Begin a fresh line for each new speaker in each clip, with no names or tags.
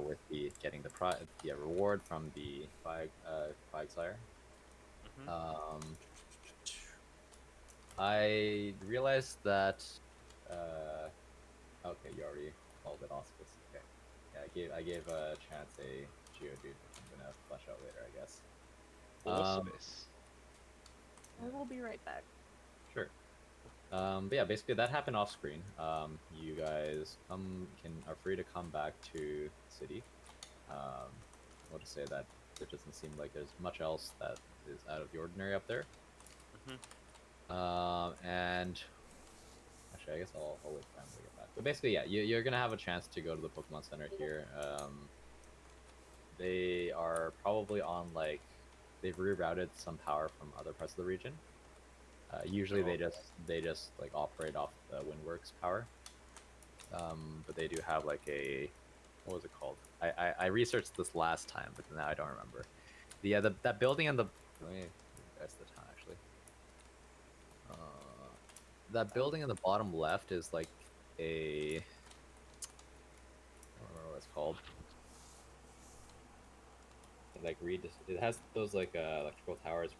with the getting the reward from the Quagsire.
Mhm.
I realized that. Okay, you already called it auspice. Okay, yeah, I gave Chance a Geodude, which I'm gonna flesh out later, I guess. Um,
Auspice.
I will be right back.
sure. But yeah, basically that happened off screen. You guys are free to come back to the city. I'll just say that there doesn't seem like there's much else that is out of the ordinary up there.
Mhm.
And actually, I guess I'll wait for him to get back. But basically, yeah, you're gonna have a chance to go to the Pokemon Center here. They are probably on like they've rerouted some power from other parts of the region. Usually
Sure.
they just like operate off the Windworks power. But they do have like a what was it called? I researched this last time, but now I don't remember. That building in the let me guess the town actually. Uh, that building in the bottom left is like a I don't remember what it's called. It has those like electrical towers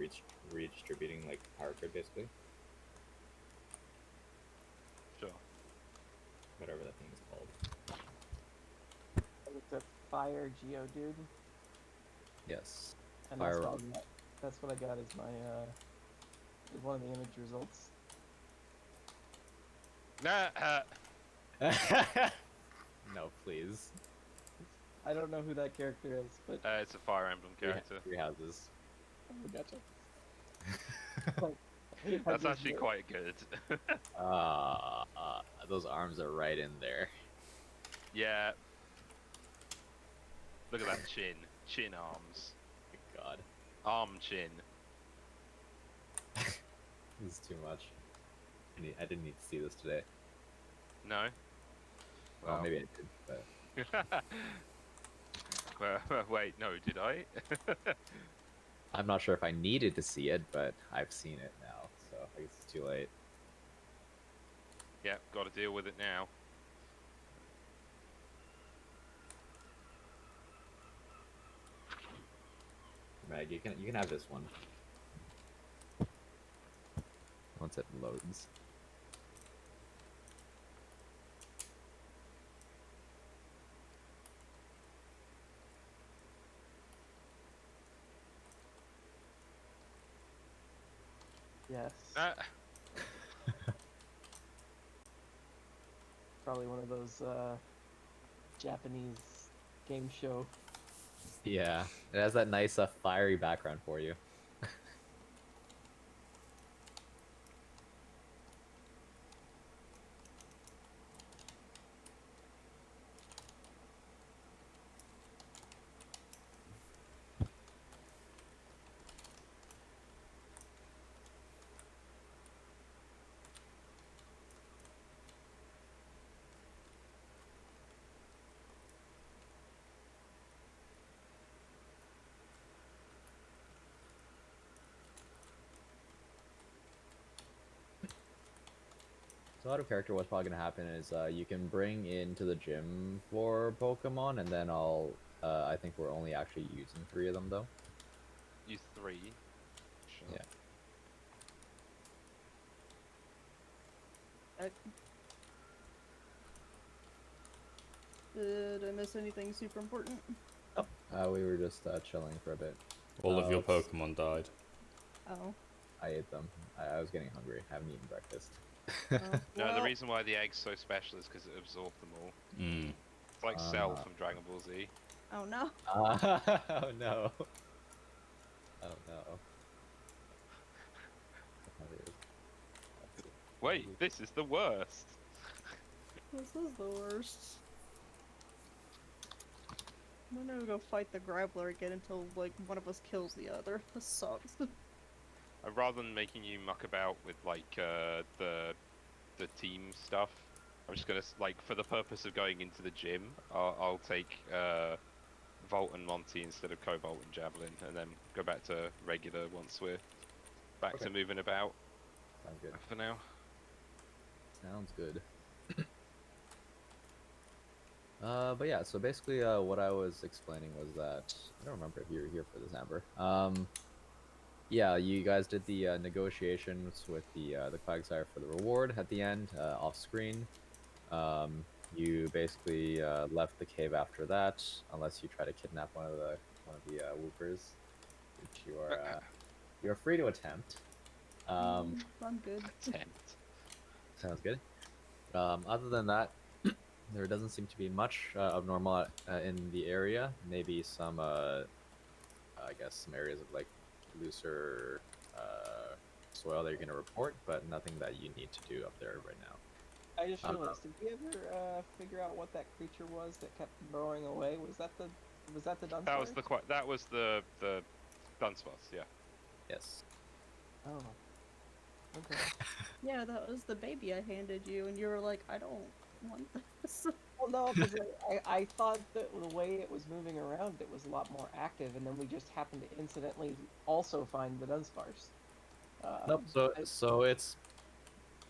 redistributing like the power grid basically,
Sure.
whatever that thing is called.
I looked up Fire Geodude,
Yes,
and
Fire
that's what I
Rock.
got. That's what I got as my as one of the image results.
Nah.
No, please.
I don't know who that character is, but
It's a Fire Emblem character.
Three houses.
oh, gotcha. Like, I
That's
just
actually quite good.
Those arms are right in there.
Yeah. Look at that chin. Chin arms.
My God,
Arm chin.
this is too much. I didn't need to see this today.
No.
Well,
Well.
maybe I did, but
Wait, no, did I?
I'm not sure if I needed to see it, but I've seen it now, so I guess it's too late.
Yeah, got to deal with it now.
Meg, you can have this one once it loads.
yes,
Ah,
probably one of those Japanese game show.
Yeah, it has that nice fiery background for you. So out of character, what's probably gonna happen is you can bring into the gym for Pokemon, and then I think we're only actually using three of them though.
use three. Sure.
Yeah.
I, did I miss anything super important?
Oh, we were just chilling for a bit.
All of your
Let's-
Pokemon died.
Oh.
I ate them. I was getting hungry. I haven't eaten breakfast.
Oh.
No,
Well,
the reason why the egg's so special is because it absorbed them all.
Mm.
It's like Cell from Dragon Ball Z.
oh no.
Oh no! Oh no! Let's see.
Wait, this is the worst.
This is the worst. I'm gonna go fight the Grappler again until, like, one of us kills the other. This sucks.
Rather than making you muck about with like the team stuff, I'm just gonna like for the purpose of going into the gym, I'll take Volt and Monty instead of Cobalt and Javelin, and then go back to regular once we're back to
Okay.
moving about.
Sounds good.
For now.
Sounds good. But yeah, so basically, what I was explaining was that I don't remember if you were here for this, Amber. Yeah, you guys did the negotiations with the Quagsire for the reward at the end, off screen. You basically left the cave after that, unless you try to kidnap one of the Whoopers, which you are free to attempt.
I'm good.
Attempt.
Sounds good. Other than that, there doesn't seem to be much abnormal in the area. Maybe some, I guess, some areas of like looser soil that you're going to report, but nothing that you need to do up there right now.
I just
Um,
realized, did we ever figure out what that creature was that kept burrowing away? Was that the Dunstar?
That was the Dunsparce, yeah.
yes.
Oh. Okay.
Yeah, that was the baby I handed you, and you were like, I don't want this.
Well, no, because I thought that the way it was moving around, it was a lot more active, and then we just happened to incidentally also find the Dunsparce.
Nope. So it's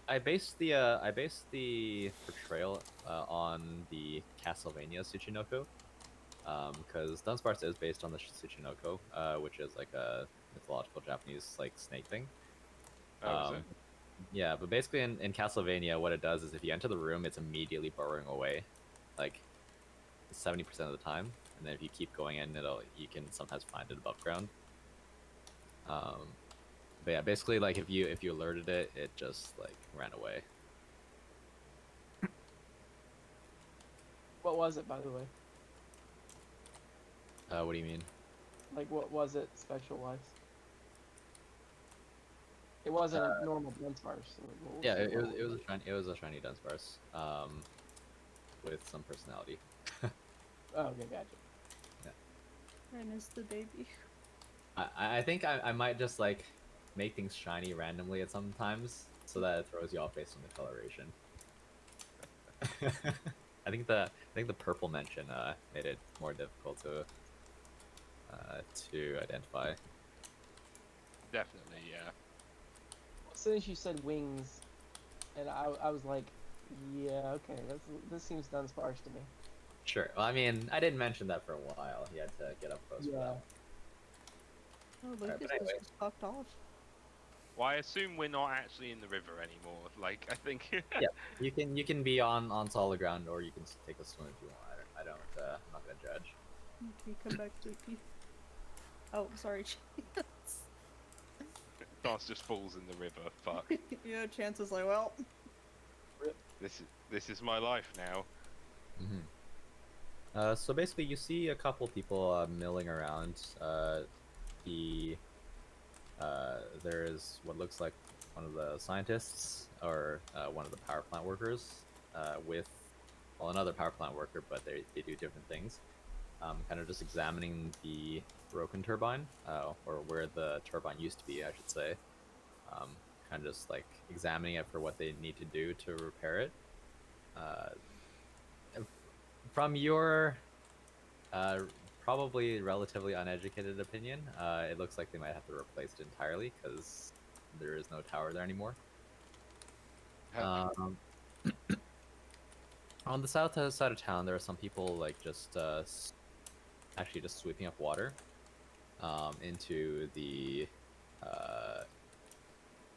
I based the portrayal on the Castlevania Tsuchinoko, because Dunsparce is based on the Tsuchinoko, which is like a mythological Japanese like snake thing.
Oh, is it?
Yeah, but basically in Castlevania, what it does is if you enter the room, it's immediately burrowing away, like 70% of the time, and then if you keep going in, you can sometimes find it above ground. But yeah, basically like if you alerted it, it just like ran away.
What was it, by the way?
What do you mean?
Like, what was it special-wise? It wasn't a normal Dunsparce. So
Yeah, it was a shiny Dunsparce, with some personality.
Oh, okay, gotcha.
I miss the baby.
I think I might just like make things shiny randomly at sometimes so that it throws you off based on the coloration. I think the purple mention made it more difficult to identify.
Definitely, yeah.
As soon as you said wings, and I was like, yeah, okay, this seems Dunsparce to me.
Sure. Well, I mean, I didn't mention that for a while. You had to get up close for that.
Oh,
but
Lucas
anyway.
was just fucked off.
Well, I assume we're not actually in the river anymore. Like, I think.
Yeah, you can be on solid ground, or you can take a swim if you want. I don't. I'm not gonna judge.
Okay, come back, Lukey. Oh, sorry, Chance.
Dance just falls in the river. Fuck.
Yeah, Chance is like, well,
This is my life now.
So basically, you see a couple people milling around. The there is what looks like one of the scientists or one of the power plant workers with another power plant worker, but they do different things. Kind of just examining the broken turbine, or where the turbine used to be, I should say. Kind of just like examining it for what they need to do to repair it. Uh, from your probably relatively uneducated opinion, it looks like they might have to replace it entirely because there is no tower there anymore. On the south side of town, there are some people like just actually just sweeping up water into the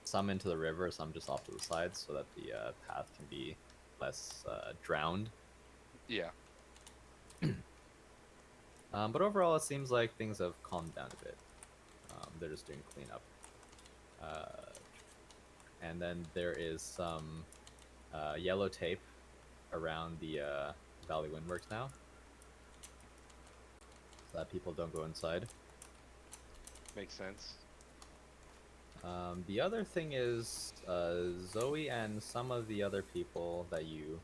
some into the river, some just off to the side, so that the path can be less drowned.
Yeah.
But overall, it seems like things have calmed down a bit. They're just doing cleanup. And then there is some yellow tape around the Valley Windworks now, so that people don't go inside.
Makes sense.
The other thing is Zoe and some of the other people that you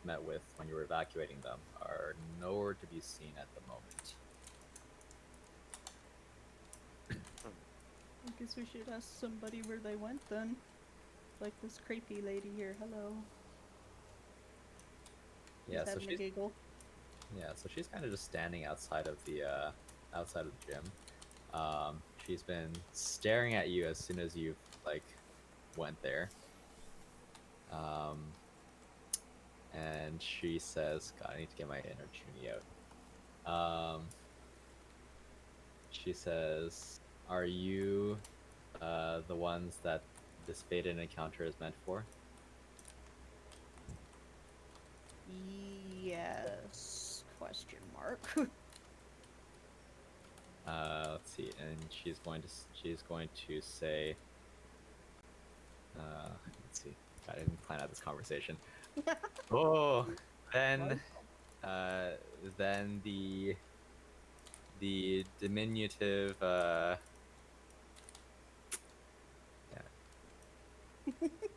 met with when you were evacuating them are nowhere to be seen at the moment.
I guess we should ask somebody where they went then. Like this creepy lady here. Hello.
Yeah,
Just having a giggle.
So she's kind of just standing outside of the gym. She's been staring at you as soon as you like went there. and she says, "God, I need to get my inner Junie out." She says, "Are you the ones that this fated encounter is meant for?"
Yes. Question mark.
Let's see, and she's going to say, let's see. God, I didn't plan out this conversation. Oh, then, uh, then the diminutive,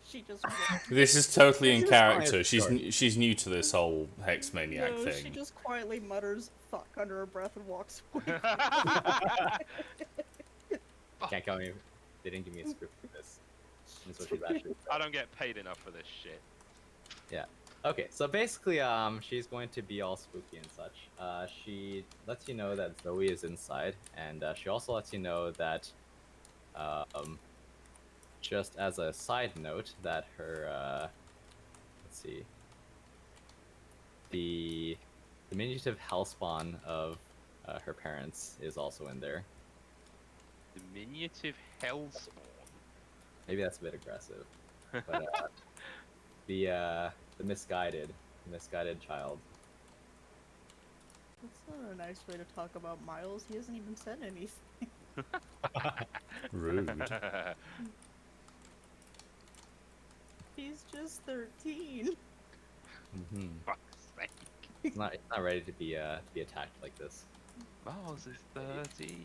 She just
This is totally in
This is fine,
character.
sure.
She's new to this whole hex maniac
no, she
thing.
just quietly mutters "fuck" under her breath and walks away.
Can't tell me they didn't give me a script for this. That's what she's actually.
I don't get paid enough for this shit.
Yeah. Okay, so basically, she's going to be all spooky and such. She lets you know that Zoe is inside, and she also lets you know that, um, just as a side note, that her, let's see, the diminutive hellspawn of her parents is also in there.
Diminutive hellspawn.
Maybe that's a bit aggressive, but the misguided child.
That's not a nice way to talk about Miles. He hasn't even said anything.
Rude.
He's just 13.
Mm-hmm.
Fuck's sake.
It's not ready to be attacked like this.
Miles is 13.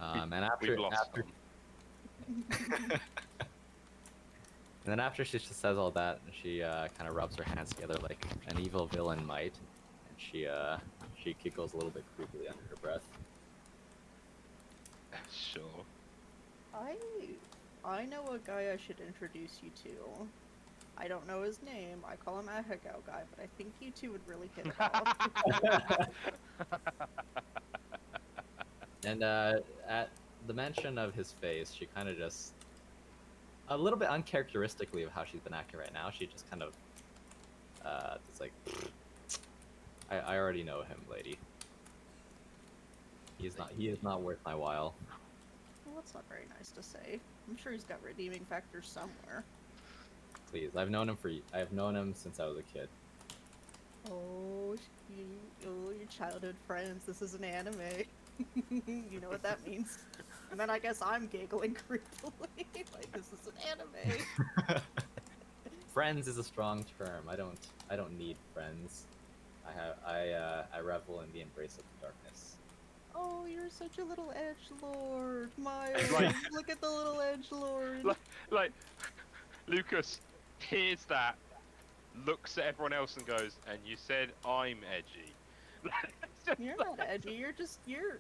And after
We've lost
after
Tom.
and then after she just says all that, she kind of rubs her hands together like an evil villain might, and she giggles a little bit creepily under her breath.
Sure.
I know a guy I should introduce you to. I don't know his name. I call him Ahagao guy, but I think you two would really hit it off.
And at the mention of his face, she kind of just, a little bit uncharacteristically of how she's been acting right now, she just kind of it's like, I already know him, lady. He is not worth my while.
Well, that's not very nice to say. I'm sure he's got redeeming factors somewhere.
Please, I've known him since I was a kid.
Oh, your childhood friends. This is an anime. You know what that means. And then I guess I'm giggling creepily. Like, this is an anime.
Friends is a strong term. I don't need friends. I revel in the embrace of the darkness.
Oh, you're such a little edgelord, Miles.
Like-
Look at the little edgelord.
Like, Lucas hears that, looks at everyone else and goes, "And you said I'm edgy."
You're not edgy.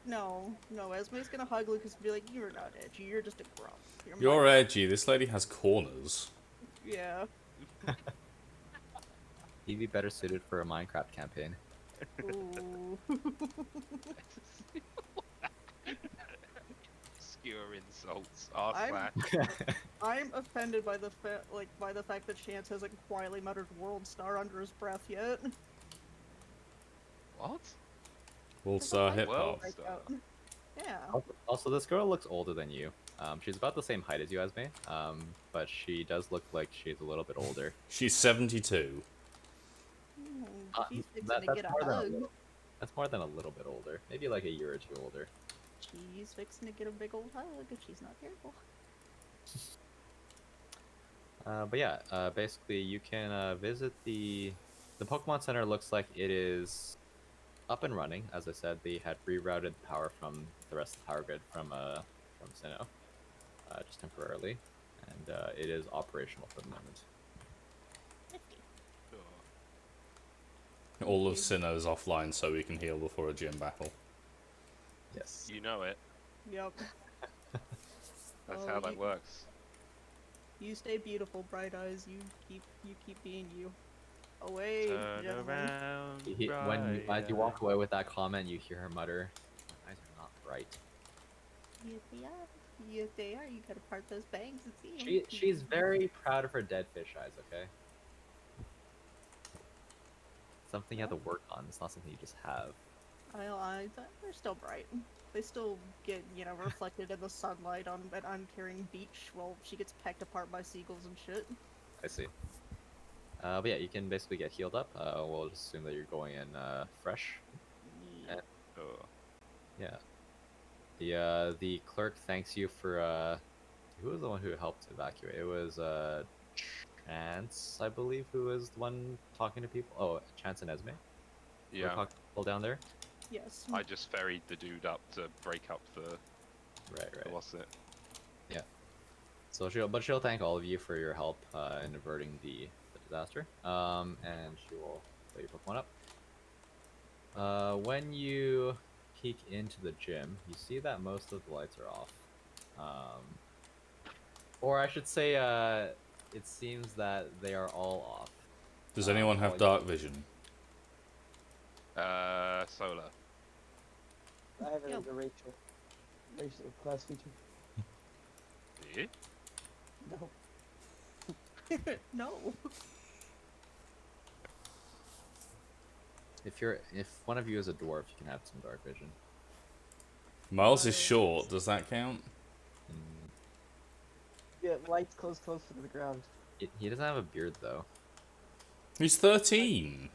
No. Esme's gonna hug Lucas and be like, "You're not edgy. You're just a grump.
You're
my-"
edgy. This lady has corners.
Yeah.
He'd be better suited for a Minecraft campaign.
Ooh.
Obscure insults. R
I'm-
slash.
I'm offended by the fact that Chance hasn't quietly muttered "World Star" under his breath yet.
What?
World Star Hip
Well,
Hop.
Star.
Yeah.
Also, this girl looks older than you. She's about the same height as you, Esme. But she does look like she's a little bit older.
She's 72.
She's fixing
That-
to
that's
get a
more than a
hug.
little- That's more than a little bit older. Maybe like a year or two older.
She's fixing to get a big old hug if she's not careful.
But yeah, basically you can visit the Pokemon Center. Looks like it is up and running. As I said, they had rerouted power from the rest of the power grid from Sinnoh, just temporarily, and it is operational for the moment.
Sure.
All of Sinnoh's offline so we can heal before a gym battle.
Yes.
You know it.
Yep.
That's
Oh,
how that
you-
works.
You stay beautiful, Bright Eyes. You keep being you. Away,
Turn
gentlemen.
around.
As you walk away with that comment, you hear her mutter, "My eyes are not bright."
Yes, they are. Yes, they are. You gotta part those bangs and see 'em.
She's very proud of her dead fish eyes. Okay. something you have to work on. It's not something you just have.
They're still bright. They still get, reflected in the sunlight on an uncaring beach while she gets pecked apart by seagulls and shit.
I see. But yeah, you can basically get healed up. We'll just assume that you're going in fresh.
Yeah.
Oh.
Yeah. The clerk thanks you for who was the one who helped evacuate? It was Chance, I believe, who was the one talking to people. Oh, Chance and Esme. Who were
Yeah.
talking to people down there.
Yes.
I just ferried the dude up to break up the
Right.
what's it?
Yeah. So she'll thank all of you for your help in averting the disaster. And she will let you put one up. When you peek into the gym, you see that most of the lights are off. Or I should say, it seems that they are all off.
Does anyone have
all
dark vision?
Solar.
I have it
Yep.
as a racial class feature.
Do you?
No.
No.
If one of you is a dwarf, you can have some dark vision.
Miles is short. Does that count?
Mm,
Yeah, lights close to the ground.
he doesn't have a beard though.
He's 13.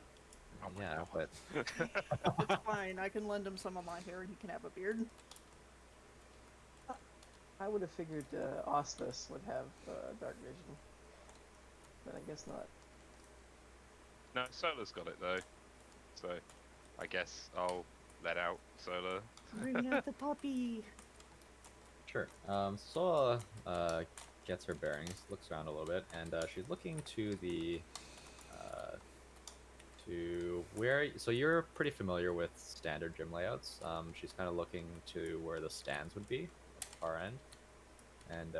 Oh my
Yeah,
God.
but
It's fine. I can lend him some of my hair and he can have a beard.
I would have figured Osmus would have dark vision, but I guess not.
No, Solar's got it though. So, I guess I'll let out Solar.
Bring out the puppy.
sure. Sola gets her bearings, looks around a little bit, and she's looking to the to where. So you're pretty familiar with standard gym layouts. She's kind of looking to where the stands would be at the far end, and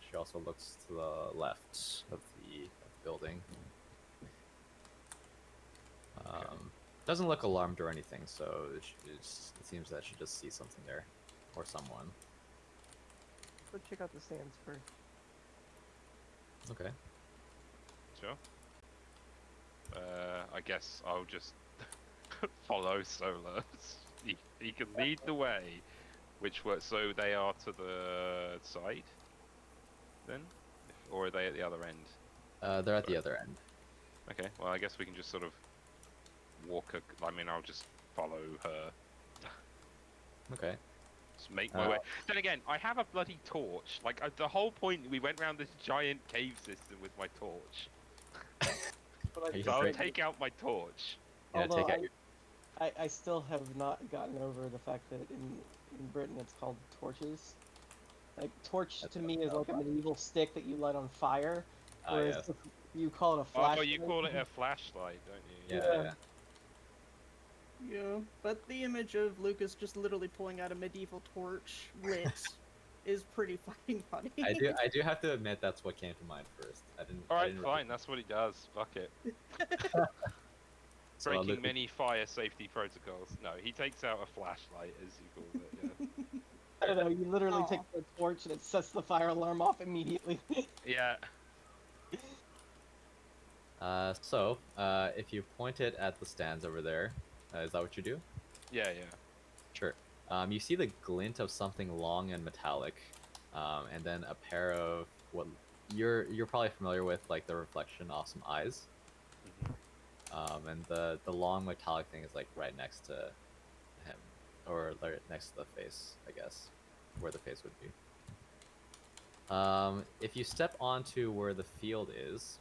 she also looks to the left of the building. Doesn't look alarmed or anything, so it seems that she just sees something there, or someone.
Go check out the stands first.
Okay.
Sure. I guess I'll just follow Solar. He can lead the way. Which way? So they are to the side, then, or are they at the other end?
They're at the other end.
Okay. Well, I guess we can just sort of walk. I mean, I'll just follow her.
Okay.
Just make my way. Then again, I have a bloody torch. Like the whole point, we went around this giant cave system with my torch.
But
Are you
So I'll
afraid-
take out my torch.
Yeah,
Although
take out your.
I still have not gotten over the fact that in Britain it's called torches. Like torch
That's
to me is like a medieval stick that you light on fire,
Ah,
whereas
yes.
if you call it a
Oh,
flashlight.
you call it a flashlight, don't you?
Yeah.
Yeah, but the image of Lucas just literally pulling out a medieval torch lit is pretty fucking funny.
I do have to admit that's what came to mind first. I didn't.
All
I
right,
didn't
fine. That's what he does. Fuck it.
So,
Breaking
look-
many fire safety protocols. No, he takes out a flashlight, as you call it. Yeah.
I don't know. You literally take
Aw.
the torch and it sets the fire alarm off immediately.
Yeah.
If you point it at the stands over there, is that what you do?
Yeah.
Sure. You see the glint of something long and metallic, and then a pair of what you're probably familiar with, like the reflection off some eyes. And the long metallic thing is like right next to him, or right next to the face, I guess, where the face would be. If you step onto where the field is,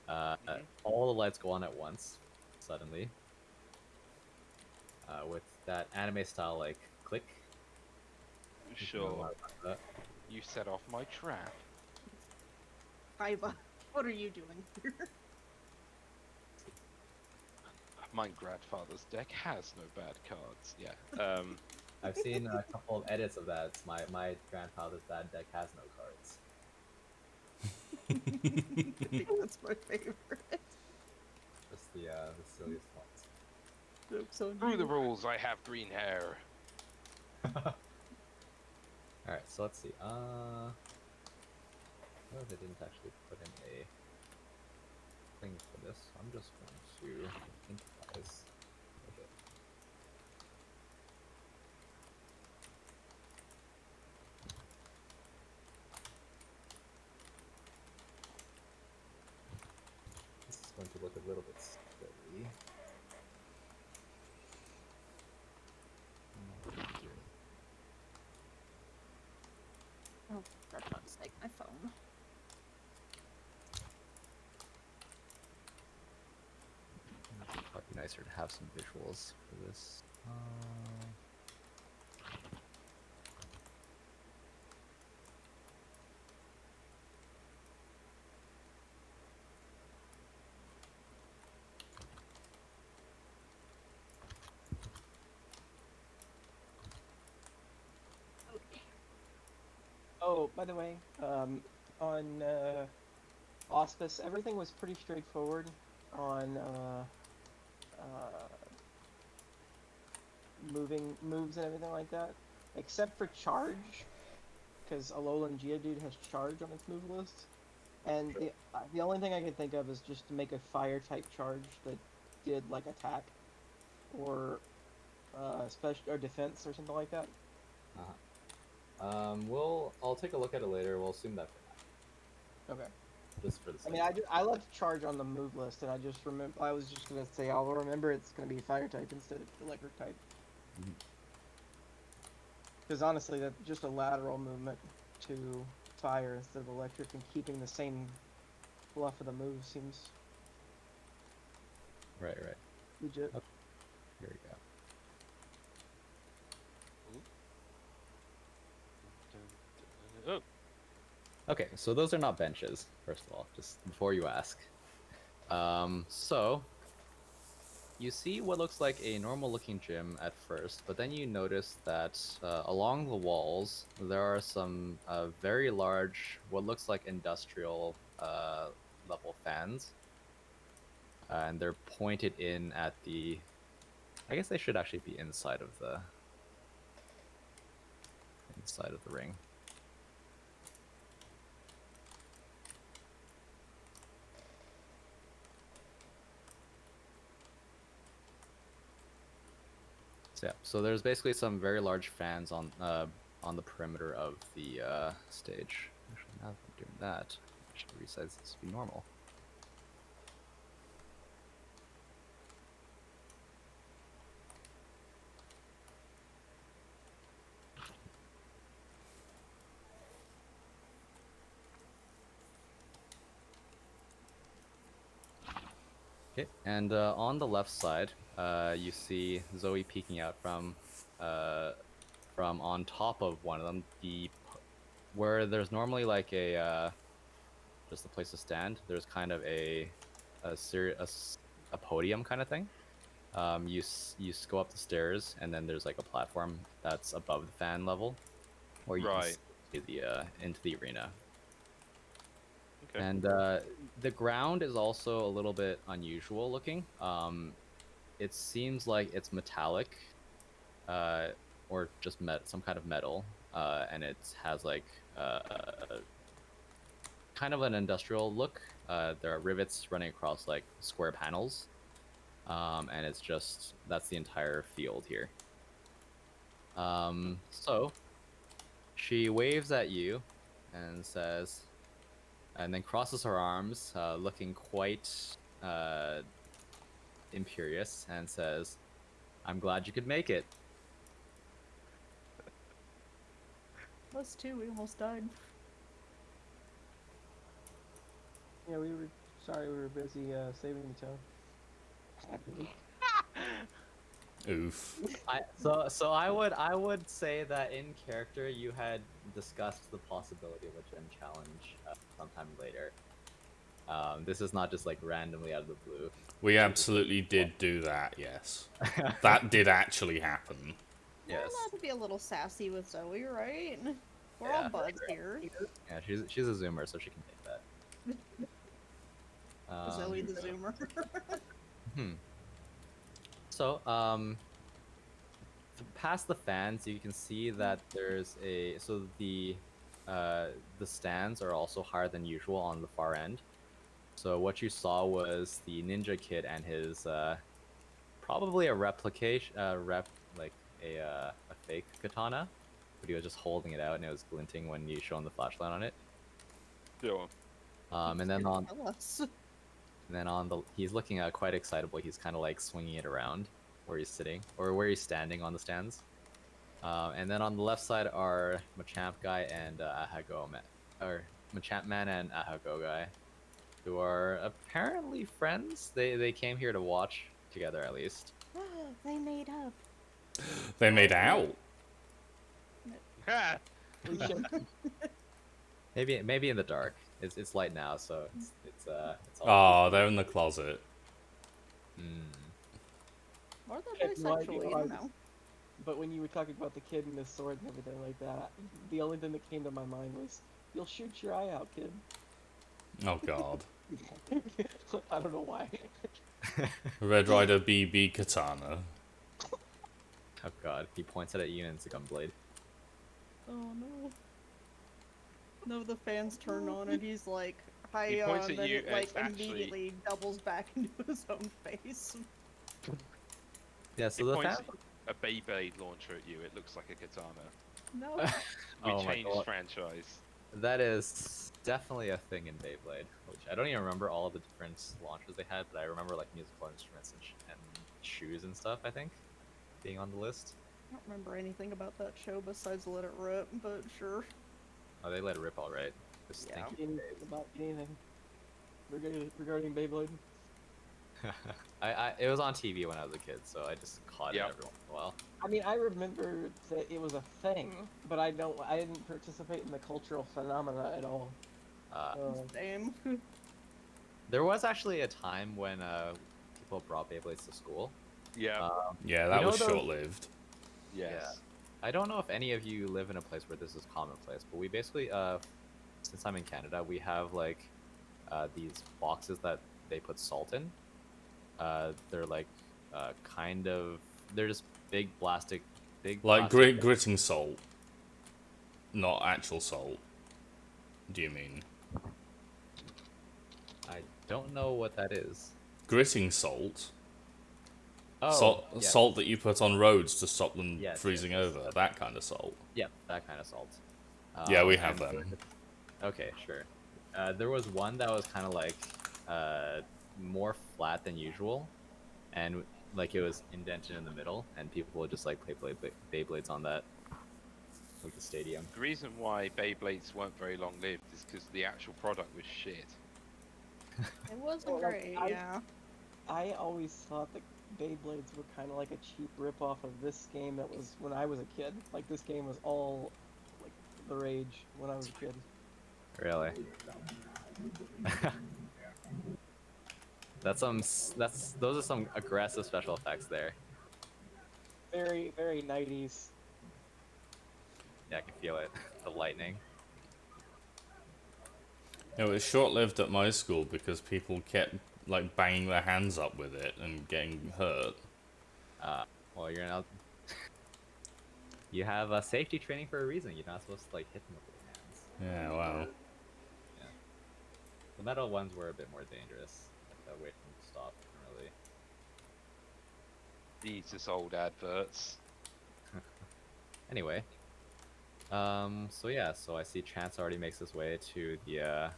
all the lights go on at once, suddenly, with that anime style like click. If you know
Sure.
about that.
You set off my trap.
Iva, what are you doing here?
My grandfather's deck has no bad cards. Yeah.
I've seen a couple of edits of that. My grandfather's bad deck has no cards.
I think that's my favorite.
Just the silliest ones.
Jokes on
Through the
you.
rules, I have green hair.
All right, so let's see. What if I didn't actually put in a thing for this? I'm just going to think about guys. Okay. This is going to look a little bit silly.
Oh, for fuck's sake, my phone.
It'd probably be nicer to have some visuals for this.
Okay.
Oh, by the way, on Auspice, everything was pretty straightforward on moves and everything like that, except for charge, because Alolan Geodude has charge on its move list, and the only thing I can think of is just to make a fire type charge that did like attack or special or defense or something like that.
I'll take a look at it later. We'll assume that for now,
Okay.
just for the
I
sake.
mean, I left charge on the move list, and I just remember I was just gonna say I'll remember it's gonna be fire type instead of electric type. Because honestly, that's just a lateral movement to fire instead of electric, and keeping the same fluff of the move seems
Right.
legit.
Okay. Here we go.
Oh,
Okay, so those are not benches, first of all, just before you ask. So you see what looks like a normal looking gym at first, but then you notice that along the walls there are some very large, what looks like industrial level fans. And they're pointed in at the. I guess they should actually be inside of the ring. So yeah, so there's basically some very large fans on the perimeter of the stage. Actually, now that I'm doing that, I should resize this to be normal. Okay, and on the left side, you see Zoe peeking out from on top of one of them. Where there's normally like a just a place to stand. There's kind of a podium kind of thing. You go up the stairs, and then there's like a platform that's above the fan level, where you can
right.
see into the arena.
Okay.
And the ground is also a little bit unusual looking. It seems like it's metallic, or just some kind of metal, and it has like kind of an industrial look. There are rivets running across like square panels, and that's the entire field here. So she waves at you and says, and then crosses her arms, looking quite imperious, and says, "I'm glad you could make it."
Us too, we almost died.
Yeah, we were sorry we were busy saving the town.
Oof.
So I would say that in character you had discussed the possibility of a gym challenge sometime later. This is not just like randomly out of the blue.
We absolutely did do that, yes. That did actually happen.
We're
Yes.
allowed to be a little sassy with Zoe, right? We're
Yeah,
all buds here.
Yeah, she's a zoomer, so she can take that.
Zoe the Zoomer.
So, past the fans, you can see that there's the stands are also higher than usual on the far end. So what you saw was the ninja kid and probably a replication, like a fake katana, but he was just holding it out and it was glinting when you shone the flashlight on it.
Sure.
And then on
Tell us.
he's looking quite excitable. He's kind of like swinging it around where he's sitting or where he's standing on the stands. And then on the left side are Machamp guy and Ahago man, or Machamp man and Ahago guy, who are apparently friends. They came here to watch together at least.
They made up.
They made out.
Ha!
We should.
Maybe in the dark. It's light now, so it's
Oh, they're in the closet.
Or
I
they're
had no idea
bisexual, you
why
don't know.
But when you were talking about the kid and the sword and everything like that, the only thing that came to my mind was, "You'll shoot your eye out, kid."
Oh god.
I don't know why.
Red Rider BB Katana.
Oh god, he points it at you and it's a gunblade.
Oh no. No, the fans turn on and he's like, hi,
He points
and
at
then
you
it
and
like
it's actually-
immediately doubles back into his own face.
Yeah,
He
so the
points
fan.
a Beyblade launcher at you. It looks like a katana.
No.
We
Oh my
changed
God.
franchise.
That is definitely a thing in Beyblade. Which I don't even remember all of the different launchers they had, but I remember like musical instruments and shoes and stuff. I think being on the list.
I don't remember anything about that show besides Let It Rip, but sure.
Oh, they let it rip all right. Just
Yeah.
thank you.
About anything regarding Beyblade.
It was on TV when I was a kid, so I just caught
Yep.
it every once in a while.
I mean, I remember that it was a thing, but I didn't participate in the cultural phenomena at all.
Same.
There was actually a time when people brought Beyblades to school.
Yeah.
Yeah,
You
that
know
was
those-
short-lived.
Yes.
I don't know if any of you live in a place where this is commonplace, but we basically, since I'm in Canada, we have like these boxes that they put salt in. They're like they're just big plastic,
Like
plastic-
gritting salt. Not actual salt. Do you mean?
I don't know what that is.
Gritting salt.
Oh, yes.
Salt that you put on roads to stop them
Yes,
freezing
yes,
over. That kind of salt.
Yeah, that kind of salt.
Yeah, we have
and-
them.
Okay, sure. There was one that was kind of like more flat than usual, and like it was indented in the middle, and people would just like play Beyblades on that, like the stadium.
The reason why Beyblades weren't very long lived is because the actual product was shit.
It wasn't
Well, like,
great,
I-
yeah.
I always thought that Beyblades were kind of like a cheap ripoff of this game that was when I was a kid. Like this game was all like the rage when I was a kid.
Really? Those are some aggressive special effects there.
Very, very 90s.
Yeah, I can feel it. The lightning.
It was short-lived at my school because people kept like banging their hands up with it and getting hurt.
Well, you're not. You have safety training for a reason. You're not supposed to like hit them with your hands.
Yeah, wow.
The metal ones were a bit more dangerous. Like, wait for them to stop. Really.
These just old adverts.
Anyway. So yeah. So I see Chance already makes his way to the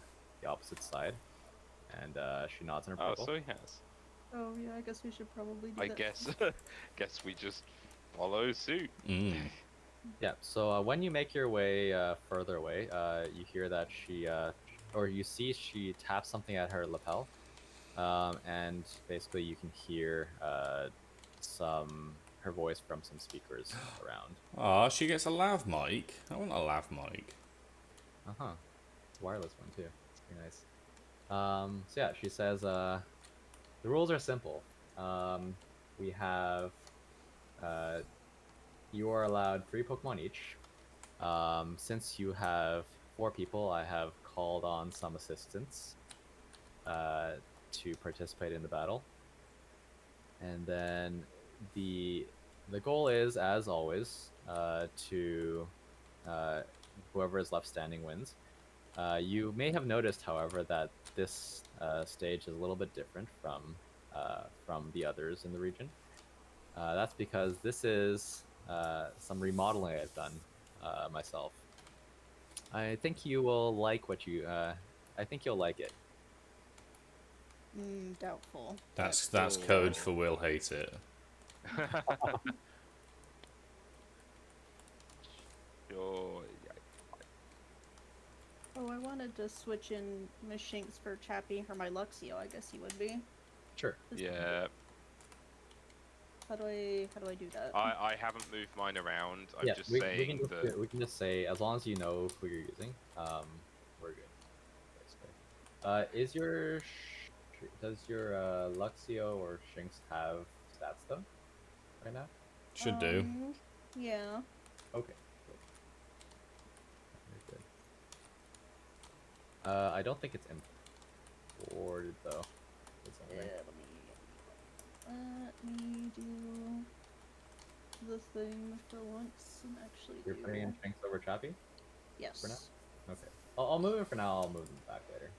opposite side, and she nods in her
Oh,
purple.
so he has.
Oh yeah, I guess we should probably do
I
that.
guess. Guess we just follow suit.
Mm.
Yeah, so when you make your way further away, you hear that or you see she taps something at her lapel, and basically you can hear her voice from some speakers around.
Oh, she gets a lav mic. I want a lav mic.
Uh-huh. Wireless one too. It's pretty nice. So yeah, she says, the rules are simple. We have, you are allowed 3 Pokemon each. Since you have 4 people, I have called on some assistants to participate in the battle. And then the goal is, as always, to whoever is left standing wins. You may have noticed, however, that this stage is a little bit different from the others in the region. That's because this is some remodeling I've done myself. I think you will like what you. I think you'll like it.
Doubtful.
That's code for
Oh.
we'll hate it.
Sure. Yeah.
Oh, I wanted to switch in Miss Shinx for Chappie or my Luxio. I guess he would be.
Sure.
Yeah.
How do I do that?
I haven't moved mine around. I'm
Yeah,
just
we
saying
can
that.
we can just say as long as you know who you're using, we're good. Basically. Is your does your Luxio or Shinx have stats though right now?
Should do.
Yeah.
Okay, good. Very good. I don't think it's imported though. It's
Yeah,
anything.
let me do the thing for once and actually
You're putting in
do.
Shinx over Chappie
Yes.
for now. Okay, I'll move it for now. I'll move them back later.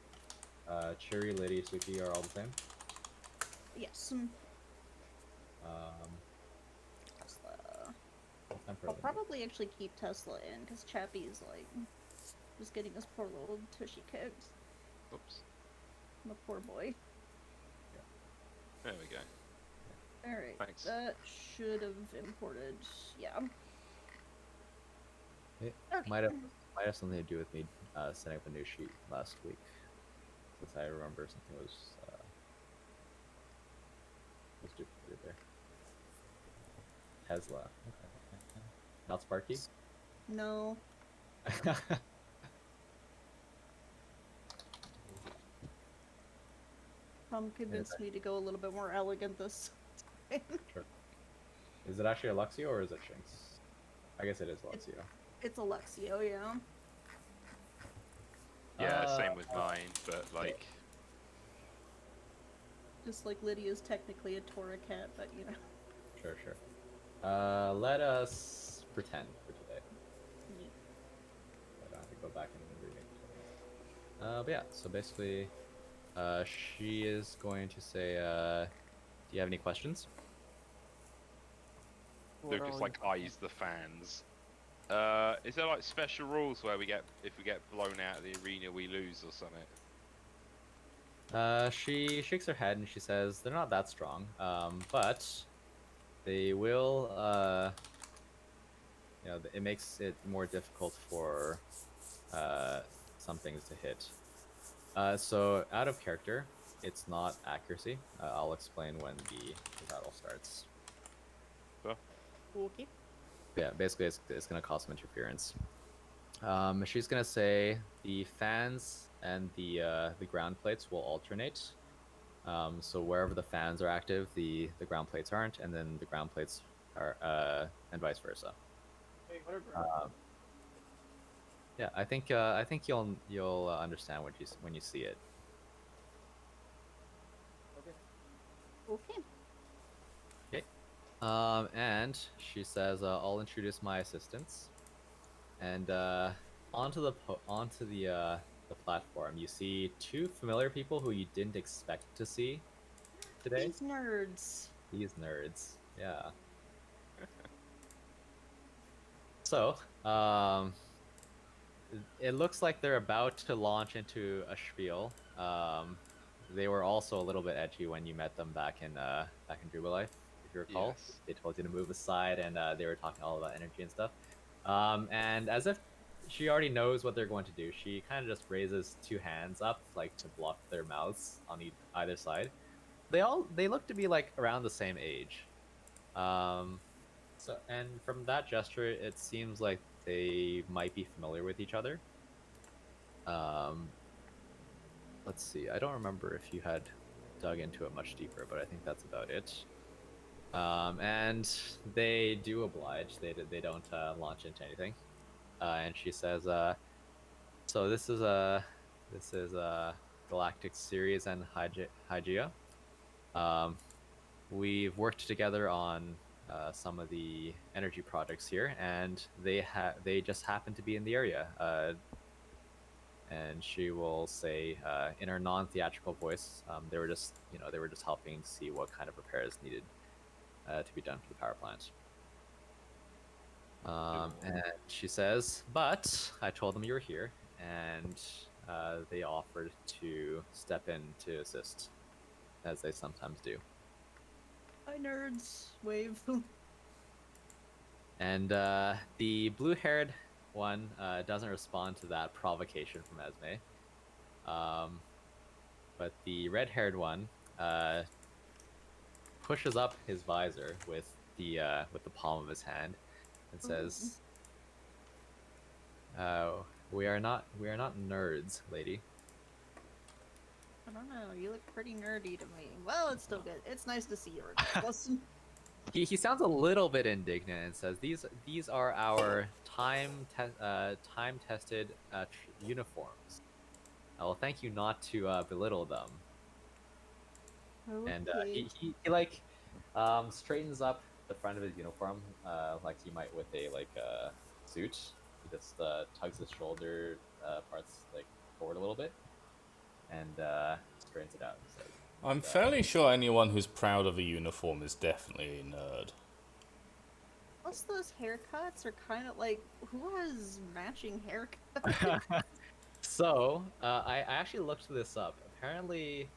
Chiri, Liddy, Suki are all the same.
Yes.
Um,
Tesla.
time for
I'll
other
probably actually keep Tesla in because Chappie's like just getting this poor little tushy kicked.
Oops.
The poor boy.
There we go.
Alright.
Thanks.
That should have imported. Yeah.
It
Okay.
might have something to do with me setting up a new sheet last week, since I remember something was duplicated there. Tesla. Okay. Not Sparky.
No. Tom convinced me to go a little bit more elegant this time.
Sure. Is it actually Alexio or is it Shinx? I guess it is Alexio.
It's Alexio, yeah.
Yeah, same with mine, but like.
Just like Lydia's technically a Tora cat, but you know.
Sure. Let us pretend for today. I don't have to go back and remake settings. But yeah, so basically, she is going to say, do you have any questions?
Lucas like eyes the fans. Is there like special rules where if we get blown out of the arena we lose or something?
She shakes her head and she says they're not that strong, but they will. It makes it more difficult for some things to hit. So out of character, it's not accuracy. I'll explain when the battle starts.
Okay.
Yeah, basically it's going to cause some interference. She's going to say the fans and the ground plates will alternate. So wherever the fans are active, the ground plates aren't, and then the ground plates are, and vice versa.
Wait, whatever.
Yeah, I think you'll understand when you see it.
Okay.
Okay.
Okay. And she says, "I'll introduce my assistants." And onto the platform, you see two familiar people who you didn't expect to see today.
These nerds.
These nerds, yeah. So, it looks like they're about to launch into a spiel. They were also a little bit edgy when you met them back in Druba Life, if you recall.
Yes.
They told you to move aside, and they were talking all about energy and stuff. And as if she already knows what they're going to do, she kind of just raises two hands up, like to block their mouths on either side. They look to be like around the same age. And from that gesture, it seems like they might be familiar with each other. Um, let's see. I don't remember if you had dug into it much deeper, but I think that's about it. And they do oblige. They don't launch into anything. And she says, "So this is a Galactic Series and Hygeia. Um, we've worked together on some of the energy projects here, and they just happen to be in the area." And she will say in her non-theatrical voice, they were just helping to see what kind of repairs needed. to be done for the power plant. And she says, but I told them you were here, and they offered to step in to assist, as they sometimes do.
Hi, nerds. Wave.
And the blue-haired one doesn't respond to that provocation from Esme. But the red-haired one pushes up his visor with the palm of his hand and says, we are not nerds, lady."
I don't know. You look pretty nerdy to me. Well, it's still good. It's nice to see you regardless.
He sounds a little bit indignant and says, "These are our time tested uniforms. I will thank you not to belittle them." And
Okay.
he like straightens up the front of his uniform like he might with a suit. He just tugs his shoulder parts like forward a little bit and straightens it out. And says,
I'm fairly sure anyone who's proud of a uniform is definitely a nerd.
Plus, those haircuts are kind of like, who has matching haircuts?
So I actually looked this up. Apparently,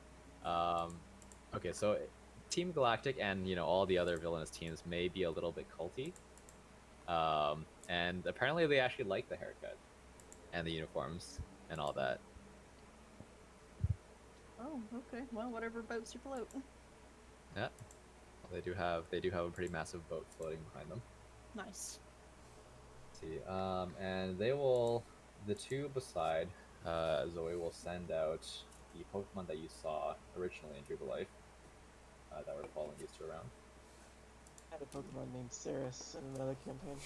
okay, so Team Galactic and all the other villainous teams may be a little bit culty, and apparently they actually like the haircut and the uniforms and all that.
Oh, okay. Well, whatever boats your float.
Yeah, they do have a pretty massive boat floating behind them.
Nice.
Let's see, and the two beside Zoe will send out the Pokemon that you saw originally in Jubilife that were following these two around.
I had a Pokemon named Ceres in another campaign.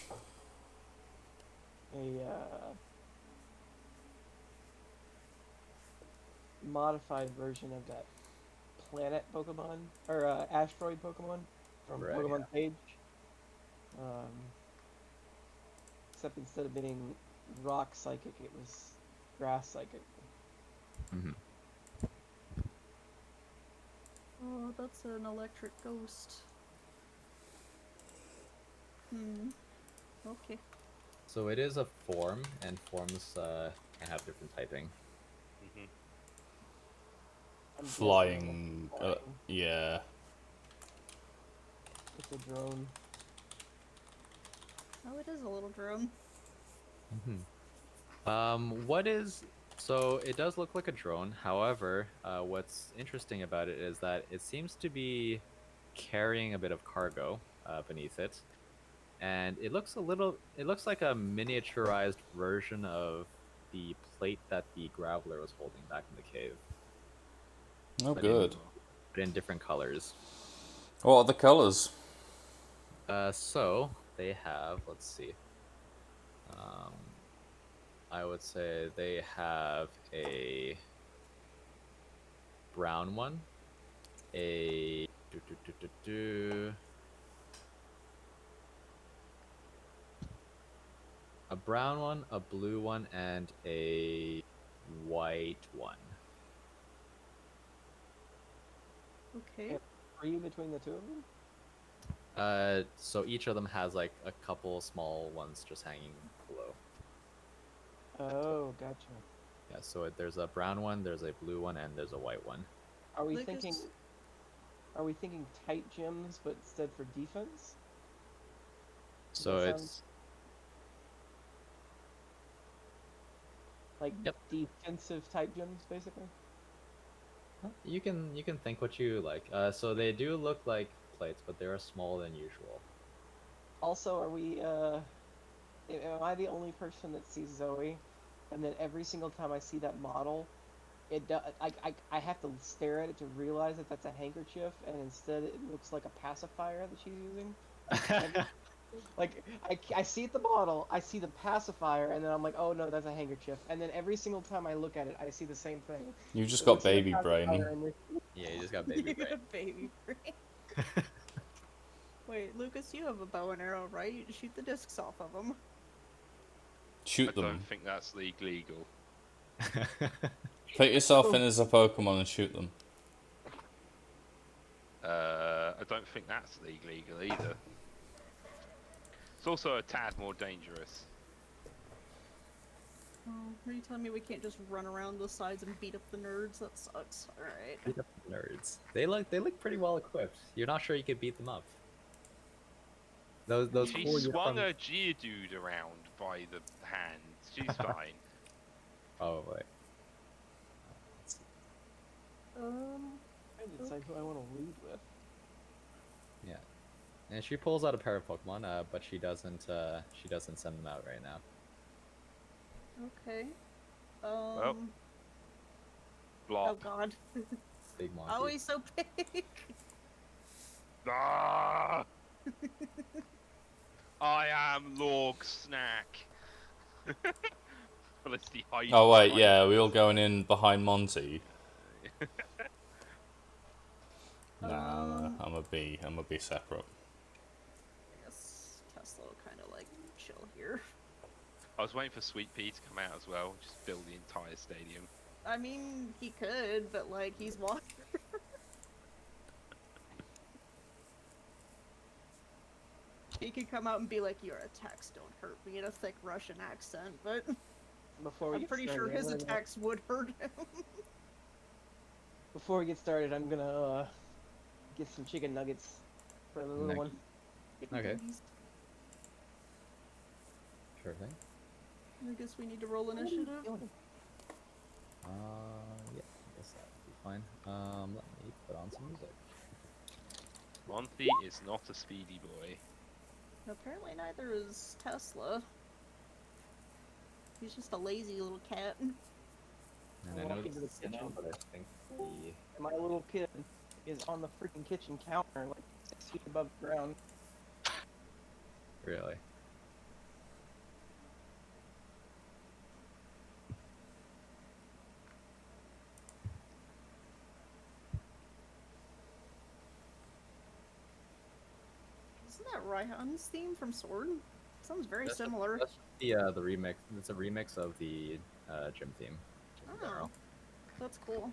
A modified version of that planet Pokemon, or asteroid Pokemon from
Right,
Pokemon Page. Except instead of being rock psychic, it was grass psychic.
Mm-hmm.
Oh, that's an electric ghost. Okay.
So it is a form, and forms can have different typing.
Mm-hmm.
I'm
Flying,
flying.
yeah.
It's a drone.
Oh, it is a little drone.
So it does look like a drone. However, what's interesting about it is that it seems to be carrying a bit of cargo beneath it, and it looks like a miniaturized version of the plate that the Graveler was holding back in the cave,
Oh,
but
good.
in different colors.
What are the colours?
So they have, let's see. I would say they have a brown one, a a brown one, a blue one, and a white one.
Okay.
Yeah. Free between the two of them?
So each of them has like a couple small ones just hanging below.
Oh, gotcha.
Yeah, so there's a brown one, there's a blue one, and there's a white one.
Are we
Lucas?
thinking? Are we thinking tight gyms, but instead for defense? Does
So
that sound
it's
like
Yep.
defensive type gyms, basically?
you can think what you like. So they do look like plates, but they are smaller than usual.
Also, are we? Am I the only person that sees Zoe, and then every single time I see that model, I have to stare at it to realize that that's a handkerchief, and instead it looks like a pacifier that she's using. Like I see the model, I see the pacifier, and then I'm like, oh no, that's a handkerchief. And then every single time I look at it, I see the same thing.
You've just
It
got
looks like a
baby brain.
pacifier and
Yeah, you just got baby
You
brain.
got baby brain. Wait, Lucas, you have a bow and arrow, right? You shoot the discs off of them.
Shoot
I
them.
don't think that's legal.
Put yourself in as a Pokemon and shoot them.
I don't think that's legal either. It's also a tad more dangerous.
Oh, are you telling me we can't just run around the sides and beat up the nerds? That sucks. Alright.
Beat up the nerds. They look pretty well equipped. You're not sure you could beat them up. Those
She
cool
swung
uniforms.
a Geodude around by the hands. She's fine.
Oh wait.
I decide who I want to lead with.
Yeah. And she pulls out a pair of Pokemon, but she doesn't send them out right now.
Okay.
Well,
Oh
Blop.
god.
Big monkey.
Oh, he's so big!
Ah! I am Lorg Snack. Felicity hides
Oh wait,
behind
yeah,
her.
we all going in behind Monty. Nah, I'm gonna be separate.
I guess Tesla will kind of like chill here.
I was waiting for Sweet Pea to come out as well, just fill the entire stadium.
I mean, he could, but like, he's water. He could come out and be like, "Your attacks don't hurt me," in a thick Russian accent, but
Before we
I'm
get
pretty
started,
sure his
I'm gonna-
attacks would hurt him.
Before we get started, I'm gonna get some chicken nuggets for the little
Nice.
one.
Okay. Sure thing.
I guess we need to roll initiative.
Yeah, I guess that would be fine. Let me put on some music.
Monty is not a speedy boy.
Apparently neither is Tesla. He's just a lazy little cat.
And I know
Walk
this
into
is
the
Sinnoh,
kitchen.
but I think the
My little kid is on the freaking kitchen counter, like 6 feet above the ground.
really.
Isn't that Raihan's theme from Sword? Sounds very
That's
similar.
That's the remix. It's a remix of the gym theme. in
Oh,
general.
that's cool.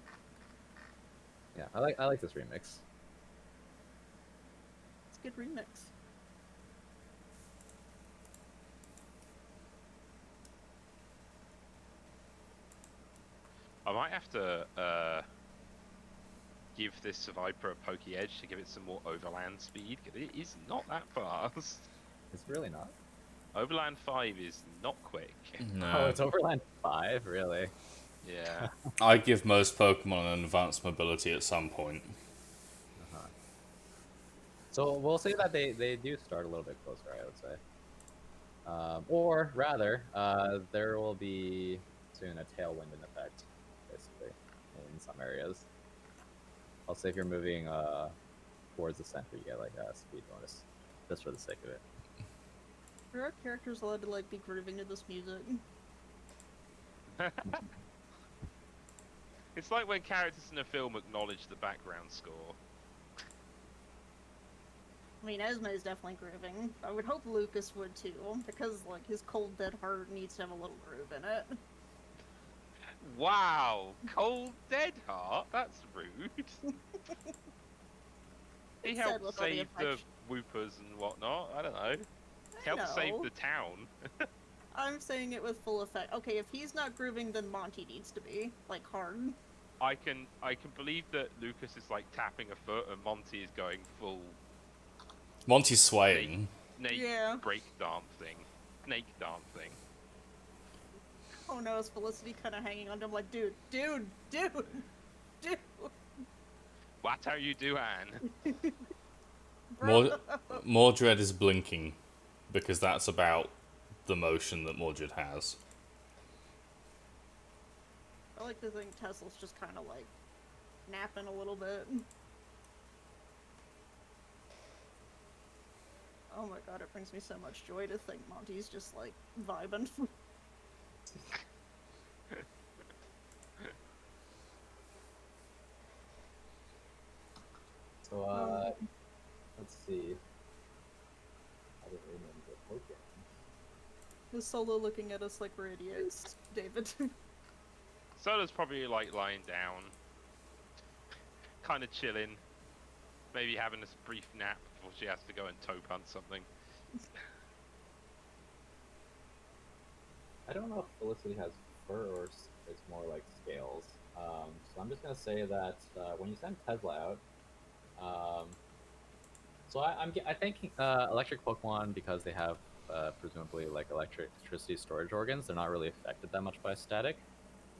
Yeah, I like this remix.
It's a good remix.
I might have to give this Viper a pokey edge to give it some more overland speed, because it is not that fast.
It's really not.
Overland 5 is not quick.
Oh,
No,
it's Overland 5, really.
Yeah.
I give most Pokemon an advanced mobility at some point.
Uh-huh. So we'll say that they do start a little bit closer, I would say. Or rather, there will be soon a tailwind in effect, basically, in some areas. I'll say if you're moving towards the center, you get like a speed bonus, just for the sake of it.
Are our characters allowed to like be grooving to this music?
It's like when characters in a film acknowledge the background score.
I mean, Esme is definitely grooving. I would hope Lucas would too, because like his cold dead heart needs to have a little groove in it.
Wow! Cold Dead Heart? That's rude. He
It said
helped
with all the
save the
affection.
Whoopers and whatnot. I don't know.
I
Helped save
know.
the town.
I'm saying it with full effect. Okay, if he's not grooving, then Monty needs to be like hard.
I can believe that Lucas is like tapping a foot and Monty is going full
Monty's swaying.
snake
Yeah.
break dancing. Snake dancing.
Oh no, is Felicity kind of hanging on to him like, dude.
What are you doing?
Mord- Mordred is blinking, because that's about the motion that Mordred has.
I like to think Tesla's just kind of like napping a little bit. Oh my god, it brings me so much joy to think Monty's just like vibing.
So let's see. I don't remember Pokemon.
Is Solo looking at us like we're idiots, David?
Solo's probably like lying down, kind of chilling. maybe having a brief nap before she has to go and taupe hunt something.
I don't know if Felicity has fur or it's more like scales. So I'm just gonna say that when you send Tesla out, so I think electric Pokemon, because they have presumably like electricity storage organs, they're not really affected that much by static.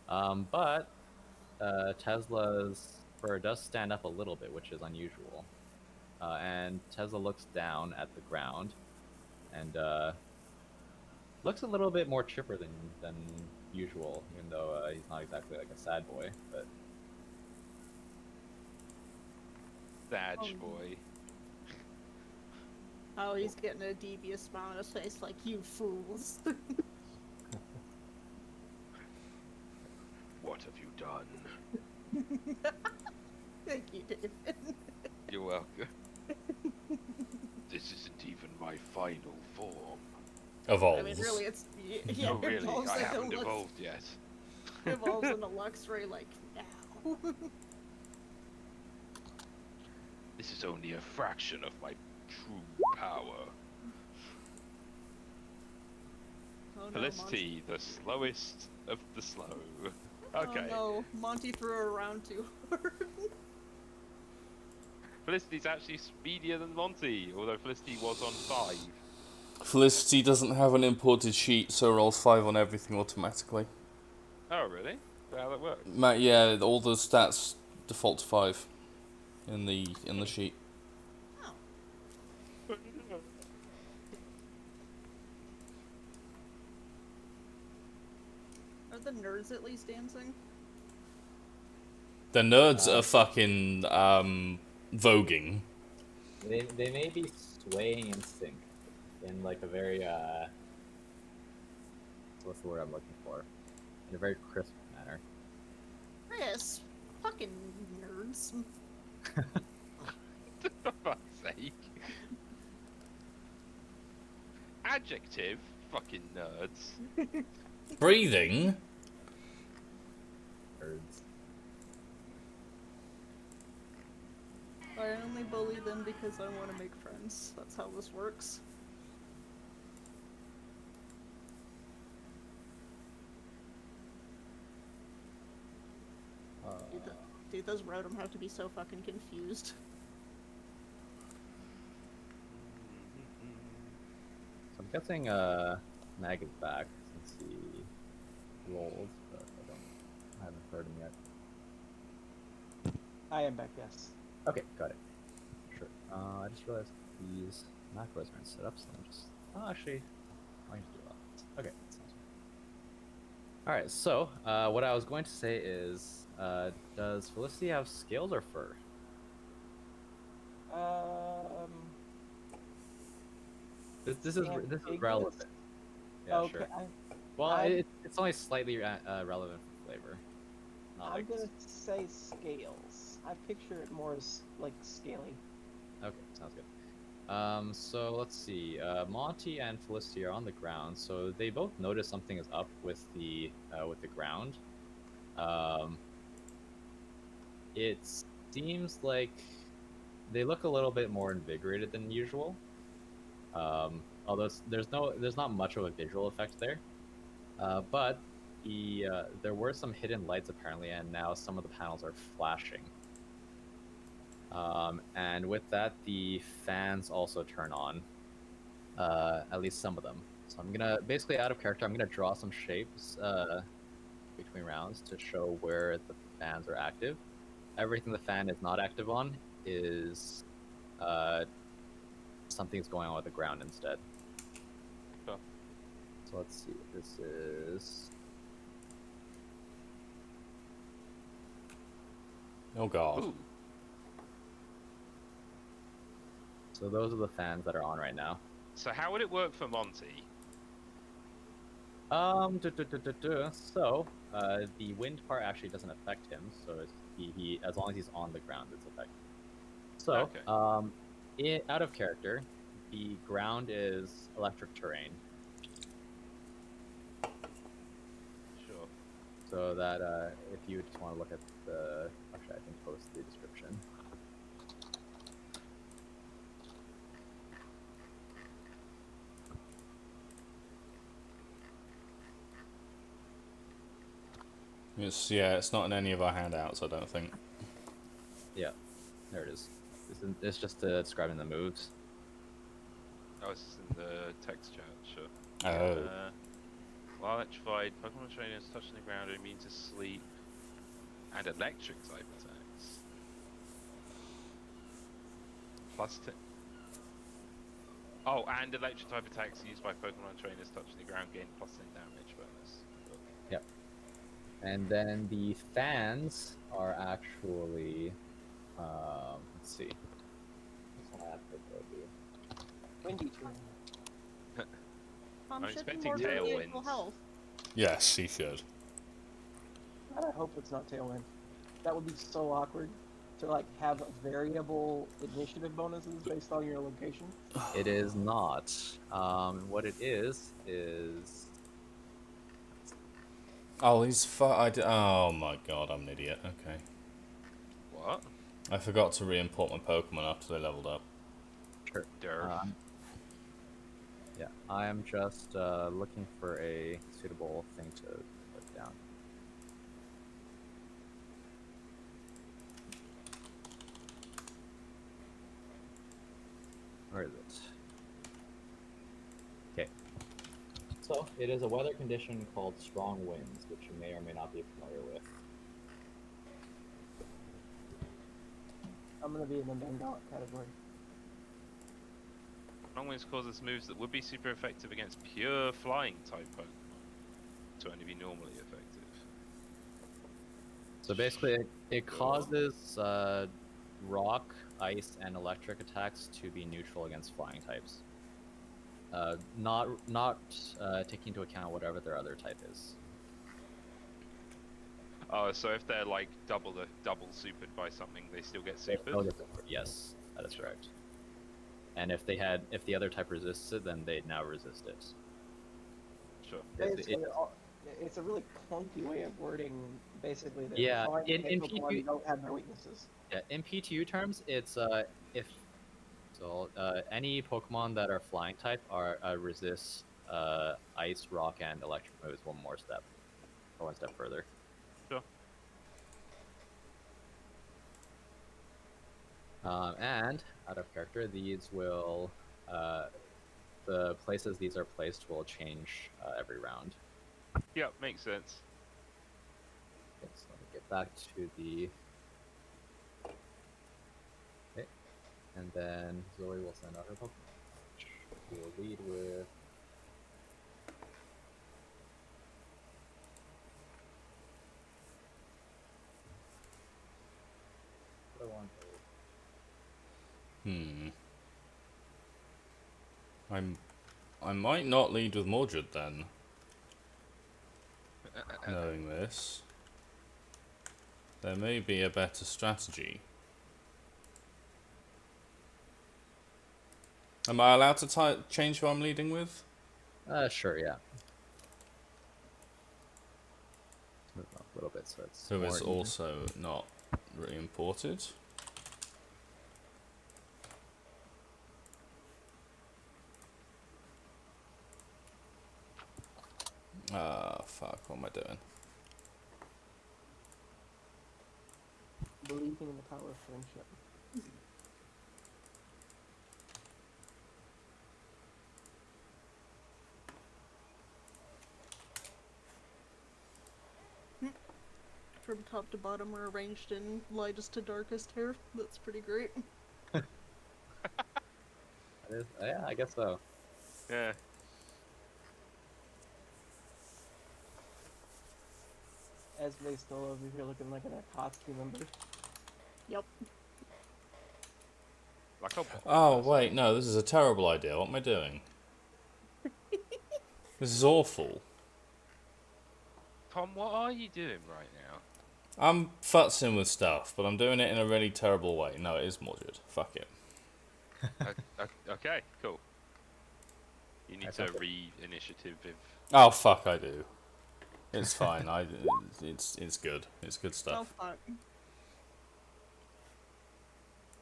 But Tesla's fur does stand up a little bit, which is unusual. And Tesla looks down at the ground and looks a little bit more chipper than usual, even though he's not exactly like a sad boy. But
Badge boy.
Oh, he's getting a devious smile on his face, like, you fools.
What have you done?
Thank you, David.
You're welcome. This isn't even my final form.
Evolves.
I mean, really, it's yeah.
Oh, really?
Evolves
I
into
haven't
Lux-
evolved yet.
Evolves into Luxray, like, now.
This is only a fraction of my true power.
Oh, no,
Felicity, the slowest of the slow.
Monty.
Okay.
Oh no, Monty threw her around too hard.
Felicity's actually speedier than Monty, although Felicity was on 5.
Felicity doesn't have an imported sheet, so rolls 5 on everything automatically.
Oh, really? How that works?
Yeah, all the stats default to 5 in the sheet.
Oh. Are the nerds at least dancing?
The nerds are fucking voguing.
they may be swaying in sync in like a very what's the word I'm looking for? In a very crisp manner.
Chris, fucking nerds.
For fuck's sake. Adjective, fucking nerds.
Breathing.
Birds.
I only bully them because I want to make friends. That's how this works. Dude, those Rotom have to be so fucking confused.
So I'm guessing Mag is back since he rolled, but I haven't heard him yet.
I am back, yes.
Okay, got it. Sure. I just realized these macros aren't set up, so let me just. Oh, actually, I can just do it all. Okay, that sounds good. All right. So, what I was going to say is, does Felicity have scales or fur? This is relevant. Yeah,
okay,
sure. Well, it's only slightly relevant for flavor.
I'm
Like
gonna say scales. I picture it more as like scaly.
Okay, sounds good. So let's see. Monty and Felicity are on the ground, so they both notice something is up with the ground. It seems like they look a little bit more invigorated than usual. Although there's not much of a visual effect there. But there were some hidden lights apparently, and now some of the panels are flashing. And with that, the fans also turn on, at least some of them. So I'm gonna, basically out of character, I'm gonna draw some shapes between rounds to show where the fans are active. Everything the fan is not active on is something's going on with the ground instead.
Sure.
So let's see. This is.
Oh god.
Ooh.
So those are the fans that are on right now.
So how would it work for Monty?
So the wind part actually doesn't affect him. So he as long as he's on the ground, it's affected. So
Okay.
out of character, the ground is electric terrain.
Sure.
So that if you just want to look at the, actually I can post the description.
It's not in any of our handouts, I don't think.
Yeah, there it is. It's just describing the moves.
Oh, it's in the text chat, sure.
Oh.
While electrified, Pokemon trainers touching the ground are immune to sleep and electric type attacks. Plus 10. Oh, and electric type attacks used by Pokemon trainers touching the ground gain plus 10 damage bonus. Cool.
Yep. And then the fans are actually, let's see. What's my applicability?
Windy terrain.
Tom
I'm
should be
expecting
more
tailwinds.
full health.
Yes, he should.
God, I hope it's not Tailwind. That would be so awkward to like have variable initiative bonuses based on your location.
It is not. What it is.
Oh, he's oh my god, I'm an idiot. Okay.
What?
I forgot to re-import my Pokemon after they leveled up.
Sure.
Derf.
Yeah, I am just looking for a suitable thing to put down. Where is it? Okay. So, it is a weather condition called strong winds, which you may or may not be familiar with.
I'm gonna be in the Bengal category.
Strong winds causes moves that would be super effective against pure flying type Pokemon to only be normally effective.
So basically, it
Cool.
causes rock, ice, and electric attacks to be neutral against flying types. Not taking into account whatever their other type is.
Oh, so if they're like double supered by something, they still get supered?
They'll get super. Yes, that is correct. And if the other type resists it, then they now resist it.
Sure.
It's a really clunky way of wording, basically. That
Yeah,
flying
in
type
PTU
Pokemon don't have their weaknesses.
Yeah, in PTU terms, it's if any Pokemon that are flying type are resist ice, rock, and electric moves one step further.
Sure.
And out of character, these will the places these are placed will change every round.
Yeah, makes sense.
Okay, so let me get back to the. Okay, and then Zoe will send out her Pokemon. She will lead with. What do I want to
I might not lead with Mordred then, knowing this. There may be a better strategy. Am I allowed to change who I'm leading with?
Sure, yeah. Move up a little bit so it's
Who
more
is
even.
also not re-imported. Ah, fuck, what am I doing?
Believing in the power of friendship.
From top to bottom are arranged in lightest to darkest here. That's pretty great.
Yeah, I guess so.
Yeah.
Esme's still over here looking like an Akatsuki member.
Yep.
Like a
Oh, wait, no, this is a terrible idea. What am I doing? This is awful.
Tom, what are you doing right now?
I'm futzing with stuff, but I'm doing it in a really terrible way. No, it is Mordred. Fuck it.
Okay, cool. You need
That's
to
okay.
re-initiative if...
Oh, fuck, I do. It's fine. It's good. It's good
Oh
stuff.
fuck.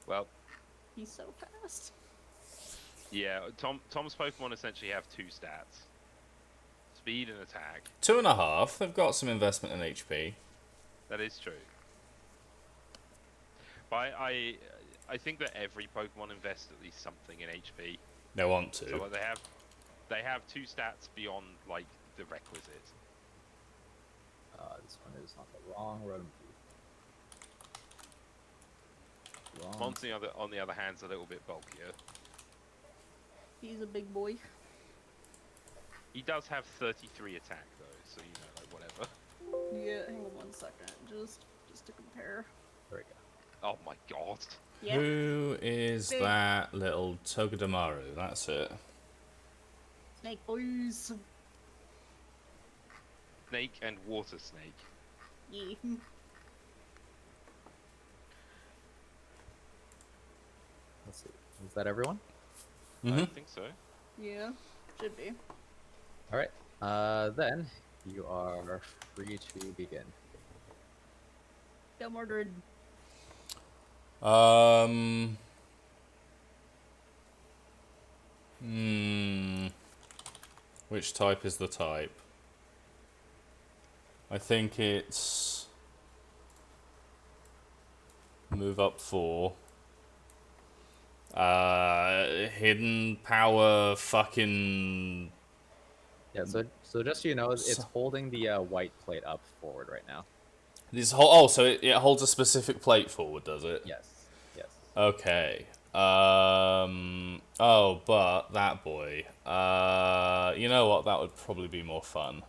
Well,
He's so fast.
yeah, Tom's Pokemon essentially have two stats. Speed and attack.
2.5. They've got some investment in HP.
That is true. But I think that every Pokemon invests at least something in HP.
They want
So
to.
like, they have 2 stats beyond like the requisite.
This one is on the wrong road. Wrong.
Monty on the other hand is a little bit bulkier.
He's a big boy.
He does have 33 attack though, so you know, like whatever.
Yeah, hang on 1 second, just to compare.
There we go.
Oh my god.
Yeah.
Who is
Big.
that little Togedemaru? That's it.
Snake boys.
Snake and water snake.
Yeah.
Let's see. Is that everyone?
Mm-hmm.
I think so.
Yeah. Should be.
All right. Then you are free to begin.
Go Mordred.
Which type is the type? I think it's move up 4. Hidden power fucking.
Yeah. So just so you know, it's
So-
holding the white plate up forward right now.
This whole so it holds a specific plate forward, does it?
Yes. Yes.
Okay. Oh, but that boy. You know what? That would probably be more fun.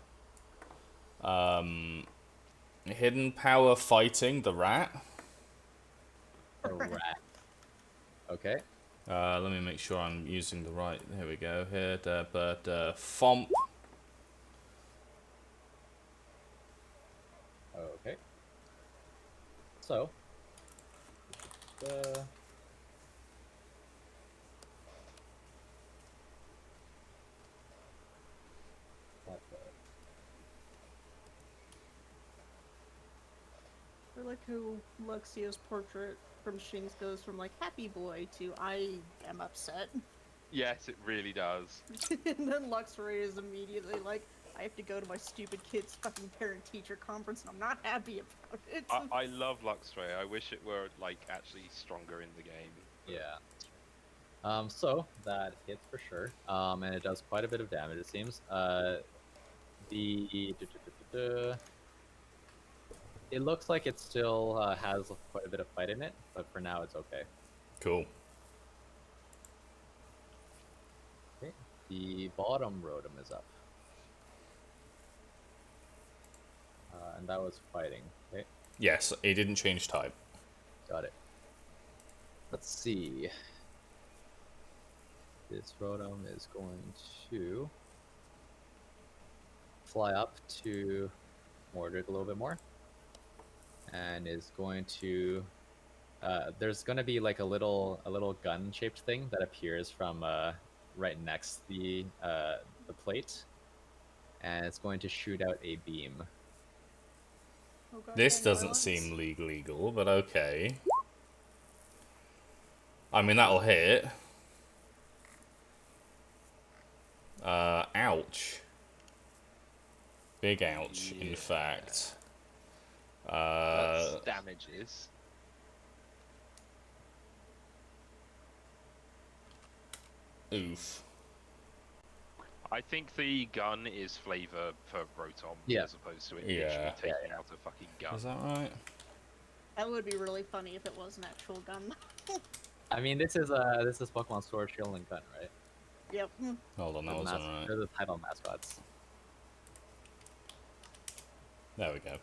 Hidden power fighting the rat.
A rat. Okay.
Let me make sure I'm using the right. Here we go. Here, but Fomp.
Okay. So. Uh,
I like how Luxio's portrait from Shinx goes from like happy boy to I am upset.
Yes, it really does.
And then Luxray is immediately like, I have to go to my stupid kid's fucking parent-teacher conference and I'm not happy about it.
I love Luxray. I wish it were like actually stronger in the game.
yeah. So that hits for sure. And it does quite a bit of damage. It seems. It looks like it still has quite a bit of fight in it, but for now it's okay.
Cool.
Okay. The bottom rotom is up. And that was fighting. Okay,
Yes, it didn't change type.
got it. Let's see. This rotom is going to fly up to Mordred a little bit more. And is going to there's going to be like a little gun shaped thing that appears from right next the plate, and it's going to shoot out a beam.
Oh, God,
This
no
doesn't
violence.
seem legal, but okay. I mean, that'll hit. Ouch. Big ouch, in
Yeah.
fact.
That's damages.
Oof.
I think the gun is flavor for Rotom
Yeah.
as opposed to it
Yeah.
literally taking
Yeah.
out a fucking gun.
Is that right?
That would be really funny if it was an actual gun.
I mean, this is Pokemon Sword, Shield, and Gun, right?
Yep.
Hold on, that
They're the
wasn't right.
They're the title mascots.
There we go.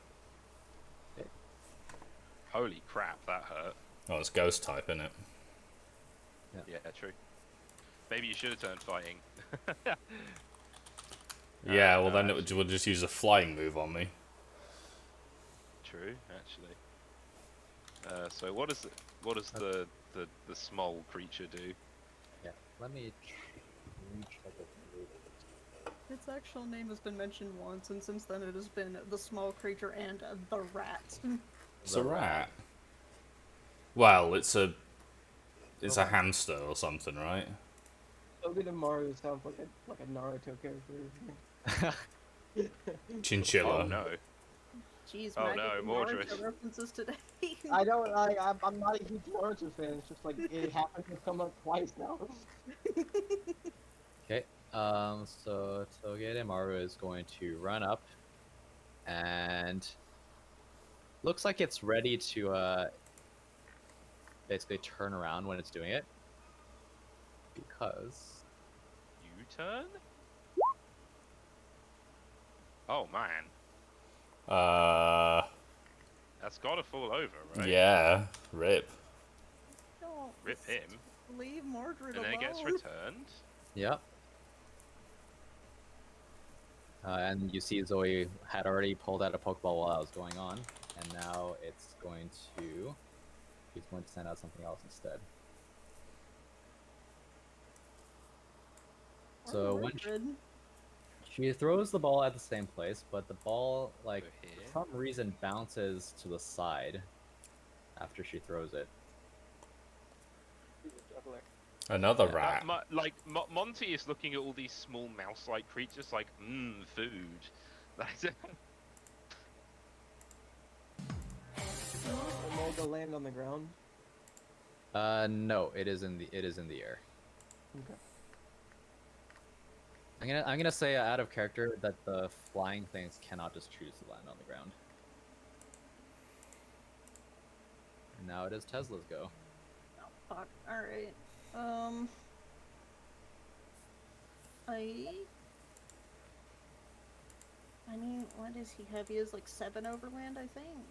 Holy crap, that hurt.
Oh, it's ghost type, isn't it?
Yeah, true. Maybe you should have turned fighting.
Yeah, well then it
actually-
will just use a flying move on me.
True, actually. So what does the small creature do?
Yeah. Let me check it.
Its actual name has been mentioned once, and since then it has been the small creature and the rat.
It's a rat. Well, it's a hamster or something, right?
Togedemaru sounds like a Naruto character.
Chinchilla.
Oh no.
Jeez,
Oh
Maggie,
no, Mordred.
Naruto references today.
I'm not a huge Naruto fan. It's just like it happened to come up twice now.
Okay. So Togedemaru is going to run up, and looks like it's ready to basically turn around when it's doing it, because
U-turn? Oh man,
Uh,
that's gotta fall over, right?
yeah, rip.
Don't
Rip him.
leave Mordred
And then it
alone.
gets returned.
yeah. And you see Zoe had already pulled out a Pokeball while that was going on, and now it's going to. He's going to send out something else instead.
Or
So when
Mordred.
she throws the ball at the same place, but the ball, like,
So
for
here.
some reason, bounces to the side after she throws it.
Another
Yeah.
rat.
Monty is looking at all these small mouse-like creatures like, food. That's
Emolga land on the ground.
No, it is in the air.
Okay.
I'm gonna say out of character that the flying things cannot just choose to land on the ground. And now it is Tesla's go.
Oh, fuck. Alright. I mean, what is he have? He has like 7 overland, I think.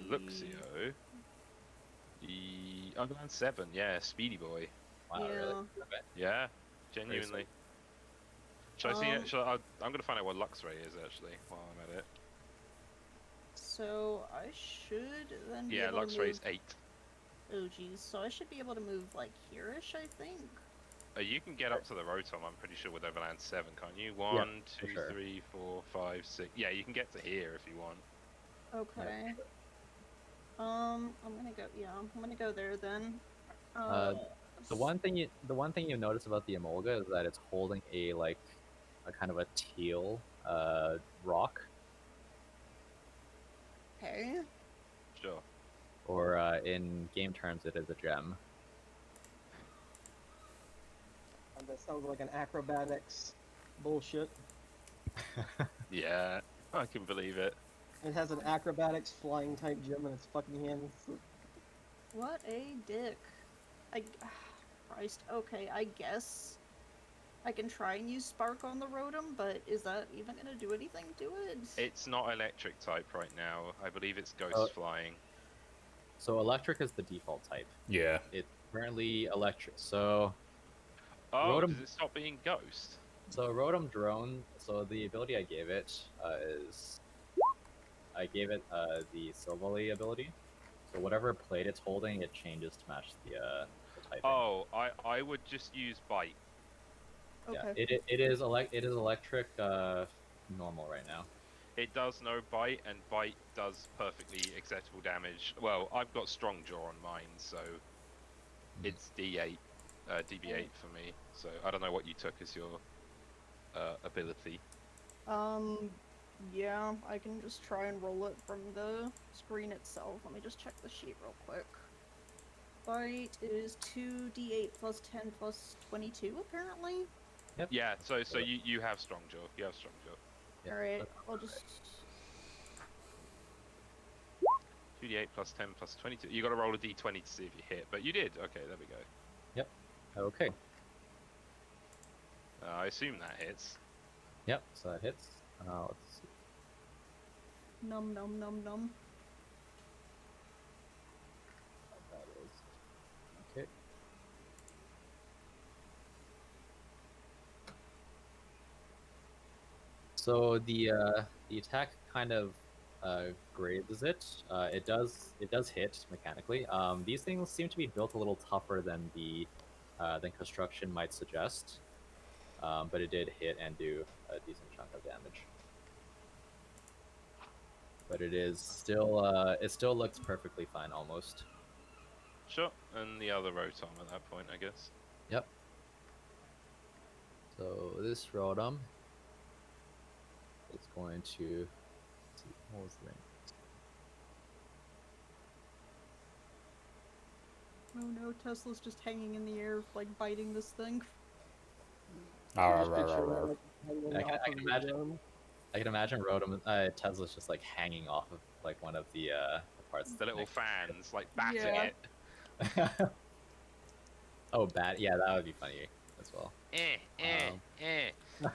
Luxio. Underland 7, yeah, Speedy Boy.
Wow,
Yeah.
really? Okay.
Yeah, genuinely. Should I see it? I'm gonna find out what Luxray is actually while I'm at it.
So I should then be
Yeah,
able to
Luxray's
move.
8.
Oh geez, so I should be able to move like here-ish, I think.
You can get up to the Rotom, I'm pretty sure, with Overland 7, can't you? 1,
for
2,
sure.
3, 4, 5, 6. Yeah, you can get to here if you want.
Okay. I'm gonna go. Yeah, I'm gonna go there then.
The one thing you notice about the Emolga is that it's holding a kind of a teal rock,
Okay.
Sure.
or in game terms it is a gem.
That sounds like an acrobatics bullshit.
Yeah, I can believe it.
It has an acrobatics flying type gem in its fucking hands.
What a dick. Christ. Okay, I guess I can try and use Spark on the Rotom, but is that even gonna do anything to it?
It's not electric type right now. I believe it's ghost
Oh.
flying.
So electric is the default type.
Yeah.
It's currently electric. So
Oh,
Rotom-
does it stop being ghost?
Rotom Drone. So the ability I gave it is I gave it the Silvally ability. So whatever plate it's holding, it changes to match the typing.
Oh, I would just use bite.
Okay.
Yeah, it is electric normal right now.
It does no bite, and bite does perfectly acceptable damage. Well, I've got strong jaw on mine, so it's D8, DB8 for me. So I don't know what you took as your ability.
Yeah, I can just try and roll it from the screen itself. Let me just check the sheet real quick. Bite is 2d8 plus 10 plus 22, apparently.
Yep.
Yeah, so you have strong jaw. You have strong jaw.
Yeah,
Alright,
that's
I'll
right.
just...
2d8 plus 10 plus 22. You got to roll a d20 to see if you hit, but you did. Okay, there we go.
Yep. Okay.
I assume that hits.
Yep. So that hits. Let's see.
Num num num num.
What that is. Okay. So the attack kind of grazes it. It does hit mechanically. These things seem to be built a little tougher than than construction might suggest. But it did hit and do a decent chunk of damage. But it is still it still looks perfectly fine almost.
Sure, and the other Rotom at that point, I guess.
Yep. So this Rotom is going to let's see what was the range.
Oh no, Tesla's just hanging in the air, like biting this thing.
I just picture it like hanging
I
off
can
of the
imagine.
drone.
I can imagine Rotom, Tesla's just like hanging off of like one of the parts.
The little
connected
fans like batting
Yeah.
it.
to it. Oh, bad. Yeah, that would be funny as well.
Eh.
Um,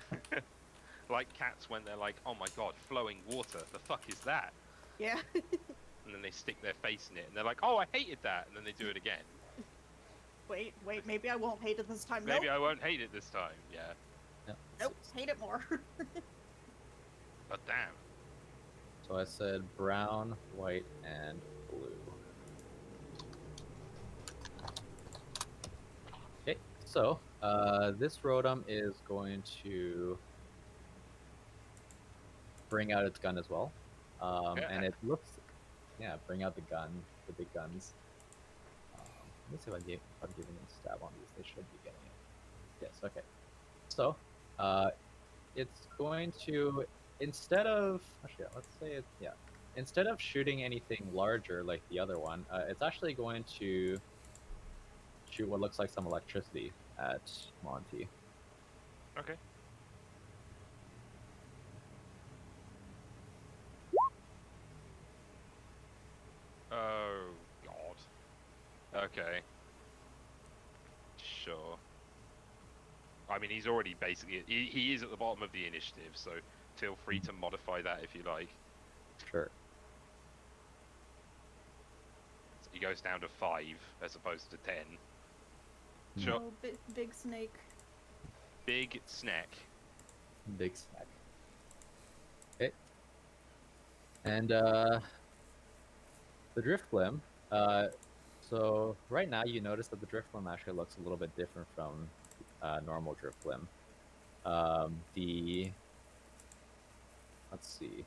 Like cats when they're like, oh my god, flowing water. The fuck is that?
Yeah.
And then they stick their face in it and they're like, oh, I hated that. And then they do it again.
Wait, maybe I won't hate it this time.
Maybe
Nope.
I won't hate it this time. Yeah.
yeah,
Nope, hate it more.
But damn.
so I said brown, white, and blue. Okay, so this Rotom is going to bring out its gun as well. And it looks, yeah, bring out the gun, the big guns. Let me see if I'm giving them stab on these. They should be getting it. Yes, okay. So, it's going to, instead of, actually, let's say it, yeah. Instead of shooting anything larger like the other one, it's actually going to shoot what looks like some electricity at Monty.
Okay. Oh god. Okay. Sure. I mean, he's already basically he is at the bottom of the initiative, so feel free to modify that if you like.
Sure.
So he goes down to 5 as opposed to 10. Sure.
Oh, big snake.
Big snack.
Big snack. Okay. And the Driftblim. So right now you notice that the Driftblim actually looks a little bit different from normal Driftblim. Let's see.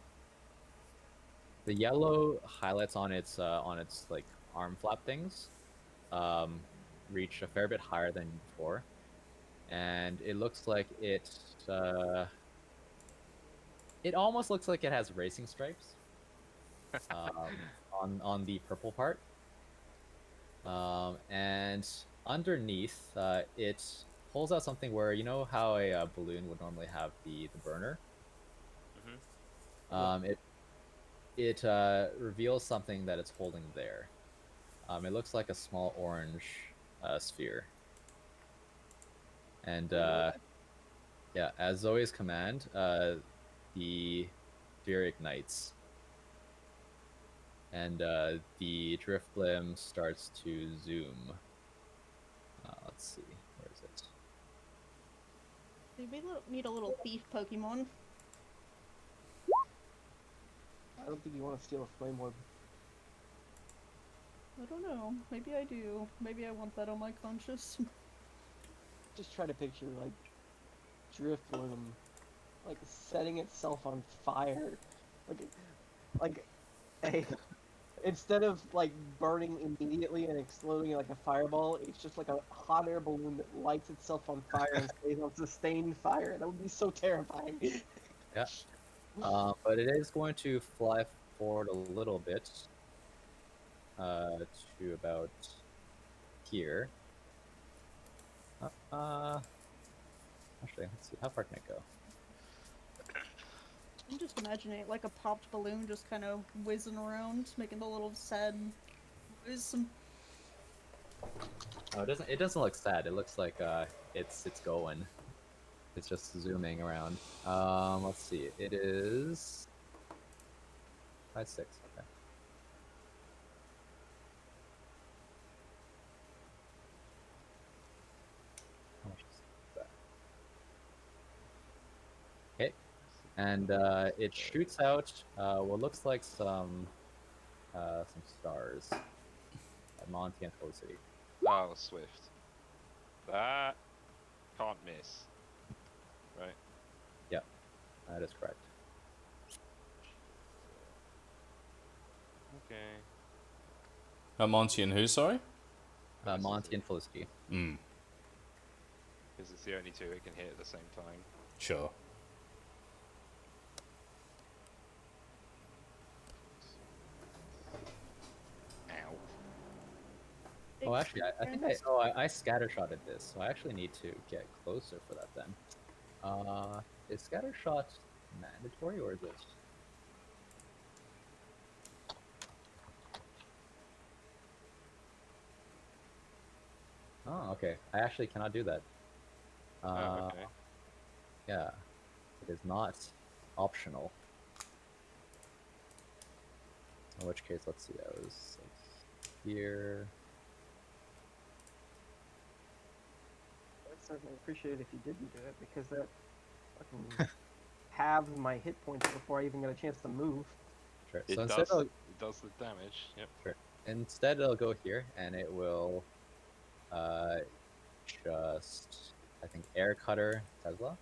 The yellow highlights on its like arm flap things um, reach a fair bit higher than before, and it looks like it almost looks like it has racing stripes on the purple part. And underneath, it pulls out something where you know how a balloon would normally have the burner. It reveals something that it's holding there. It looks like a small orange sphere. And yeah, as Zoe's command, the sphere ignites. And the Driftblim starts to zoom. Let's see, where is it?
Maybe need a little thief Pokemon.
I don't think you want to steal a flame orb.
I don't know. Maybe I do. Maybe I want that on my conscience.
Just try to picture like Driftbloom, like setting itself on fire, like a instead of like burning immediately and exploding like a fireball, it's just like a hot air balloon that lights itself on fire and stays on sustained fire. That would be so terrifying.
Yeah. But it is going to fly forward a little bit to about here. Actually, let's see. How far can it go?
I'm just imagining it like a popped balloon just kind of whizzing around, making the little sad whiz.
Oh, it doesn't look sad. It looks like it's going. It's just zooming around. Let's see. It is 5, 6. Okay. How much is that? Okay. And it shoots out what looks like some stars at Monty and Felicity.
Oh, Swift. That can't miss. Right.
Yeah, that is correct.
Okay.
Monty and who, sorry?
Monty and Felicity.
Mm,
Because it's the only two it can hit at the same time.
sure.
Oh, actually, I think I scattershotted this, so I actually need to get closer for that then. Is scattershot mandatory or is it? Oh, okay. I actually cannot do that.
Oh, okay.
Yeah, it is not optional. In which case, let's see. I was like here.
I'd certainly appreciate it if you didn't do it, because that fucking halves my hit points before I even get a chance to move.
Sure.
It
So instead,
does. It does the damage. Yep.
sure. Instead, it'll go here, and it will uh just I think air cutter Tesla.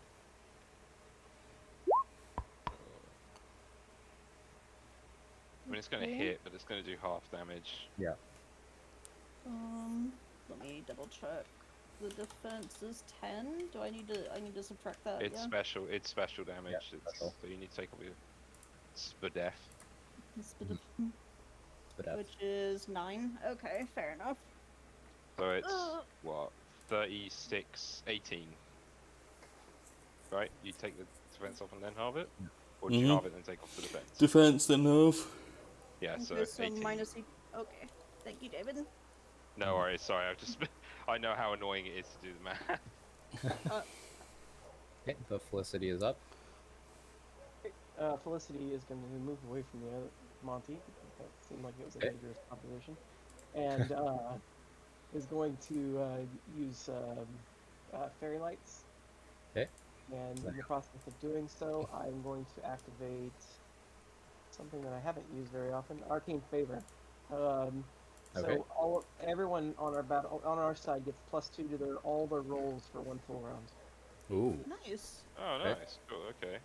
I mean, it's going to
Okay.
hit, but it's going to do half damage.
Yeah.
Let me double check. The defense is 10. Do I need to subtract that?
It's
Yeah.
special. It's special damage.
Yeah,
It's,
special.
so you need to take off your spadef.
It's bit of-
But that's
Which is 9. Okay, fair enough.
So it's
Ugh.
what 36, 18. Right? You take the defense off and then halve it, or do you halve it and take off the defense?
Defense, then half.
Yeah. So
Okay, so
18.
minus e Okay. Thank you, David.
No worries. Sorry. I've just. I know how annoying it is to do the math.
okay. The Felicity is up.
Felicity is going to move away from the other Monty. That seemed like it was a
Okay.
dangerous proposition, and is going to use fairy lights.
Okay.
And in the process of doing so, I'm going to activate something that I haven't used very often: Arcane Favor.
Okay.
So everyone on our side gets +2 to all their rolls for one full round.
Ooh.
Nice.
Oh,
Okay.
nice. Cool. Okay.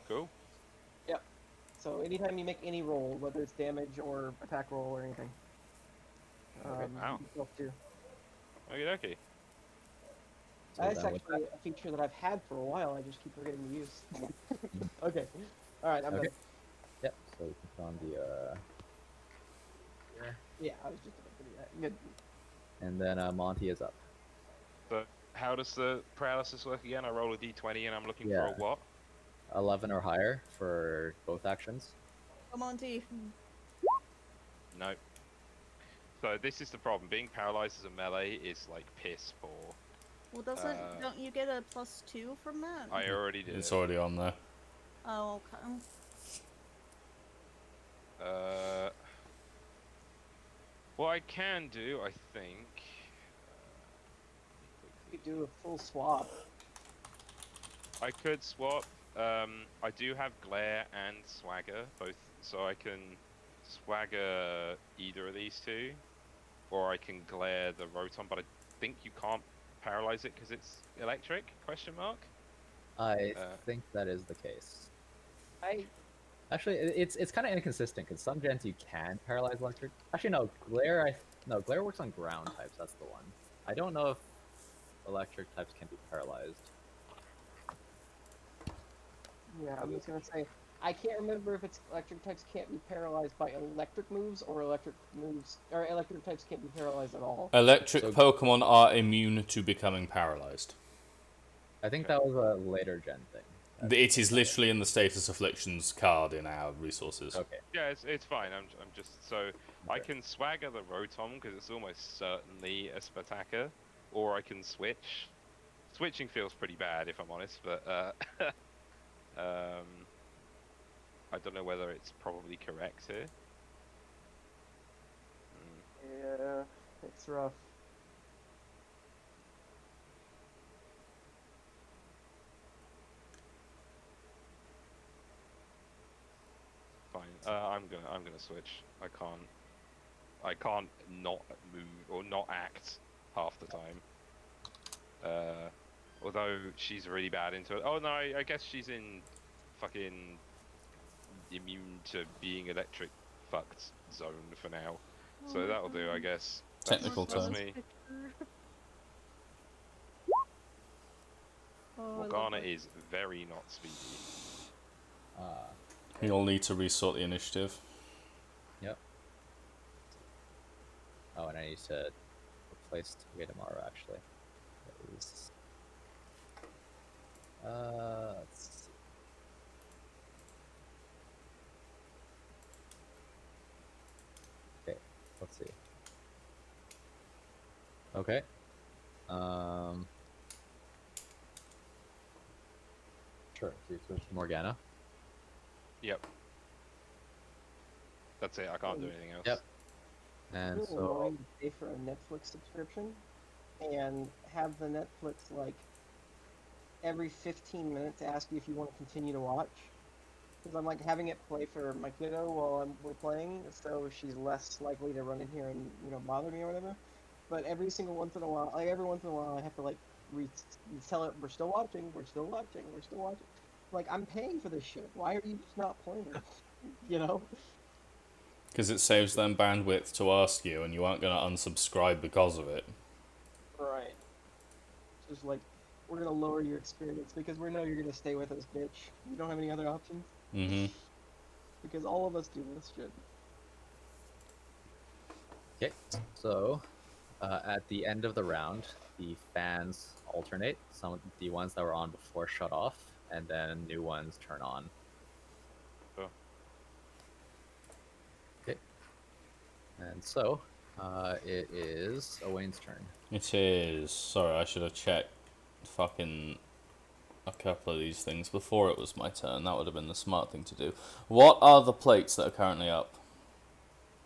Cool.
Yep. So anytime you make any roll, whether it's damage or attack roll or anything,
Okay. Wow.
you get +2.
Okay. Okay.
So
That's
then with
actually a feature that I've had for a while. I just keep forgetting to use. Okay. All right. I'm
Okay.
done.
Yep. So we can put on the here.
Yeah, I was just about to do that. Good.
And then Monty is up.
So how does the paralysis work again? I roll a d20 and I'm looking for
Yeah.
a what?
11 or higher for both actions.
Come on, T.
No. So this is the problem. Being paralyzed as a melee is like piss poor.
Well, don't you get a +2 from that?
I already did
It's
it.
already on there.
Oh, okay.
What I can do, I think.
You could do a full swap.
I could swap. I do have glare and swagger both, so I can swagger either of these two, or I can glare the rotom. But I think you can't paralyze it because it's electric? Question mark.
I think that is the case.
I
Actually, it's kind of inconsistent because some gens you can paralyze electric. Actually, no, glare works on ground types. That's the one. I don't know if electric types can be paralyzed.
I'm just gonna say I can't remember if it's electric types can't be paralyzed by electric moves or electric types can't be paralyzed at all.
Electric
So-
Pokemon are immune to becoming paralyzed.
I think
Okay.
that was a later gen thing.
It is literally in the status afflictions card in our resources.
Okay.
Yeah, it's fine. I'm just so I
Okay.
can swagger the rotom because it's almost certainly a Spataka, or I can switch. Switching feels pretty bad if I'm honest, but I don't know whether it's probably correct here.
Yeah, it's rough.
Fine. I'm gonna switch. I can't not move or not act half the time. Although she's really bad into it. Oh no, I guess she's in fucking immune to being electric fucked zone for now. So that'll do, I guess.
Technical
That's
term.
me.
Oh, I love
Morgana
that.
is very not speedy.
You'll need to resort the initiative.
Yep. Oh, and I need to replace tomorrow actually. Is let's see. Okay, let's see. Okay. Sure. So you switch to Morgana.
Yep. That's it. I can't do anything else.
Yep. And
It's really
so
annoying to pay for a Netflix subscription and have the Netflix like every 15 minutes ask you if you want to continue to watch. Because I'm like having it play for my kiddo while we're playing, so she's less likely to run in here and bother me or whatever. But every once in a while, I have to like tell it we're still watching, we're still watching, we're still watching. Like I'm paying for this shit. Why are you just not playing? You know?
Because it saves them bandwidth to ask you, and you aren't going to unsubscribe because of it.
Right. It's just like we're gonna lower your experience because we know you're gonna stay with us, bitch. You don't have any other options.
Mm-hmm.
Because all of us do this shit.
okay, so at the end of the round, the fans alternate. Some of the ones that were on before shut off, and then new ones turn on.
Oh.
Okay. And so it is Owain's turn.
It is. Sorry, I should have checked fucking a couple of these things before it was my turn. That would have been the smart thing to do. What are the plates that are currently up?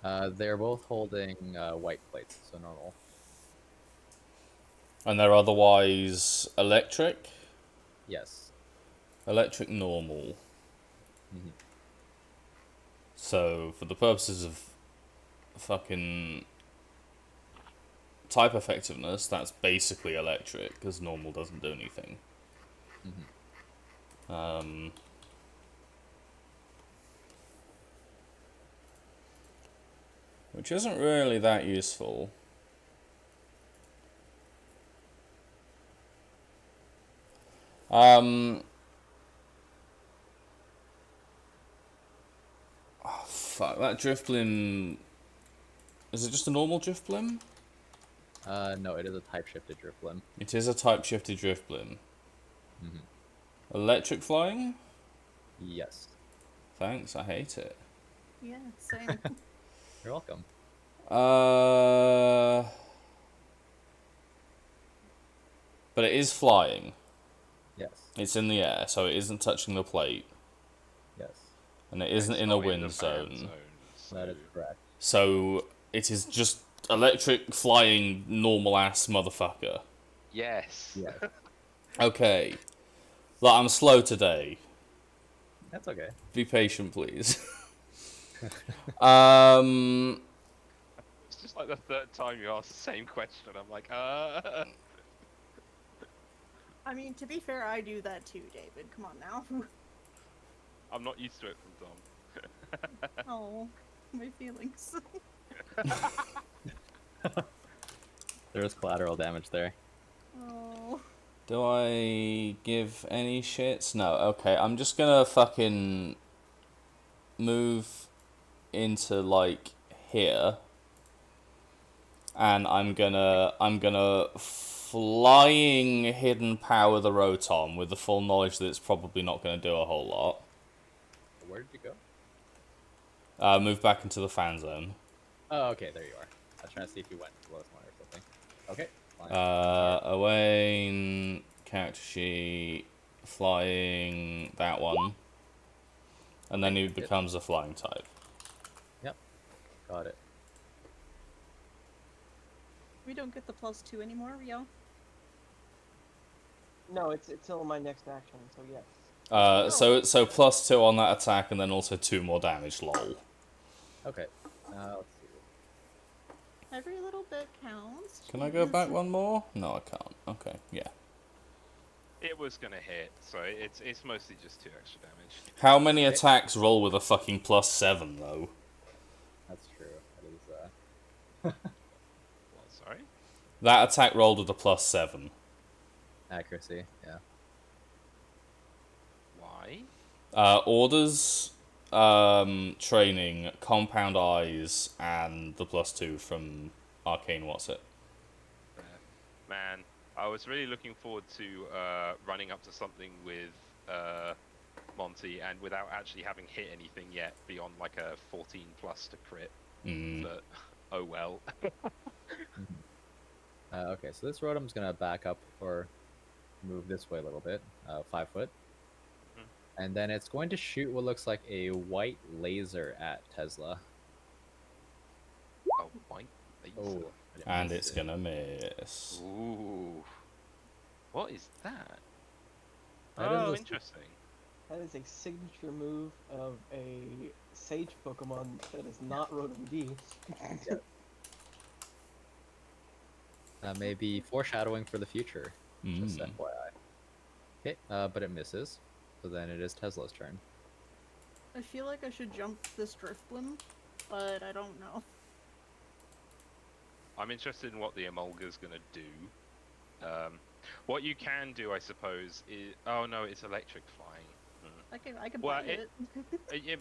They're both holding white plates, so normal.
And they're otherwise electric?
Yes.
Electric normal.
Mm-hmm.
So, for the purposes of fucking type effectiveness, that's basically electric, because normal doesn't do anything.
Mm-hmm.
Which isn't really that useful. Oh, fuck, that drift blim... Is it just a normal drift blim?
No, it is a type shifted drift limb.
It is a type shifted drift blim.
Mm-hmm.
Electric flying?
Yes.
Thanks, I hate it.
Yeah, same.
You're welcome.
But it is flying.
Yes.
It's in the air, so it isn't touching the plate.
Yes.
And it isn't
It's
in a
not
wind
the
zone.
fan so...
That is correct.
So it is just electric flying normal ass motherfucker.
Yes.
Yes.
Okay. Like, I'm slow today.
That's okay.
Be patient, please.
It's just like the third time you ask the same question. I'm like,
I mean, to be fair, I do that too, David. Come on now.
I'm not used to it from Dom.
Oh, my feelings.
There is collateral damage there.
Oh.
Do I give any shits? No. Okay, I'm just gonna fucking move into like here, and I'm gonna flying hidden power the Rotom with the full knowledge that it's probably not gonna do a whole lot.
Where did you go?
Move back into the fan zone.
Oh, okay, there you are. I was trying to see if you went to the lowest one or something. Okay. Fine.
Owain, character sheet, flying, that one. And then he becomes a flying type.
Yep. Got it.
We don't get the +2 anymore, Rio?
No, it's till my next action, so yes.
So +2 on that attack, and then also 2 more damage. Lol.
Okay. Let's see.
Every little bit counts.
Can I go
Jeez.
back one more? No, I can't. Okay, yeah.
It was gonna hit, so it's mostly just 2 extra damage.
How many attacks roll with a fucking +7 though?
That's true. That is
Well, sorry.
That attack rolled with a +7.
accuracy. Yeah.
Why?
Orders, training, compound eyes, and the +2 from Arcane what's it?
Man, I was really looking forward to running up to something with Monty and without actually having hit anything yet beyond like a 14 plus to crit. But oh well.
Okay, so this Rotom's gonna back up or move this way a little bit, 5 foot.
Mhm.
And then it's going to shoot what looks like a white laser at Tesla.
A white laser.
Oh, but it
And it's
misses.
gonna miss.
Ooh. What is that?
That is
Oh,
a-
interesting.
That is a signature move of a Sage Pokemon that is not Rotom D.
Yeah. That may be foreshadowing for the future. Just FYI. Okay, but it misses. So then it is Tesla's turn.
I feel like I should jump this Drifblim, but I don't know.
I'm interested in what the Emolga's gonna do. What you can do, I suppose, is oh no, it's electric flying.
I can
Well,
bite it.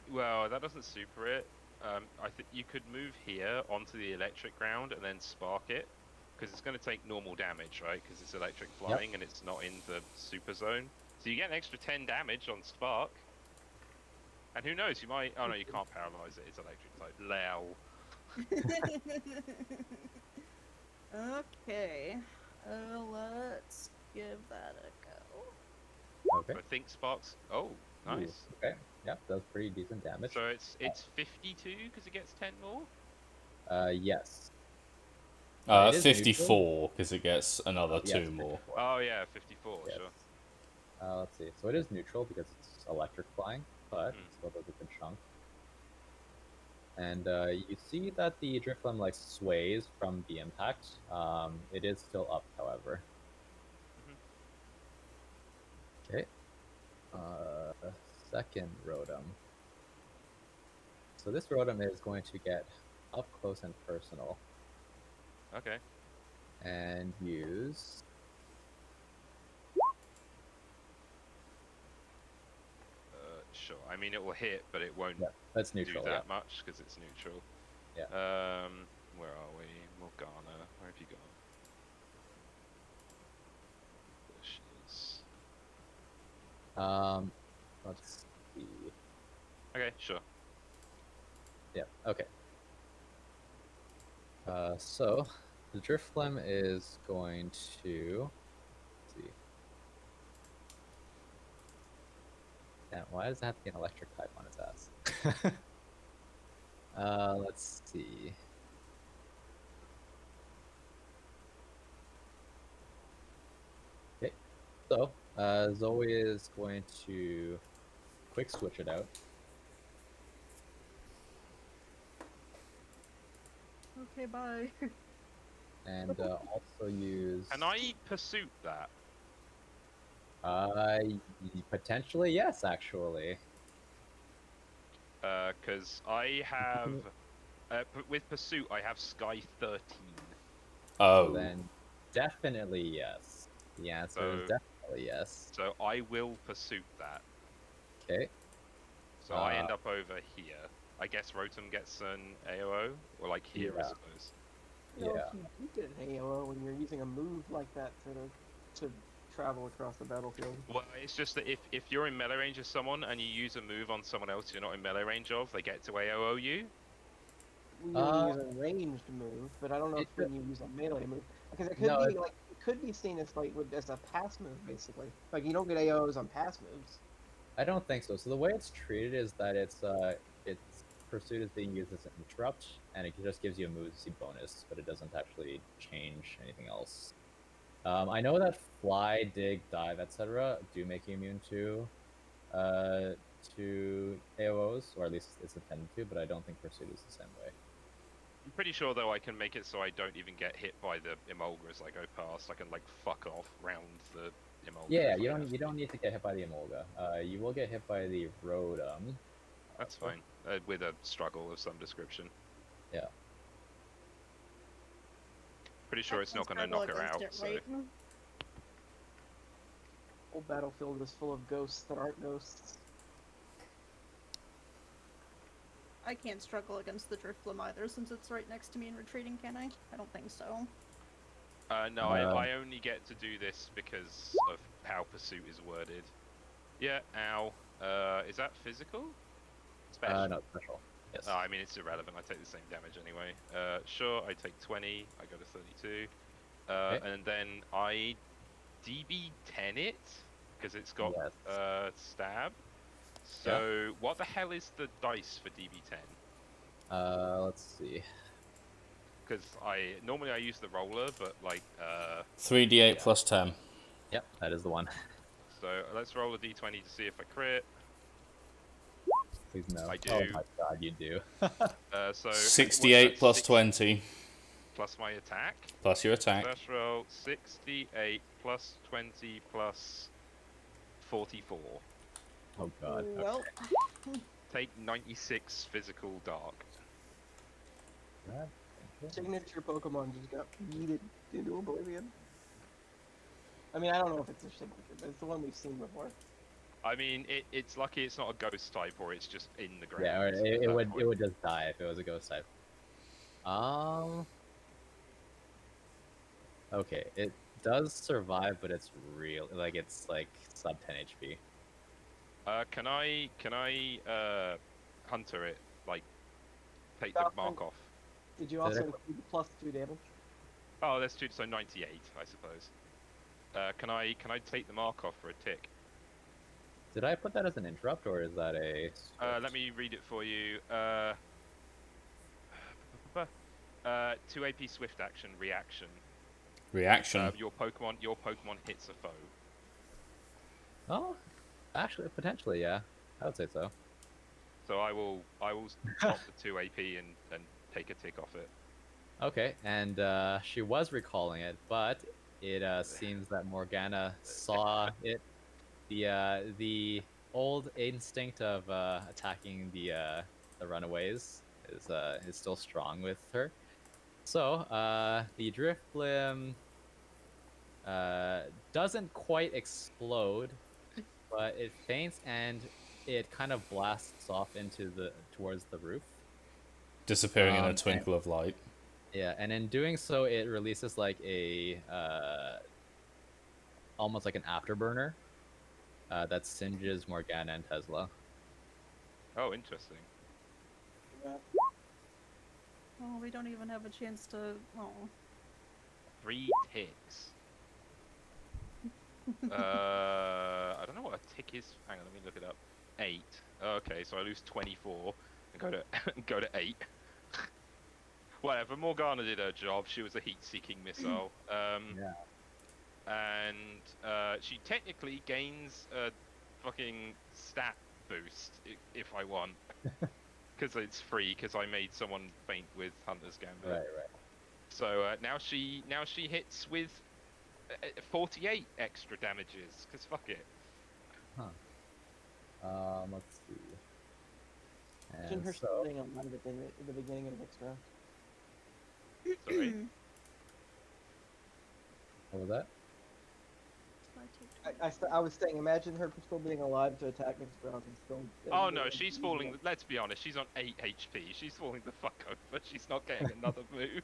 well, that doesn't super it. I think you could move here onto the electric ground and then spark it, because it's going to take normal damage, right? Because it's electric flying and it's not in the super zone. So you get an extra 10 damage on spark. And who knows, you might... Oh no, you can't paralyze it, it's electric type. Lol.
Okay. Let's give that a go.
Okay.
So I think sparks... Oh, nice.
Ooh, okay. Yep, does pretty decent damage.
So it's 52 because it gets 10 more?
Yes. It is
54 because it gets another
Yes,
2 more.
54.
Oh yeah, 54,
Yes.
sure.
Let's see. So it is neutral because it's electric flying, but it still does a good chunk. And you see that the Drifblim like sways from the impact. It is still up, however. Okay. Second Rotom. So this Rotom is going to get up close and personal
Okay.
and use.
Sure. I mean, it will hit, but it won't
Yeah, that's
do
neutral.
that
Yeah.
much because it's neutral.
Yeah.
Where are we? Morgana. Where have you gone? There she is.
Let's see.
Okay, sure.
Yeah. Okay. So the Drifblim is going to. Let's see. Damn, why does it have to be an electric type on its ass? Let's see. Okay, so Zoe is going to quick switch it out.
Okay, bye.
And also use.
Can I pursuit that?
Potentially yes, actually.
Because I have with pursuit I have Sky 13.
Oh.
So then definitely yes. The answer is definitely yes.
So I will pursuit that.
Okay.
So I end up over here. I guess Rotom gets an AOO, or like here, I
Yeah.
suppose.
You know,
Yeah.
if you do get an AOO when you're using a move like that to travel across the battlefield.
Well, it's just that if you're in melee range of someone and you use a move on someone else you're not in melee range of, they get to AOO you.
When you use a ranged move, but I don't know if when you use a melee move, because it could
No,
be like it could be seen as like as a pass move basically. Like you don't get AOs on pass moves.
I don't think so. So the way it's treated is that it's pursuit is being used as an interrupt, and it just gives you a move's bonus, but it doesn't actually change anything else. I know that fly, dig, dive, etc. do make you immune to AOs, or at least it's intended to, but I don't think pursuit is the same way.
I'm pretty sure though I can make it so I don't even get hit by the Emolga as I go past. I can like fuck off round the Emolga.
Yeah, you don't need to get hit by the Emolga. You will get hit by the Rotom.
That's fine. With a struggle of some description.
Yeah.
Pretty sure it's not going to knock her out. So.
Whole battlefield is full of ghosts that aren't ghosts.
I can't struggle against the Drifblim either, since it's right next to me and retreating, can I? I don't think so.
No, I only get to do this because of how pursuit is worded. Yeah, ow. Is that physical? Special.
No, special. Yes.
Oh, I mean, it's irrelevant. I take the same damage anyway. Sure, I take 20. I go to 32.
Okay.
And then I DB10 it because it's got
Yes.
stab. So what the hell is the dice for DB10?
Let's see.
Because normally I use the roller, but like
3d8 plus 10.
Yep, that is the one.
So let's roll a d20 to see if I crit.
Please no.
I do.
Oh my god, you do.
So
68 plus 20
plus my attack.
plus your attack.
First roll 68 plus 20 plus 44.
Oh god.
Well,
Take 96 physical dark.
Okay.
Signature Pokemon just got yeeted into oblivion. I mean, I don't know if it's a signature, but it's the one we've seen before.
I mean, it's lucky it's not a ghost type, or it's just in the ground.
Yeah, or it would just die if it was a ghost type. Okay, it does survive, but it's real. Like it's like sub 10 HP.
Can I hunter it? Like, take the
Stop
mark off.
Did you also include the plus 2 damage?
Oh, that's 2, so 98, I suppose. Can I take the mark off for a tick?
Did I put that as an interrupt, or is that a?
Let me read it for you. 2 AP swift action reaction.
Reaction.
Your Pokemon hits a foe.
Oh, actually, potentially, yeah. I would say so.
So I will drop the 2 AP and take a tick off it.
Okay, and she was recalling it, but it seems that Morgana saw it. The old instinct of attacking the runaways is still strong with her. So the Drifblim doesn't quite explode, but it faints and it kind of blasts off towards the roof.
Disappearing in a twinkle of light.
Yeah, and in doing so, it releases like a almost like an afterburner that singes Morgana and Tesla.
Oh, interesting.
Yeah.
oh, we don't even have a chance to. Oh.
3 ticks. I don't know what a tick is. Hang on, let me look it up. 8. Okay, so I lose 24 and go to go to 8. Whatever. Morgana did her job. She was a heat-seeking missile.
Yeah.
And she technically gains a fucking stat boost if I want, because it's free. Because I made someone faint with Hunter's Gambit.
Right.
So now she hits with 48 extra damages. Because fuck it.
Let's see.
Imagine
And
her
so,
being alive at the beginning of the next round.
Sorry.
what was that?
I was saying, imagine her still being alive to attack next round and still.
Oh no, she's falling. Let's be honest, she's on 8 HP. She's falling the fuck over. She's not getting another move.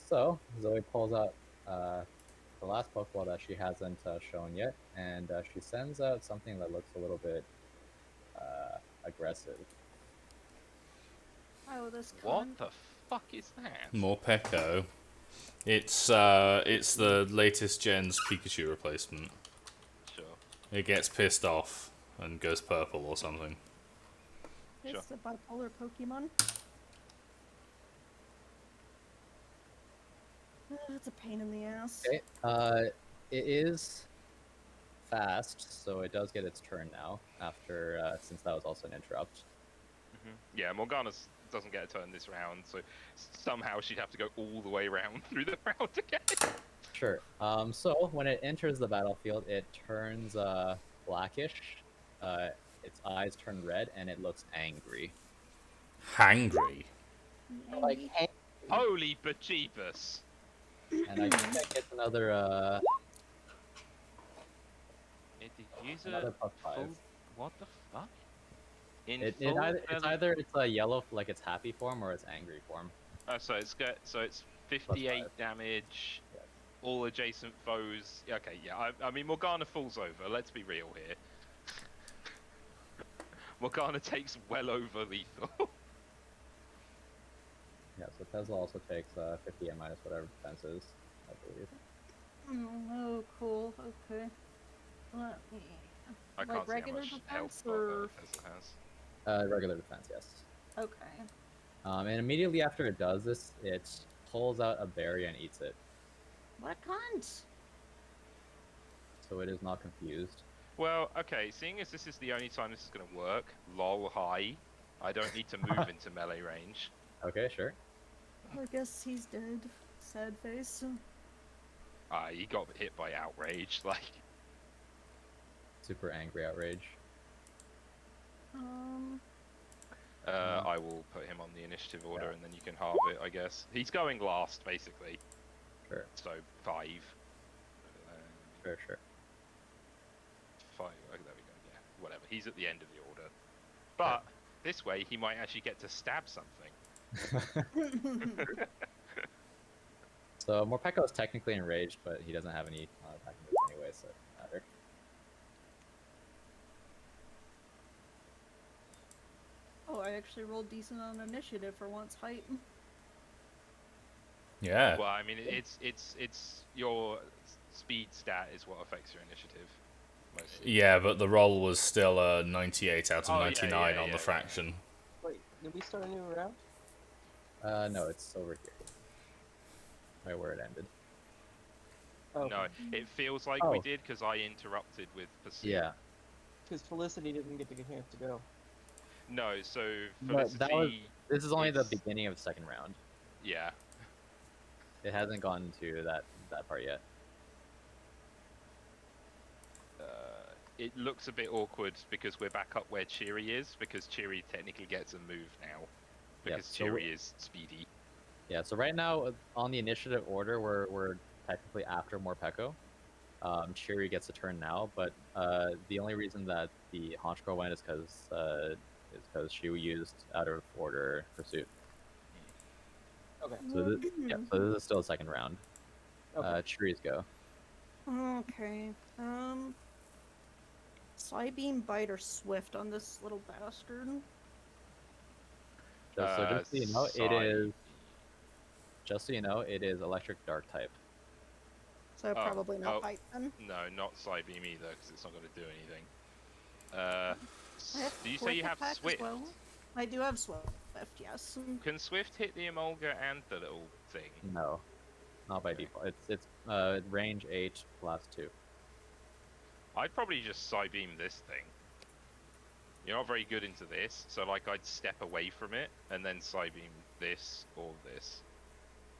So Zoe pulls out the last Pokeball that she hasn't shown yet, and she sends out something that looks a little bit aggressive.
Oh, this
What
cunt.
the fuck is that?
Morpeko. It's the latest gen's Pikachu replacement.
Sure.
It gets pissed off and goes purple or something.
It's a bipolar Pokemon. It's a pain in the ass.
Okay. It is fast, so it does get its turn now. After since that was also an interrupt.
Yeah, Morgana doesn't get a turn this round, so somehow she'd have to go all the way around through the round again.
Sure. So when it enters the battlefield, it turns blackish. Its eyes turn red, and it looks angry.
Hangry.
Like,
Angry.
Holy bejeebus!
and I think that gets another
It did use
another
a
+5.
full... What the fuck? In
It
full
either it's
belly-
either it's a yellow like its happy form or its angry form.
so it's
Plus
58
5.
damage.
Yes.
All adjacent foes. Okay, yeah. I mean, Morgana falls over. Let's be real here. Morgana takes well over lethal.
Yeah, so Tesla also takes 50 and minus whatever defense is, I believe.
Oh, cool. Okay. Let me.
I
Like
can't see how
regular
much health
defense or.
Tesla has.
Regular defense, yes.
Okay.
And immediately after it does this, it pulls out a berry and eats it.
What kind?
So it is not confused.
Well, okay. Seeing as this is the only time this is going to work, lol hi. I don't need to move into melee range.
Okay, sure.
I guess he's dead. Sad face.
He got hit by outrage. Like,
Super angry outrage.
I will put him on the initiative order, and then you can halve it. I guess he's going last, basically.
Sure.
So 5.
Sure.
5. Oh, there we go. Yeah, whatever. He's at the end of the order. But this way, he might actually get to stab something.
So Morpeko is technically enraged, but he doesn't have any attacking moves anyway, so it doesn't matter.
Oh, I actually rolled decent on initiative for once. Height.
Yeah.
Well, I mean, it's your speed stat is what affects your initiative. Mostly.
Yeah, but the roll was still 98 out of
Oh, yeah,
99
yeah,
on
yeah,
the
yeah.
fraction.
Wait, did we start a new round?
No, it's over here. Right where it ended.
Oh,
No, it feels like we
Oh.
did because I interrupted with Pursuit.
Yeah.
because Felicity didn't get to get a chance to go.
No, so
But
Felicity.
that was- This is only the
it's-
beginning of the second round.
Yeah.
It hasn't gotten to that part yet.
It looks a bit awkward because we're back up where Cheery is, because Cheery technically gets a move now.
Yeah,
Because
so
Cheery is speedy.
Yeah, so right now on the initiative order, we're technically after Morpeko. Shiri gets a turn now, but the only reason that the Honchko went is because she used out of order pursuit.
Okay.
So so this is still a second round.
Okay.
Shiri's go.
Okay. Psybeam, Bite, or Swift on this little bastard.
Just so you know, it is electric dark type.
So probably not Bite then.
No, not Psybeam either, because it's not going to do anything.
I have
Do you say
quick
you have
attack as
Swift?
well. I do have Swift, yes.
Can Swift hit the Emolga and the little thing?
No, not by default. It's range 8 plus 2.
I'd probably just Psybeam this thing. You're not very good into this, so like I'd step away from it and then Psybeam this or this.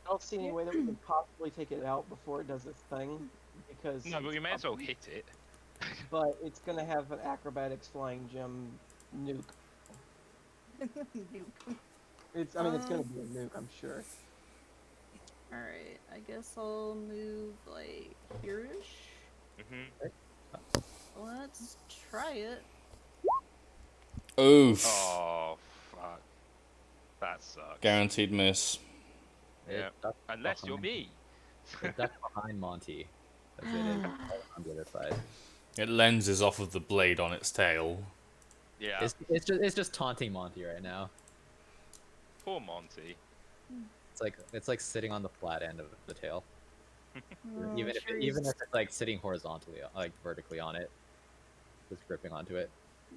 I don't see any way that we can possibly take it out before it does its thing, because.
No, but we may as well hit it.
But it's gonna have an acrobatics flying gem nuke. It's. I mean, it's gonna be a nuke, I'm sure.
Alright, I guess I'll move like here-ish. Let's try it.
Oof.
Oh, fuck. That sucks.
Guaranteed miss.
Yeah.
ducked
Unless you're
behind-
me.
It ducked behind Monty, as it is on the other side.
It lenses off of the blade on its tail.
Yeah.
It's just taunting Monty right now.
Poor Monty.
It's like sitting on the flat end of the tail.
Oh,
even if it's like sitting horizontally, like vertically on it, just gripping onto it.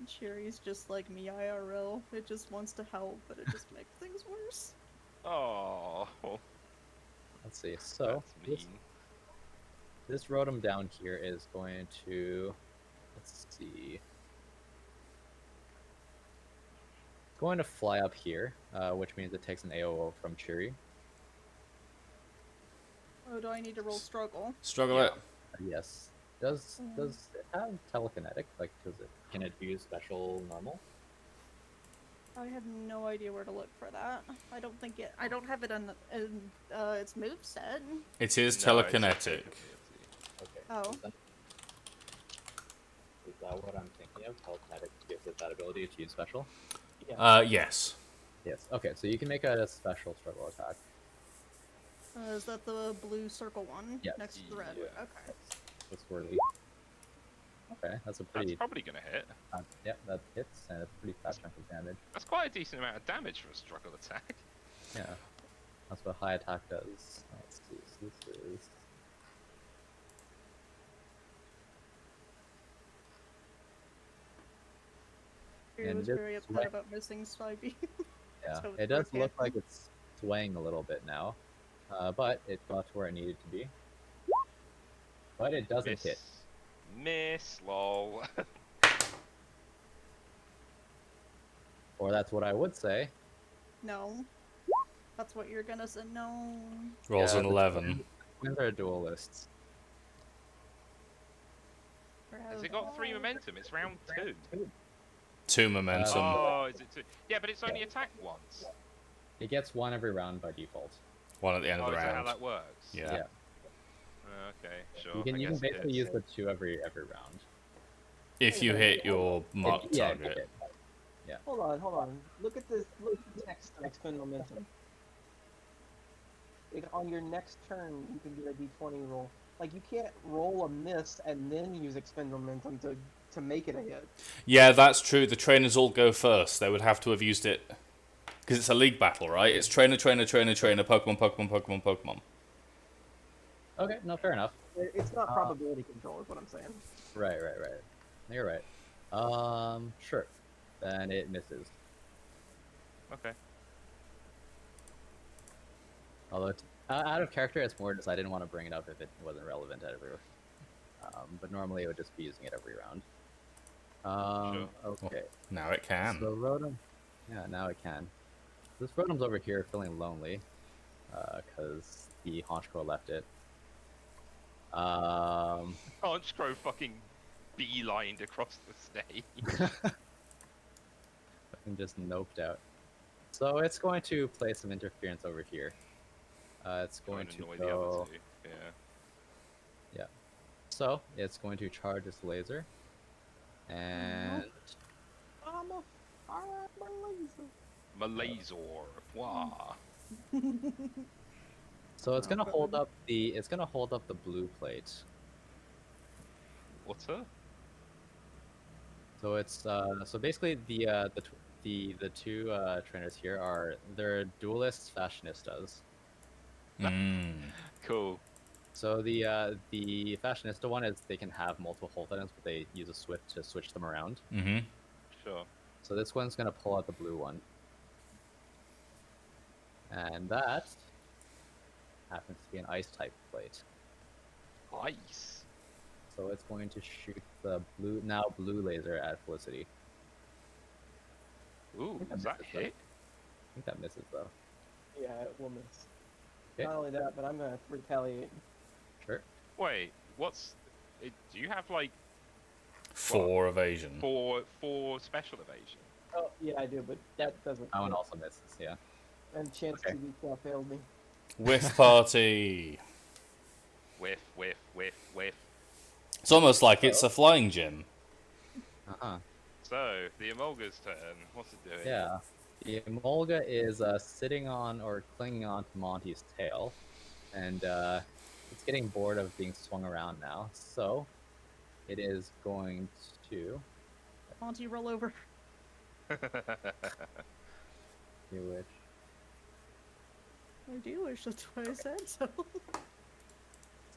Cherry's just like me IRL. It just wants to help, but it just makes things worse.
Oh,
Let's see. So
that's mean.
this Rotom down here is going to, let's see, it's going to fly up here, which means it takes an AOO from Cheery.
Oh, do I need to roll struggle?
Struggle
Yeah.
it.
Yes. Does it have telekinetic? Like, can it use special normal?
I have no idea where to look for that. I don't think it. I don't have it on its moveset.
It is
No,
telekinetic.
Okay.
Oh.
Is that what I'm thinking of? Telekinetic gives with that ability to use special?
Yeah.
Yes.
Yes. Okay, so you can make a special struggle attack.
Is that the blue circle one
Yes.
next to the red?
Yeah.
Okay.
The swirly. Okay, that's a
That's
pretty.
probably gonna hit.
Yeah, that hits, and it's a pretty fat chunk of damage.
That's quite a decent amount of damage for a struggle attack.
Yeah, that's what high attack does. Let's see. So this is.
He
And
was
it is
very upset
sway-
about missing Spivey.
Yeah,
So
it does
okay.
look like it's swaying a little bit now, but it got to where it needed to be. But it doesn't hit.
Miss, lol.
Or that's what I would say.
No. That's what you're gonna say. No.
Rolls
Yeah,
an
the
11.
Twins are duelists.
Has it got 3 momentum? It's round 2.
2 momentum.
Oh, is it 2? Yeah, but it's only attacked once.
It gets one every round by default.
1 at the end
Oh,
of
is
the
that how
round.
that works?
Yeah.
Okay, sure.
You can
I guess it
basically
is.
use the 2 every round.
If you hit your marked
Yeah,
target.
Hold on. Look at this. Look at the text of expend momentum. On your next turn, you can do a d20 roll. Like, you can't roll a miss and then use expend momentum to make it a hit.
Yeah, that's true. The trainers all go first. They would have to have used it. Because it's a league battle, right? It's trainer, trainer, trainer, trainer, Pokemon, Pokemon, Pokemon, Pokemon.
Okay, no, fair enough.
It's not probability control, is what I'm saying.
Right. You're right. Sure. Then it misses.
Okay.
Although, out of character, it's more just I didn't want to bring it up if it wasn't relevant ever. But normally it would just be using it every round. Okay.
Now it can.
So Rotom, yeah, now it can. This Rotom's over here feeling lonely, because the Honchkrow left it.
Honchkrow fucking beelined across the stage.
Fucking just noped out. So it's going to play some interference over here. It's going to
annoy
go.
the other two. Yeah.
So it's going to charge its laser, and
I'm a
Malazor. Wah.
so it's gonna hold up the blue plate.
What's her?
So it's so basically the two trainers here they're duelists fashionistas.
Cool.
So the fashionista one is they can have multiple hold items, but they use a switch to switch them around.
Mm-hmm.
Sure.
So this one's gonna pull out the blue one, and that happens to be an ice type plate.
Ice.
So it's going to shoot the blue laser at Felicity.
Ooh,
think
does
that
that
misses, though.
hit?
I think that misses though.
Yeah, it will miss.
Okay.
Not only that, but I'm gonna retaliate.
Sure.
Wait, what's... do you have, like,
4 evasion.
four special evasion?
Oh, yeah, I do, but that doesn't.
That one also misses. Yeah.
And chance
Okay.
to failed me.
Whiff party.
Whiff, whiff, whiff, whiff.
It's almost like it's a flying gym.
Uh-huh.
So, the Emolga's turn. What's it doing?
Yeah. The Emolga is sitting on or clinging on to Monty's tail, and it's getting bored of being swung around now. So it is going to
Monty, roll over.
do it.
I do wish that's what I said, so.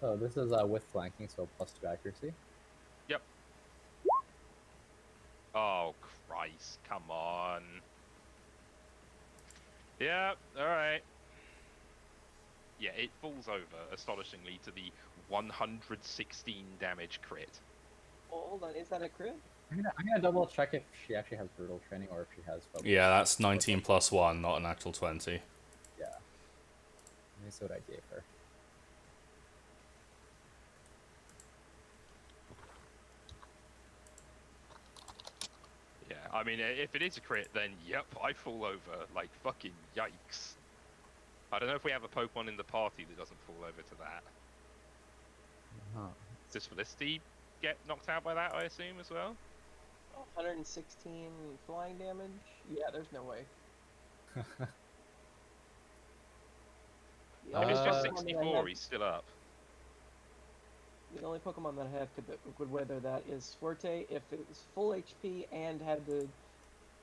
So this is with flanking, so +2 accuracy.
Yep. Oh, Christ. Come on. Yep, alright. Yeah, it falls over, astonishingly, to the 116 damage crit.
Oh, hold on, is that a crit?
I'm gonna double check if she actually has brutal training or if she has. Focus.
Yeah, that's 19 plus 1, not an actual 20.
Yeah. Let me see what I gave her.
Yeah, I mean, if it is a crit, then yep, I fall over. Like, fucking yikes. I don't know if we have a Pokemon in the party that doesn't fall over to that.
Huh.
Does Felicity get knocked out by that, I assume, as well?
116 flying damage? Yeah, there's no way. The
If
only
it's just
Uh,
Pokemon that I
64,
have,
he's still up.
the only Pokemon that I have could weather that is Forte if it was full HP and had the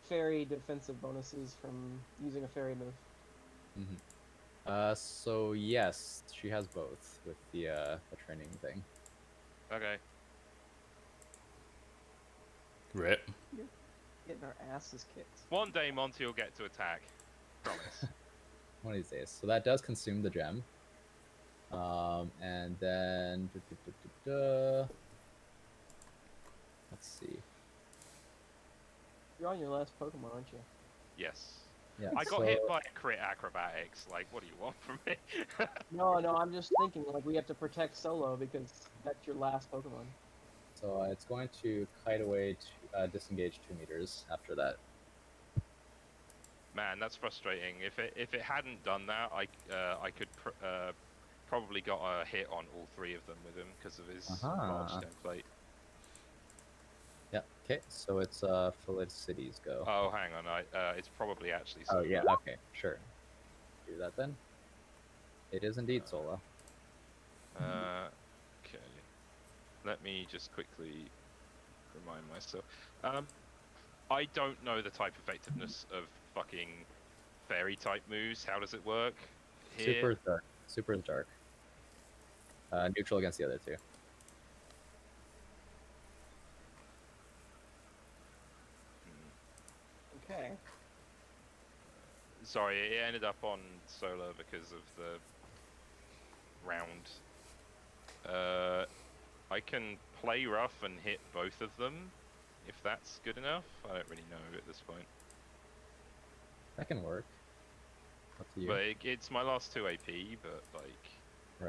fairy defensive bonuses from using a fairy move.
mhm. So yes, she has both with the training thing.
Okay.
Rip.
Getting our asses kicked.
One day Monty will get to attack. Promise.
One of these days. So that does consume the gem. And then let's see.
You're on your last Pokemon, aren't you?
Yes.
Yeah,
I got
so,
hit by crit acrobatics. Like, what do you want from me?
No, I'm just thinking like we have to protect Solo because that's your last Pokemon.
so it's going to kite away to disengage 2 meters after that.
Man, that's frustrating. If it hadn't done that, I could probably got a hit on all three of them with him because of his large
Uh-huh.
template.
Yeah. Okay. So it's Felicity's go.
Oh, hang on. It's probably actually.
Oh
Solo.
yeah. Okay. Sure. Do that then. It is indeed Solo.
Okay. Let me just quickly remind myself. I don't know the type effectiveness of fucking fairy type moves. How does it work here?
Super is dark. Super is dark. Neutral against the other two.
Okay.
Sorry, it ended up on Solar because of the round. I can play rough and hit both of them, if that's good enough. I don't really know at this point.
That can work. Up to you.
But it's my last 2 AP, but like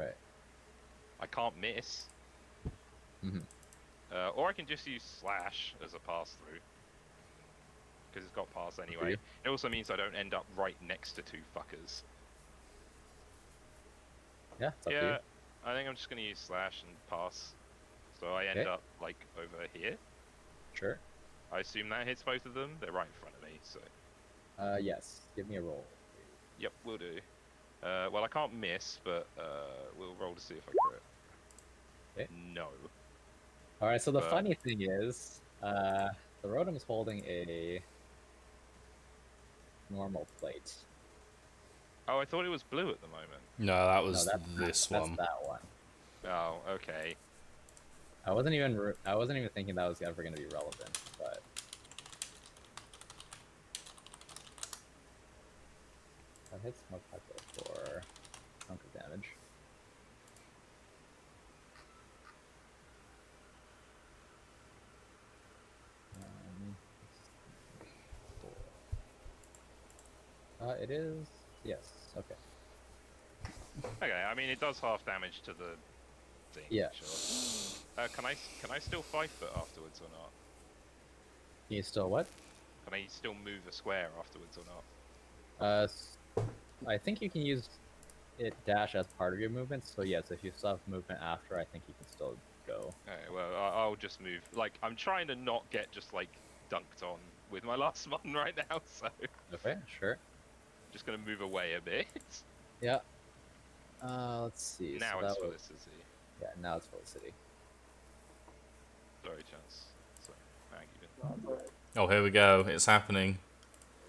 Right.
I can't miss.
Mm-hmm.
Or I can just use Slash as a pass through. Because it's got pass anyway.
you.
It also means I don't end up right next to 2 fuckers.
Yeah. It's up to you.
Yeah, I think I'm just gonna use Slash and pass. So I end
Okay.
up like over here.
Sure.
I assume that hits both of them. They're right in front of me, so
Yes. Give me a roll.
yep, we'll do. Well, I can't miss, but we'll roll to see if I crit.
Okay.
No.
All right. So the
But-
funny thing is, the Rotom is holding a normal plate.
Oh, I thought it was blue at the moment.
No, that
No,
was
that's
this
that's
one.
that one.
Oh, okay.
I wasn't even thinking that was ever going to be relevant, but that hits Mopeko for chunk of damage. It is yes. Okay.
Okay, I mean it does half damage to the thing.
Yeah.
Sure. Can I still 5-foot afterwards or not?
Can you still what?
Can I still move a square afterwards or not?
I think you can use it dash as part of your movement. So yes, if you still have movement after, I think you can still go.
Okay, well I'll just move. Like I'm trying to not get just like dunked on with my last one right now, so
Okay, sure.
just gonna move away a bit.
Yeah. Let's see.
Now
so
it's
that was,
Felicity.
yeah, now it's Felicity.
Sorry, Chance. Sorry, Maggie.
No, it's alright.
Oh, here we go. It's happening.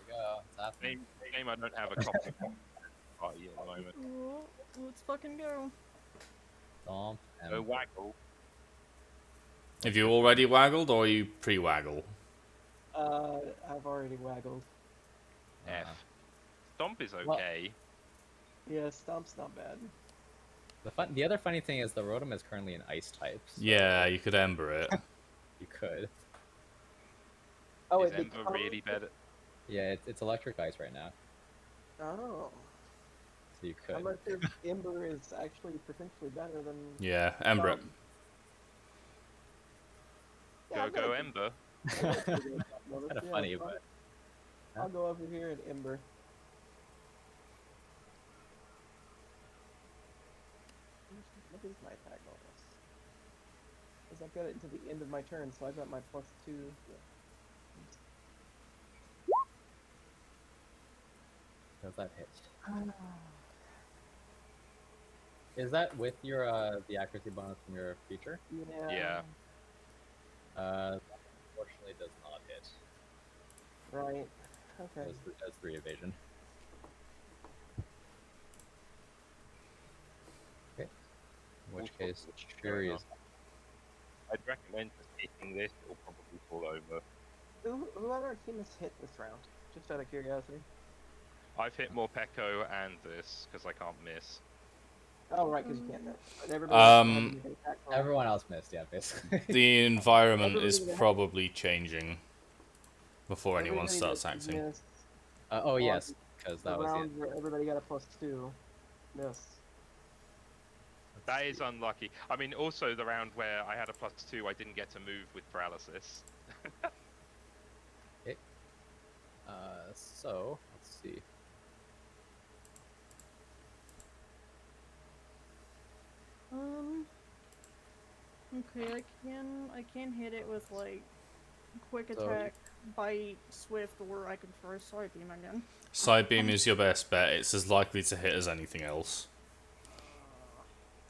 There we go. It's happening.
Game I don't have a copy party at the moment.
Oh, let's fucking go.
Stomp and
No waggle.
Have you already waggled or are you pre-waggle?
I've already waggled.
F. Stomp is
Well-
okay.
Yeah, Stomp's not bad.
the other funny thing is the Rotom is currently an ice type. So
Yeah, you could ember it.
you could.
Oh,
Is
it
Ember
becomes-
really better?
Yeah, it's electric ice right now,
Oh.
so you
I'm
could.
not sure if Ember is actually potentially better than.
Yeah, ember it.
Stomp. Yeah, I'm
Go
gonna-
Ember.
I'm gonna figure it out, Lovis.
Kind of
Yeah,
funny,
I'll-
but
I'll go over here and Ember. What is my attack bonus? Because I've got it until the end of my turn, so I've got my +2. Yeah.
Does that hit? Is that with your the accuracy bonus from your feature?
Yeah.
That unfortunately does not hit.
Right. Okay.
As 3 evasion. Okay. In which
Also,
case,
what's going
Fury
on?
is.
I'd recommend just hitting this. It'll probably fall over.
Who on our team has hit this round? Just out of curiosity.
I've hit more Pecco and this because I can't miss.
Oh, right, because you can't miss. But everybody else had to
Um,
make an attack roll.
Everyone else missed, yeah, basically.
the environment is
Everybody that-
probably changing before anyone
Everybody
starts
that
acting.
missed
Oh
on
yes, because
the
that was the
round where everybody got a +2 missed.
That is unlucky. I mean, also the round where I had a +2, I didn't get to move with paralysis.
Okay. So let's see.
Okay, I can hit it with like quick
So-
attack, bite, swift, or I can throw side beam again.
Side beam is your best bet. It's as likely to hit as anything else.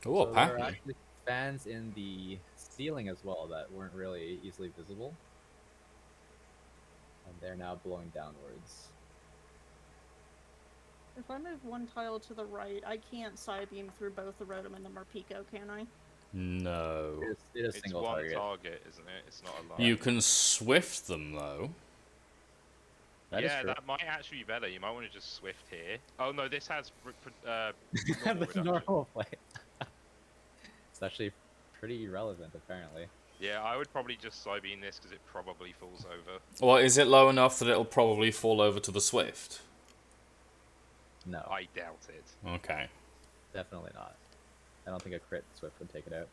Oh,
So
a
there are
pattern.
actually fans in the ceiling as well that weren't really easily visible, and they're now blowing downwards.
If I move one tile to the right, I can't side beam through both the Rotom and the Morpeko, can I?
No.
It is
It's
single
one
target.
target, isn't it? It's not a lot.
You can swift them, though.
That is
Yeah,
true.
that might actually be better. You might want to just swift here. Oh no, this has normal
The
reduction.
normal play. It's actually pretty irrelevant, apparently.
Yeah, I would probably just side beam this because it probably falls over.
Well, is it low enough that it'll probably fall over to the swift?
No,
I doubt it.
Okay.
definitely not. I don't think a crit swift would take it out.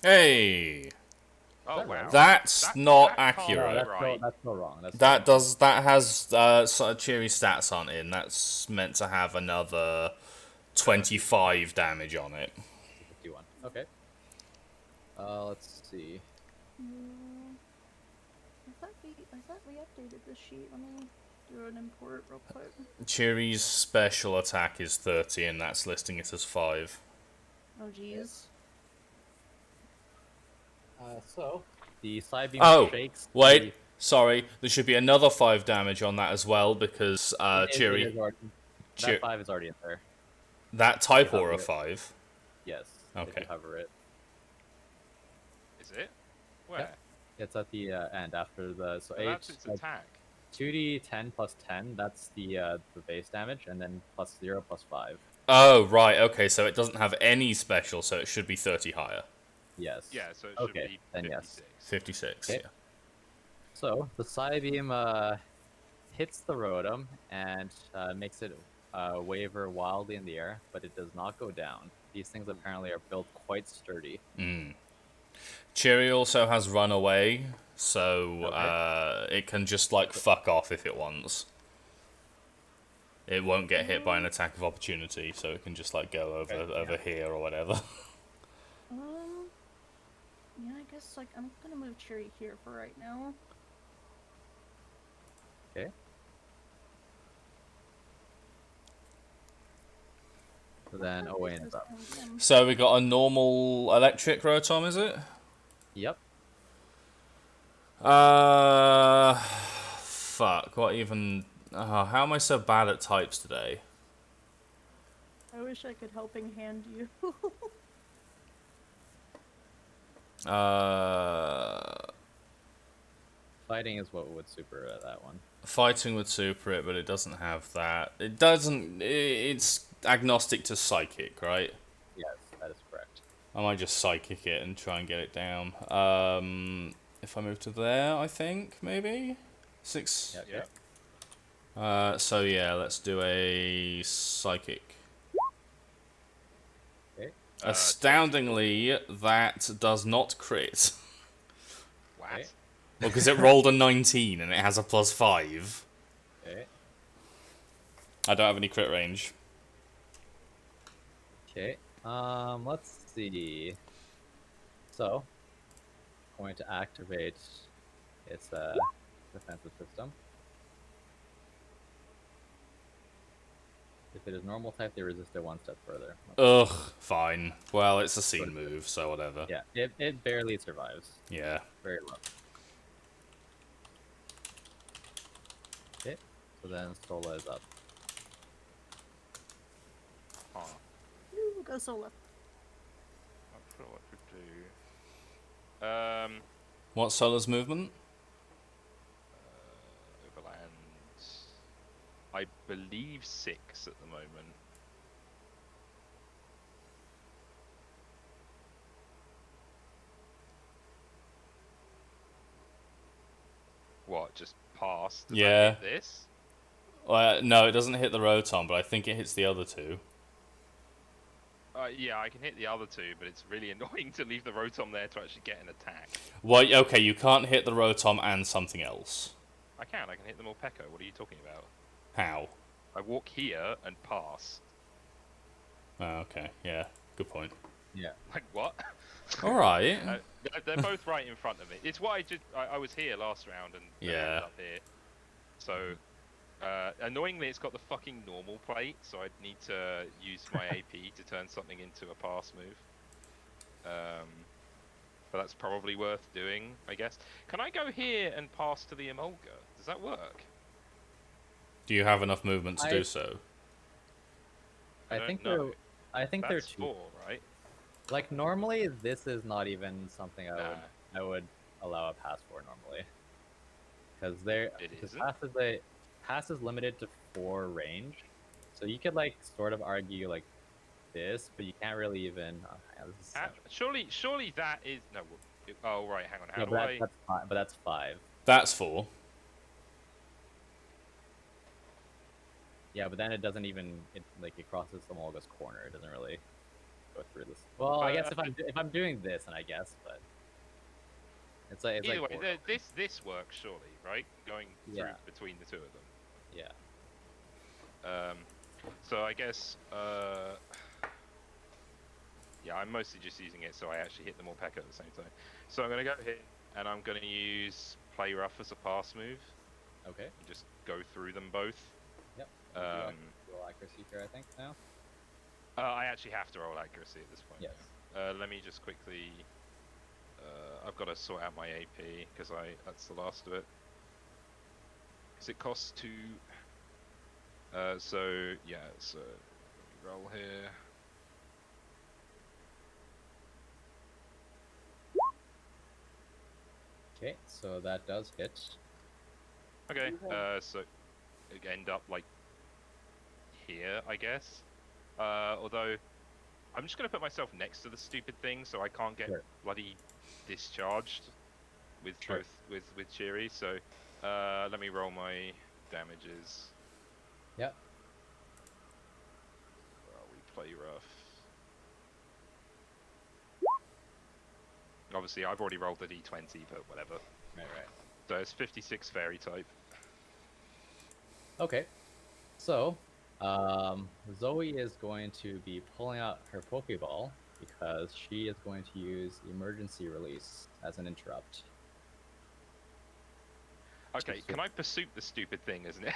Hey,
Oh
that
wow.
right?
that's
That-
not
that can't be
accurate.
that's
right.
that's still wrong. That's
That
still wrong.
does sort of cheery stats aren't in. That's meant to have another 25 damage on it.
51. Okay. Let's see.
I thought we updated this sheet. Let me do an import real quick.
Cheery's special attack is 30, and that's listing it as 5.
Oh jeez.
So the side beam
Oh,
shakes.
wait, sorry. There should be another 5 damage on that as well because Cheery,
That 5 is already in there.
that type
You
aura
hover it.
5.
Yes. If
Okay.
you hover it.
Is it? Where?
Yep. It's at the end after the
So that's its attack.
2d10 plus 10. That's the base damage, and then plus 0 plus 5.
Oh, right, okay, so it doesn't have any special, so it should be 30 higher.
Yes.
Yeah, so it should
Okay,
be
then
56.
yes.
56,
Okay.
yeah.
So the side beam hits the Rotom and makes it waver wildly in the air, but it does not go down. These things apparently are built quite sturdy.
Cheery also has runaway, so
Okay.
it can just, like, fuck off if it wants. It won't get hit by an attack of opportunity, so it can just, like, go over here or whatever.
Yeah, I guess like I'm gonna move Cherry here for right now.
Okay. So then Owain is up.
So we got a normal electric Rotom, is it?
Yep.
Fuck, what even... how am I so bad at types today?
I wish I could helping hand you.
Fighting is what would super that one.
Fighting would super it, but it doesn't have that. It doesn't... It's agnostic to psychic, right?
Yes, that is correct.
I might just psychic it and try and get it down. If I move to there, I think, maybe? 6.
Yeah.
Yeah.
So yeah, let's do a psychic.
Okay.
Astoundingly, that does not crit.
What?
Okay.
Well, because it rolled a 19 and it has a +5.
Okay.
I don't have any crit range.
Okay. Let's see. So, going to activate its defensive system. If it is normal type, they resist it one step further.
Ugh, fine. Well, it's a
Sort
scene
of.
move, so whatever.
Yeah, it barely survives.
Yeah.
Very low. Okay, so then Sola is up.
Huh.
Ooh, go Sola.
Not sure what to do.
What's Sola's movement?
Overland. I believe 6 at the moment. What? Just pass? Does
Yeah.
that hit this?
No, it doesn't hit the Rotom, but I think it hits the other two.
Yeah, I can hit the other 2, but it's really annoying to leave the Rotom there to actually get an attack.
Well, okay, you can't hit the Rotom and something else.
I can hit them all Pekka. What are you talking about?
How?
I walk here and pass.
Oh, okay, yeah, good point.
Yeah.
Like, what?
Alright.
They're both right in front of me. It's why I was here last round and I
Yeah.
ended up here. So, annoyingly, it's got the fucking normal plate, so I'd need to use my AP to turn something into a pass move. But that's probably worth doing, I guess. Can I go here and pass to the Emolga? Does that work?
Do you have enough movement to do so?
I
think
don't know.
they're. I think
That's
they're 2.
4, right?
Like normally, this is not even something
Nah.
I would allow a pass for normally, because they're
It
because
isn't?
pass is limited to 4 range, so you could like sort of argue like this, but you can't really even. Oh, hang on, this is
Surely that is no. Oh right, hang on. How
yeah,
do
but
I?
that's 5. But that's 5.
That's 4.
Yeah, but then it doesn't even it crosses the Molga's corner. It doesn't really go through this. Well, I guess if I'm doing this, then I guess, but it's
Either
like
way, this works surely, right? Going through
Yeah.
between the 2 of them.
yeah.
So I guess yeah, I'm mostly just using it so I actually hit them all Pekka at the same time. So I'm gonna go here and I'm gonna use Play Rough as a pass move.
Okay.
And just go through them both.
Yep. Roll accuracy here, I think now.
I actually have to roll accuracy at this point.
Yes.
Yeah. Let me just quickly. I've got to sort out my AP because that's the last of it. Because it costs 2. So yeah, so let me roll here.
Okay, so that does hit.
Okay. So it end up like here, I guess. Although I'm just gonna put myself next to the stupid thing so I can't get
Sure.
bloody discharged with
Sure.
both with Cheery. So let me roll my damages.
Yep.
We play rough. Obviously, I've already rolled the d20, but whatever.
Right.
So it's 56 fairy type.
Okay. So, Zoe is going to be pulling out her Pokeball because she is going to use emergency release as an interrupt.
Okay, can I pursue the stupid thing, isn't it?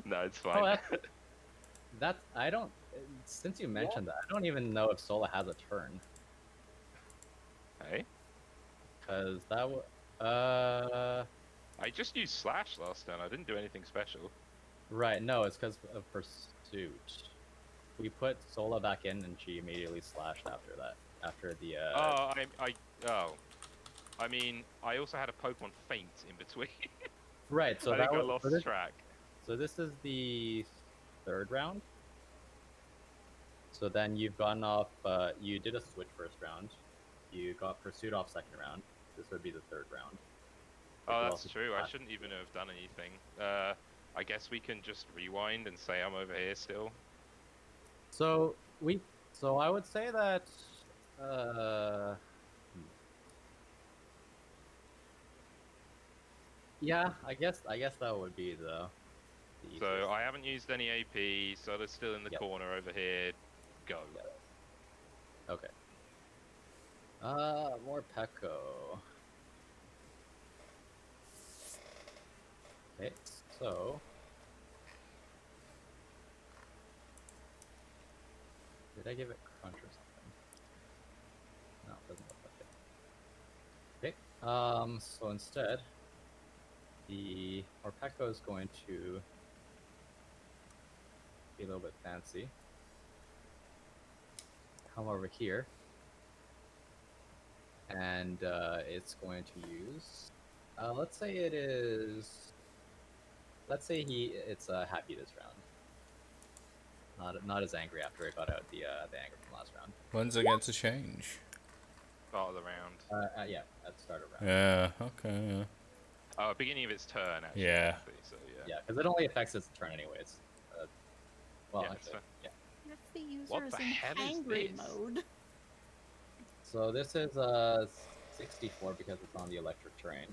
No, it's fine.
Oh, that's I don't. Since you mentioned that, I don't even know if Sola has a turn.
Hey?
Because that would.
I just used Slash last turn. I didn't do anything special.
Right. No, it's because of Pursuit. We put Sola back in, and she immediately slashed after that. After the.
I mean, I also had a Pokemon Faint in between.
Right. So
I
that
think I
was.
lost track.
So this is the 3rd round. So then you've gone off. You did a switch 1st round. You got Pursuit off 2nd round. This would be the 3rd round.
Oh, that's true. I shouldn't even have done anything. I guess we can just rewind and say I'm over here still.
So I would say that. Yeah, I guess that would be the
So
easiest.
I haven't used any AP, so they're still in the corner over here. Go.
Yeah. Okay. More Pekko. Okay, so Did I give it crunch or something? No, it doesn't look like it. Okay. So instead, the Morpeko is going to be a little bit fancy. Come over here, and it's going to use. Let's say it is. Let's say it's happy this round. Not as angry after it got out the anger from last round.
When's it get to change?
Start of the round.
Yeah, at the start of round.
Yeah, okay, yeah.
Beginning of its turn, actually.
Yeah.
Technically, so yeah.
Yeah, because it only affects its turn anyways. Well,
Yeah,
actually, yeah.
If the user
What
is
the
in
hell is
angry
this?
mode.
So this is 64 because it's on the electric terrain.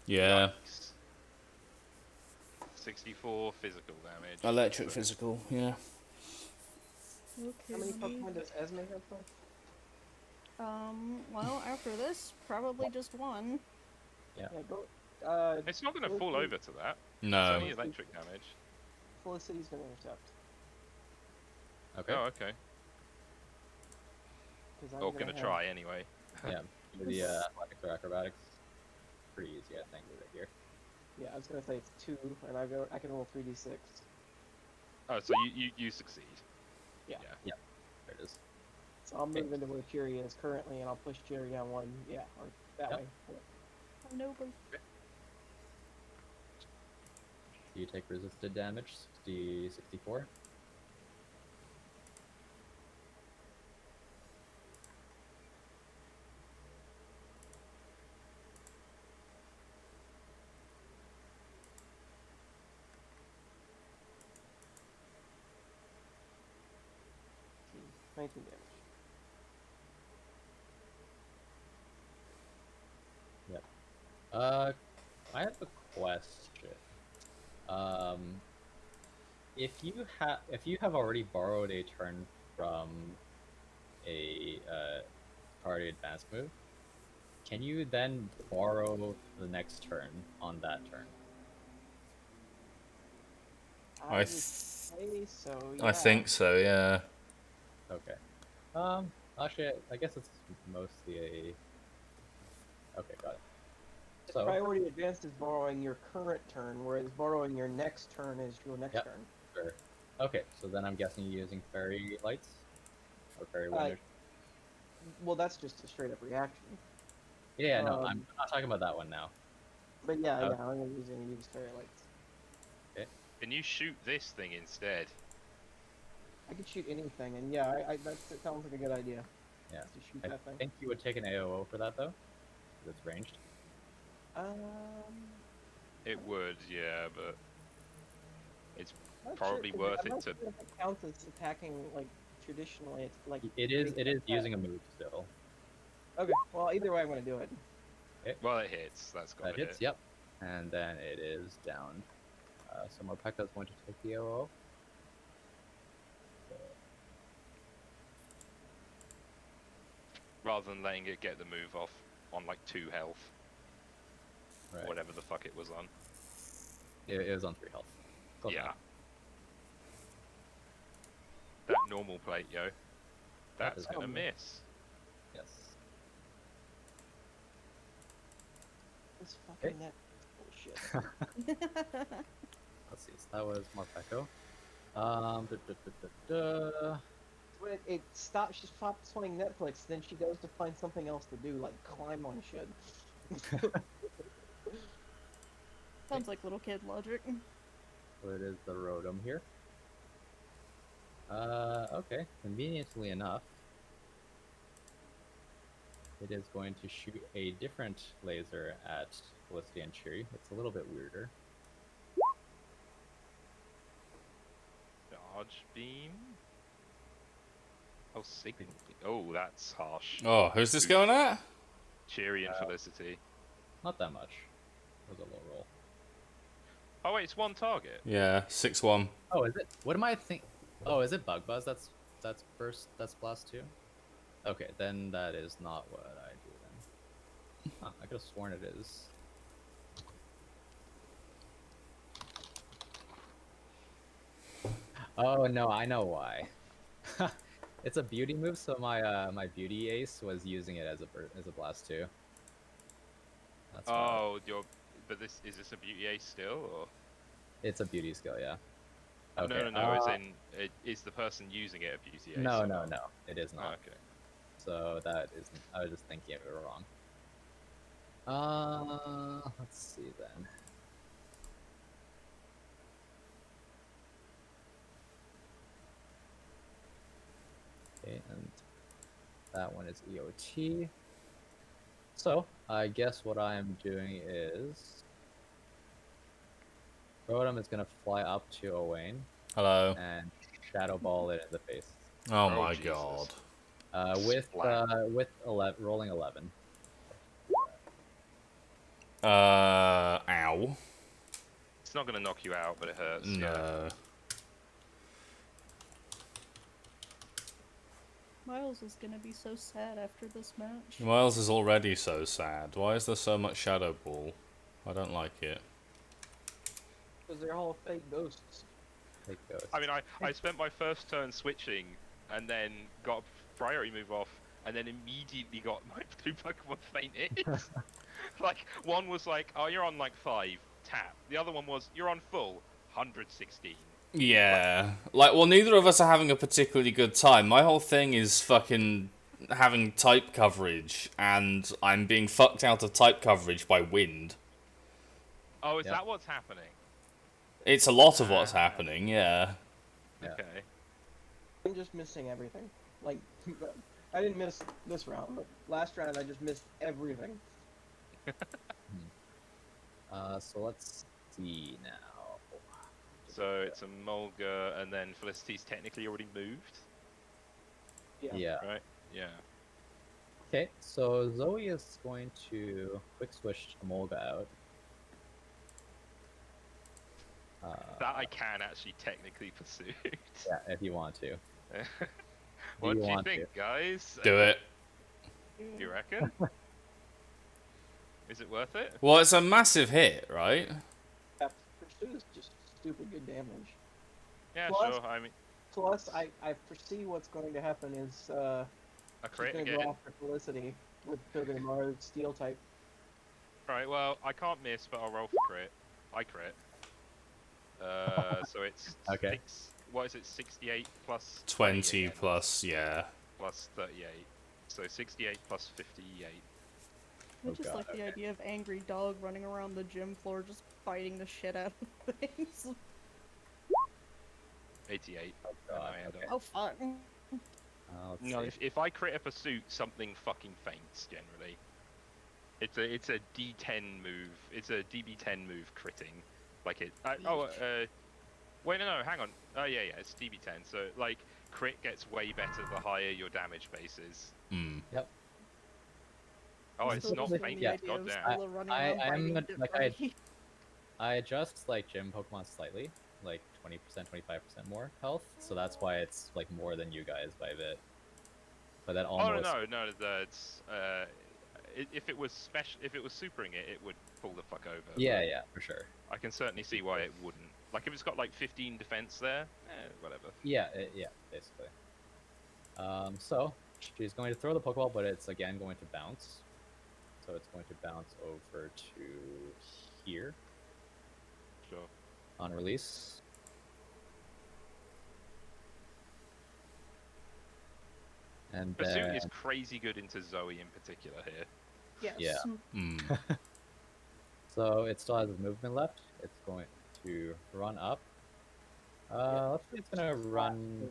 Yeah.
Yikes. 64 physical damage.
Electric
So-
physical, yeah.
Okay.
How many Pokemon does Esme have for?
Well, after this, probably just one.
Yeah.
Yeah, go.
It's not going to fall over to that. It's
No.
only electric damage.
Felicity's gonna intercept.
Okay.
Oh, okay.
Because I'm
Or
gonna
going to
have-
try anyway.
Yeah. The athletics or acrobatics. Pretty easy, I think, right here.
Yeah, I was gonna say it's 2, and I can roll 3d6.
Oh, so you succeed.
Yeah.
There it is.
So I'll move into where Cherry is currently, and I'll push Cherry down 1. Yeah, or that
Yep.
way.
Oh, no, but
You take resisted damage, 64.
See, 19 damage.
I have a question. If you have already borrowed a turn from a priority advance move, can you then borrow the next turn on that turn?
I
would
th-
say so.
I
Yeah.
think so, yeah.
Okay. Actually, I guess it's mostly a. Okay, got it. So
Priority advanced is borrowing your current turn, whereas borrowing your next turn is your next
Yep.
turn.
sure. Okay, so then I'm guessing you're using fairy lights or fairy
Uh,
wonders.
Well, that's just a straight up reaction.
Yeah, no, I'm
um,
not talking about that one now.
But yeah,
Oh.
yeah, I'm gonna use fairy lights.
Can you shoot this thing instead?
I could shoot anything, and yeah, that sounds like a good idea.
Yeah.
To shoot
I
that thing.
think you would take an AOO for that though, 'cause it's ranged.
It would, yeah, but
Not
Probably
sure, 'cause
worth
I'm
it
not
to-
sure if it counts as attacking like traditionally. It's like
It is
big attack.
using a move still.
Okay, well either way, I'm gonna do it.
well, it hits. That's got
That
to
hits,
hit.
yep. And then it is down. So Morpeka's going to take the AOO.
Rather than letting it get the move off on like 2 health,
Right.
whatever the fuck it was on.
It was on 3 health. Close
Yeah.
enough.
That normal plate, yo. That's
is
gonna
gonna
miss.
Yes.
This fucking net bullshit.
Let's see. So that was Morpeko.
When it stops, she stops playing Netflix, then she goes to find something else to do, like climb on shit.
sounds like little kid logic.
So it is the Rotom here. Okay. Conveniently enough, it is going to shoot a different laser at Felicity and Cheery. It's a little bit weirder.
Dodge beam. Oh, signal. Oh, that's harsh.
Oh, who's this going at?
Cheery and Felicity.
Not that much. It was a low roll.
Oh wait, it's one target.
Yeah, 6-1.
Oh, is it? What am I think? Oh, is it Bug Buzz? That's burst. That's blast 2. Okay, then that is not what I do then. Huh, I could have sworn it is. Oh no, I know why. It's a beauty move, so my beauty ace was using it as a blast too. That's why
Oh, but is this a beauty ace still, or?
it's a beauty skill, yeah.
No,
Okay.
no, no. As in, is the person using it a beauty ace?
No,
or
no,
not?
no. It is
Oh,
not.
okay.
So that isn't. I was just thinking of it wrong. Let's see then. Okay, and that one is EOT. So I guess what I am doing is Rotom is gonna fly up to Owain
Hello.
and Shadow Ball it in the face.
Oh
Oh,
my
Jesus.
god.
With 11, rolling 11.
Ow.
It's not gonna knock you out, but it hurts. Yeah.
No.
Miles is gonna be so sad after this match.
Miles is already so sad. Why is there so much Shadow Ball? I don't like it.
Because they're all fake ghosts.
Take ghost.
I mean, I spent my first turn switching, and then got a priority move off, and then immediately got my 2 Pokemon fainted. Like, one was like, oh, you're on like 5, tap. The other one was, you're on full, 116.
Yeah. Like, well, neither of us are having a particularly good time. My whole thing is fucking having type coverage, and I'm being fucked out of type coverage by wind.
Oh, is
Yep.
that what's happening?
It's a lot of what's
Ah.
happening, yeah.
Yeah.
Okay.
I'm just missing everything. Like, I didn't miss this round, but last round I just missed everything.
So let's see now.
So it's a Mulga, and then Felicity's technically already moved,
Yeah.
right? Yeah.
Okay, so Zoe is going to quick switch Amolga out.
That I can actually technically pursue.
Yeah, if you want to.
What do you
want
think,
to?
guys?
Do it.
You reckon? Is it worth it?
Well, it's a massive hit, right?
Yeah, Pursue is just stupid good damage.
Yeah,
Plus-
sure. I mean,
Plus, I foresee what's going to happen is
a
she's
crit
going to
again.
go after Felicity with Togedemaru Steel type.
Right, well, I can't miss, but I'll roll for crit. I crit. So it's
Okay.
what is it? 68 plus
20
again,
plus, yeah.
plus 38. So 68 plus 58.
I
Oh
just
God,
like the
okay.
idea of angry dog running around the gym floor just fighting the shit out of things.
88.
Oh
and
God,
I end
okay.
up.
Oh fun.
Let's
No,
see.
if I crit a pursuit, something fucking faints generally. It's a D10 move. It's a DB10 move critting. Like it. Wait, no, hang on. Oh yeah, it's DB10. So like crit gets way better the higher your damage base is.
Hmm.
Oh,
I'm
it's
still
not
just feeling
faint.
the idea of
Goddamn.
Scylla running
I
around
am
biting
like, I-
Dipbody.
I adjust like gym Pokemon slightly, like 20%, 25% more health, so that's why it's like more than you guys by a bit. But that
Oh
almost.
no, that's if it was supering it, it would pull the fuck over.
Yeah,
but
yeah, for sure.
I can certainly see why it wouldn't. Like if it's got like 15 defense there, whatever.
Yeah, yeah, basically. So she's going to throw the Pokeball, but it's again going to bounce. So it's going to bounce over to here
Sure.
on release. And
Pursuit
then,
is crazy good into Zoe in particular here.
Yes.
Yeah.
Hmm.
so it still has movement left. It's going to run up. Let's say it's gonna run.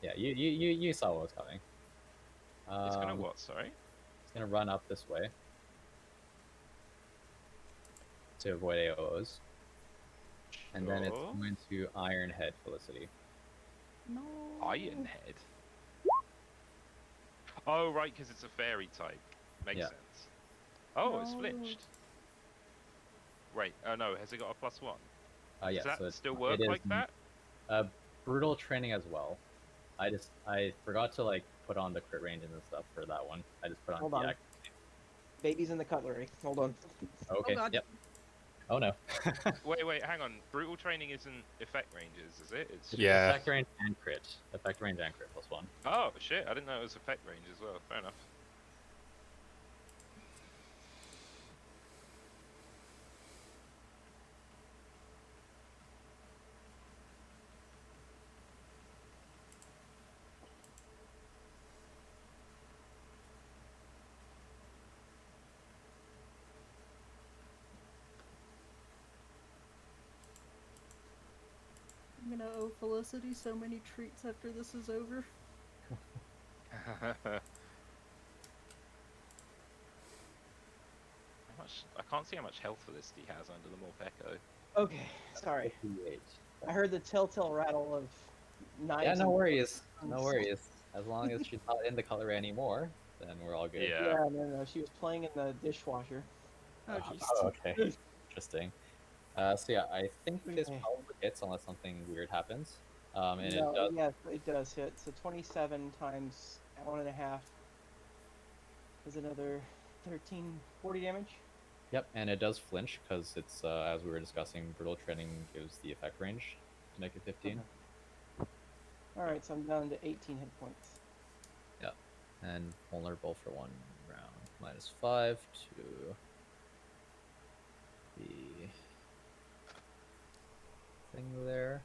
Yeah, you saw what was coming.
It's gonna what? Sorry.
It's gonna run up this way to avoid AOs, and then it's
Sure.
going to Iron Head Felicity.
No.
Iron Head. Oh right, because it's a fairy type. Makes
Yeah.
sense. Oh, it's
No.
flinched. Wait. Oh no, has it got a +1?
Yeah,
Does that
so
still work
it is
like that?
brutal training as well. I forgot to like put on the crit range and stuff for that one. I just put on
Hold
the
on. Baby's in the cutlery. Hold on.
Okay.
God.
Yep. Oh no.
Wait, hang on. Brutal training isn't effect ranges, is it? It's
It's
just.
Yeah.
effect range and crit. Effect range and crit +1.
Oh shit! I didn't know it was effect range as well. Fair enough.
I'm gonna owe Felicity so many treats after this is over.
How much? I can't see how much health Felicity has under the Morpeko.
Okay, sorry.
58.
I heard the telltale rattle of knives.
Yeah, no
and
worries. No
guns.
worries. As long as she's not in the color anymore, then we're all good.
Yeah.
Yeah, no, she was playing in the dishwasher.
Oh jeez.
Oh, okay. Interesting. So yeah, I think this
Okay.
probably hits unless something weird happens. And it
No,
does.
yes, it does hit. So 27 times 1.5 is another 13, 40 damage.
Yep, and it does flinch because it's as we were discussing, brutal training gives the effect range to make it 15.
Okay. All right, so I'm down to 18 hit points.
Yep, and vulnerable for 1 round. -5 to the thing there.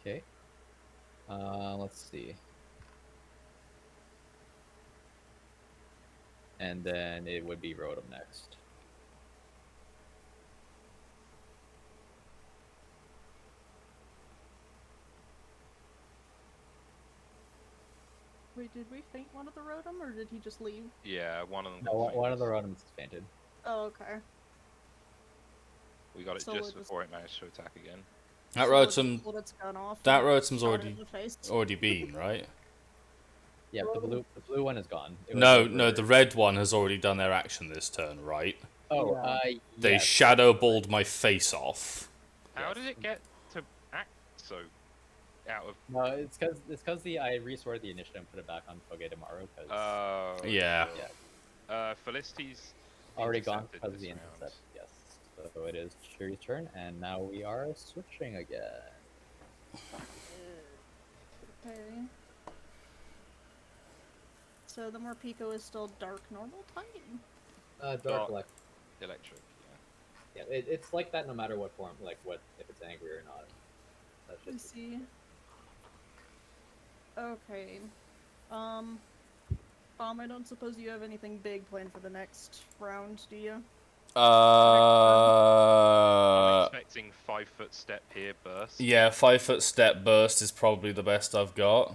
Okay. Let's see. And then it would be Rotom next.
Wait, did we faint one of the Rotom, or did he just leave?
Yeah, one of them
No,
got
one of the
fainted.
Rotoms fainted.
Oh, okay.
We got it
So
just
it was-
before it managed to attack again.
That
Solar just
Rotom,
pulled its gun off
that
and
Rotom's
shot it in the face.
already been, right?
Yeah, the blue one is gone. It was
No,
over-
no, the red one has already done their action this turn, right?
Oh,
Yeah.
They
yes.
shadow balled my face off.
How
Yes.
did it get to act so out of?
No, it's because I restored the initiative and put it back on Togedemaru because
Oh.
Yeah.
sure. Felicity's
already gone
intercepted
because of
this
the
round.
intercept. Yes. So it is Shuri's turn, and now we are switching again.
Okay. So the Morpeko is still dark normal type?
Dark
Dark.
Elect.
Electric. Yeah.
Yeah, it's like that no matter what form, like what if it's angry or not. That's
I
just
see. Okay. I don't suppose you have anything big planned for the next round, do you?
I'm
Uh,
expecting 5-foot step here burst.
yeah, 5-foot step burst is probably the best I've got,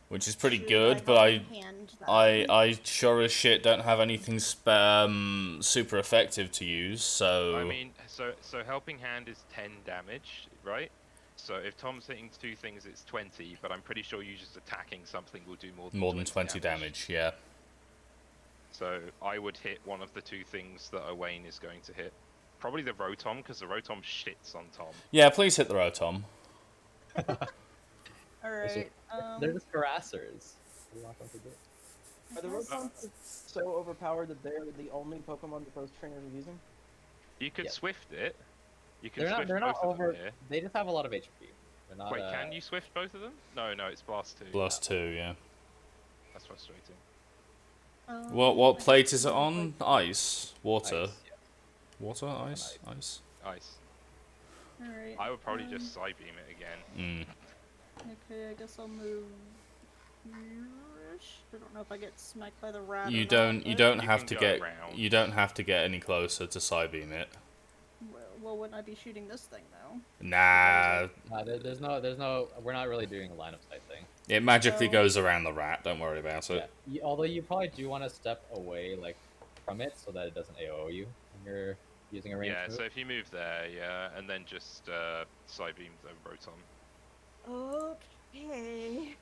which is pretty
Should
good. But
help hand that?
I sure as shit don't have anything super effective to use. So
I mean, so helping hand is 10 damage, right? So if Tom's hitting 2 things, it's 20. But I'm pretty sure you just attacking something will do
more than 20 damage. Yeah.
So I would hit one of the 2 things that Owain is going to hit. Probably the Rotom, because the Rotom shits on Tom.
Yeah, please hit the Rotom.
Alright,
they're just harassers. What do you want them to do?
Are the
Yes.
Rotons so overpowered that they're the only Pokemon that those trainers are using?
You could
Yep.
Swift it. You can
They're not.
Swift
They're not
both of
over.
them here.
They just have a lot of HP. They're not.
Wait, can you Swift both of them? No, it's Blast 2.
Blast 2, yeah.
That's frustrating.
What
I guess
plate is it
it's
on? Ice? Water?
Ice, yeah.
Water? Ice?
ice.
Ice?
Ice.
Alright.
I would probably just Psybeam it again.
Mm.
Okay, I guess I'll move here-ish. I don't know if I get smacked by the rat.
You
or
don't
Not,
you
but-
don't
You
have
can
to
go
get
round.
you don't have to get any closer to Psybeam it.
Well, wouldn't I be shooting this thing though?
Nah,
There's no. We're not really doing a line of sight thing.
it magically
So-
goes around the rat. Don't worry about
Yeah.
it.
Although you probably do want to step away, like, from it, so that it doesn't AO you when you're using a range
Yeah,
move.
so if you move there, yeah, and then just Psybeam the Rotom.
Okay.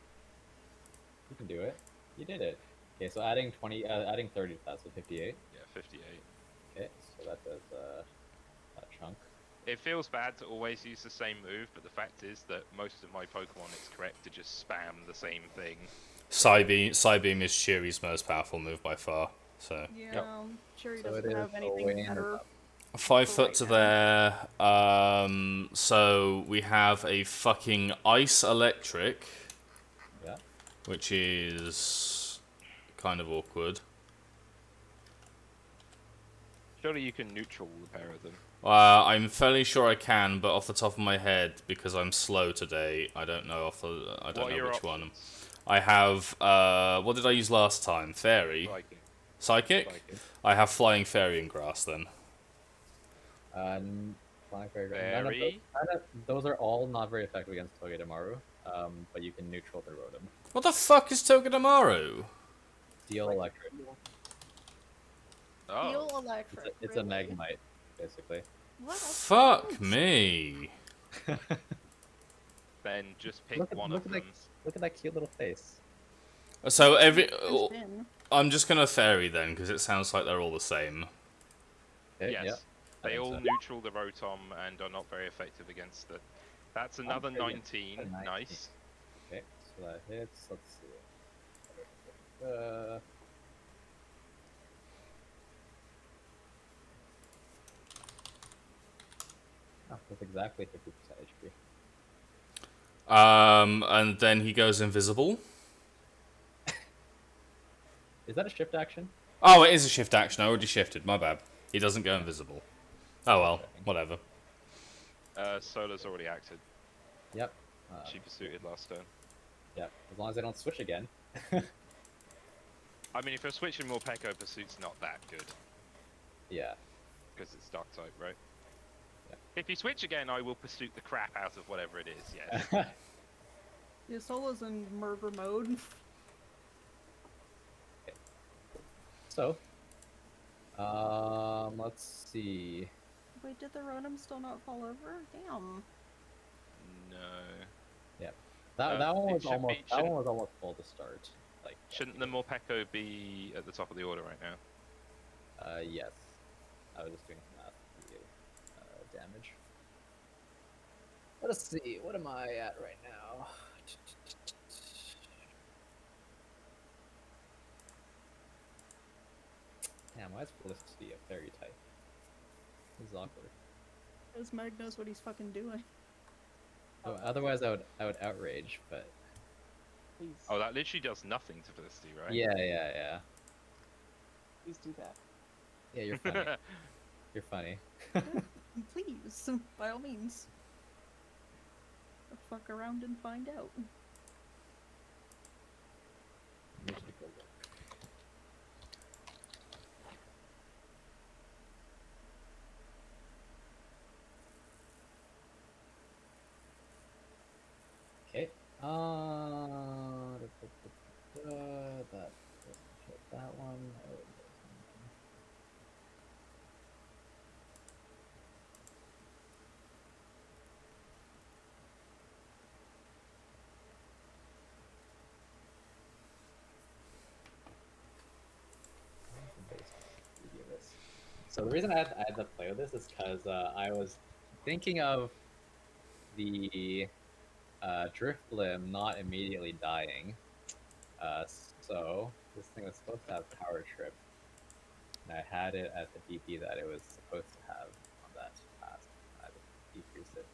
You can do it. You did it. Okay, so adding 20, adding 30 to that, so 58.
Yeah, 58.
Okay, so that does that chunk.
It feels bad to always use the same move, but the fact is that most of my Pokemon, it's correct to just spam the same thing.
Psybeam is Cheery's most powerful move by far. So
Yeah, Cherry
So it
doesn't
is
have anything
Owain
better.
up.
5 foot
right
to
now.
there. So we have a fucking ice electric,
Yeah.
which is kind of awkward.
Surely you can neutral the pair of them.
I'm fairly sure I can, but off the top of my head, because I'm slow today, I don't know I don't
What are
know
your
which one.
options?
I have what did I use last time? Fairy,
Psychic.
psychic.
Psychic.
I have flying fairy and grass then.
Flying Fairy.
Fairy.
Those are all not very effective against Togedemaru. But you can neutral the Rotom.
What the fuck is Togedemaru?
Steel
Like,
Electric.
Oh.
Steel Electric.
It's
really?
a Magnemite, basically.
What?
Fuck me.
Then just pick
Look at,
one
look
of
at
them.
look at that cute little face.
So
Spin.
I'm just gonna fairy then, because it sounds like they're all the same.
Okay,
Yes.
yeah. I
They
think
all
so.
neutral the Rotom and are not very effective against it. That's another
pretty good.
19.
A 19.
Nice.
Okay, so that hits. Let's see. Oh, that's exactly 50% HP.
And then he goes invisible.
Is that a shift action?
Oh, it is a shift action. I already shifted. My bad. He doesn't go invisible. Oh well,
Checking.
whatever.
Solar's already acted.
Yep.
She pursued last turn.
Yeah, as long as I don't switch again.
I mean, if you're switching more Peko, Pursuit's not that good.
Yeah.
Because it's Dark type, right?
Yeah.
If you switch again, I will Pursuit the crap out of whatever it is, yes.
Yeah, Solo's in murder mode.
So, let's see.
Wait, did the Rotom still not fall over? Damn.
No.
That one
it
was
should
almost
be-
that one was almost full to start. Like
Shouldn't the Morpeko be at the top of the order right now?
yes. I was just doing some math for you. Damage. Let us see. What am I at right now? Damn, why is Felicity a fairy type? This is awkward.
Because Meg knows what he's fucking doing.
Oh, otherwise I would outrage, but
Please,
Oh, that literally does nothing to Felicity, right?
yeah.
please do that.
Yeah, you're funny. You're funny.
Please, by all means. Fuck around and find out.
Let me take a look. Okay. That doesn't hit that one. Oh, it doesn't. So the reason I had to play with this is because I was thinking of the Drifblim not immediately dying. So this thing was supposed to have Power Trip, and I had it at the DP that it was supposed to have on that task. I had to decrease it.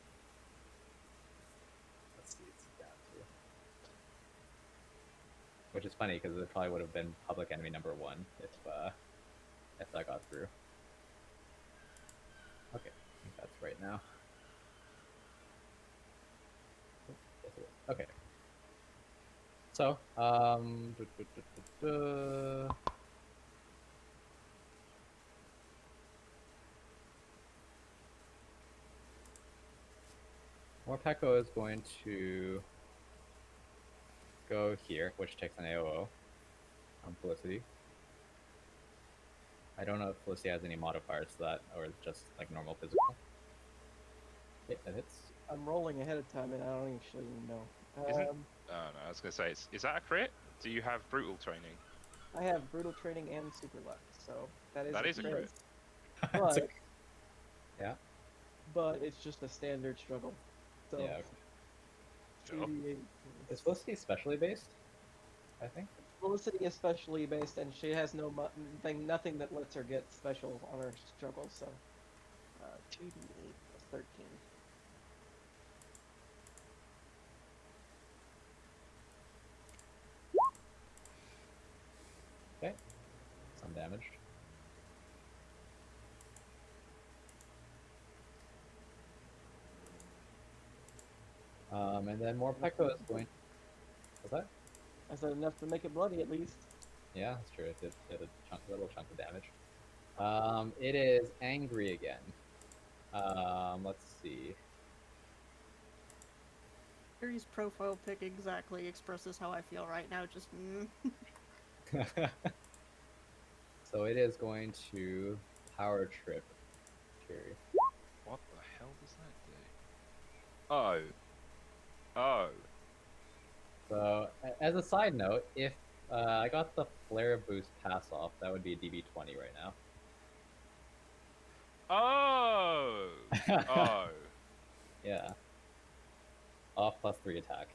Let's see, it's down to. Which is funny because it probably would have been public enemy number 1 if that got through. Okay, I think that's right now. Yes, it is. Okay. So, Morpeko is going to go here, which takes an AOO on Felicity. I don't know if Felicity has any modifiers to that, or just like normal physical. Okay, that hits.
I'm rolling ahead of time, and I don't actually know.
Isn't- Oh no, I was gonna say, is that a crit? Do you have brutal training?
I have brutal training and super luck, so that is
That is a crit.
But
Yeah.
but it's just a standard struggle. So
Yeah, okay.
Sure.
2d8.
It's supposed to be specially based, I think.
Felicity is specially based, and she has nothing that lets her get special on her struggles. So 2d8 plus 13.
Okay. Some damage. And then Morpeko is going. What's that?
I said enough to make it bloody at least.
Yeah, that's true. It did a little chunk of damage. It is angry again. Let's see.
Harry's profile pic exactly expresses how I feel right now. Just
So it is going to power trip Fury.
What the hell does that do? Oh. Oh.
So as a side note, if I got the flare boost pass off, that would be a DB20 right now.
Oh. Oh.
Yeah. Off +3 attack.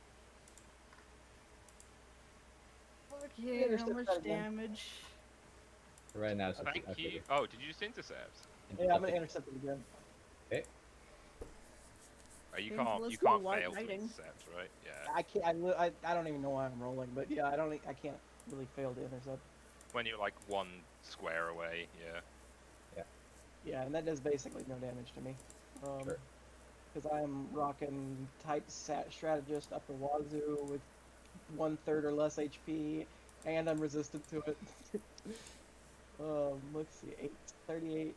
okay. How
Intercept
much
that again.
damage?
Right now, it's just
Thank
okay.
you. Oh, did you just intercept?
Yeah, I'm gonna intercept it again.
Okay.
Oh, you
Okay,
can't.
let's
You
go
can't
white
fail to
knighting.
intercept, right? Yeah.
I can't. I don't even know why I'm rolling, but yeah, I can't really fail to intercept.
When you're like 1 square away. Yeah.
Yeah, and that does basically no damage to me.
Sure.
Because I'm rocking type strategist up the wazoo with 1/3 or less HP, and I'm resistant to it. Let's see, 38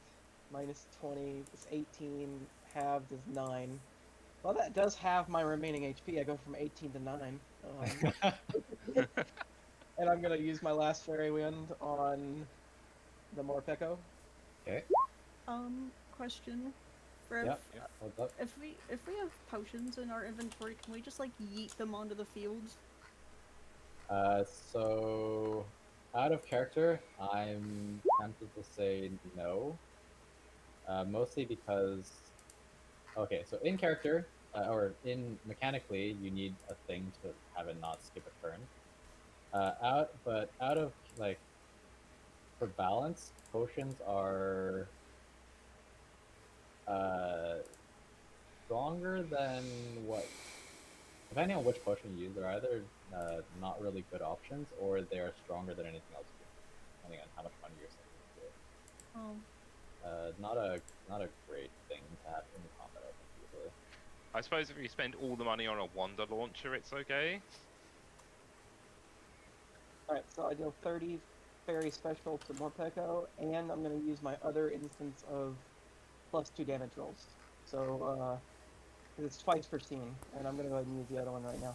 minus 20 is 18, halved is 9. Well, that does halve my remaining HP. I go from 18 to 9. And I'm gonna use my last fairy wind on the Morpeko.
Okay.
Question. For
Yep. What's up?
if we have potions in our inventory, can we just like yeet them onto the field?
So out of character, I'm tempted to say no. Mostly because, okay, so in character, or in mechanically, you need a thing to have it not skip a turn. But out of like for balance, potions are uh stronger than what? Depending on which potion you use, they're either not really good options or they are stronger than anything else you do, depending on how much money you're sinking into it.
Oh,
Not a great thing to have in combat, I think, usually.
I suppose if you spend all the money on a wonder launcher, it's okay.
Alright, so I deal 30 fairy special to Morpeko, and I'm gonna use my other instance of +2 damage rolls. So, it's twice per scene, and I'm gonna go ahead and use the other one right now.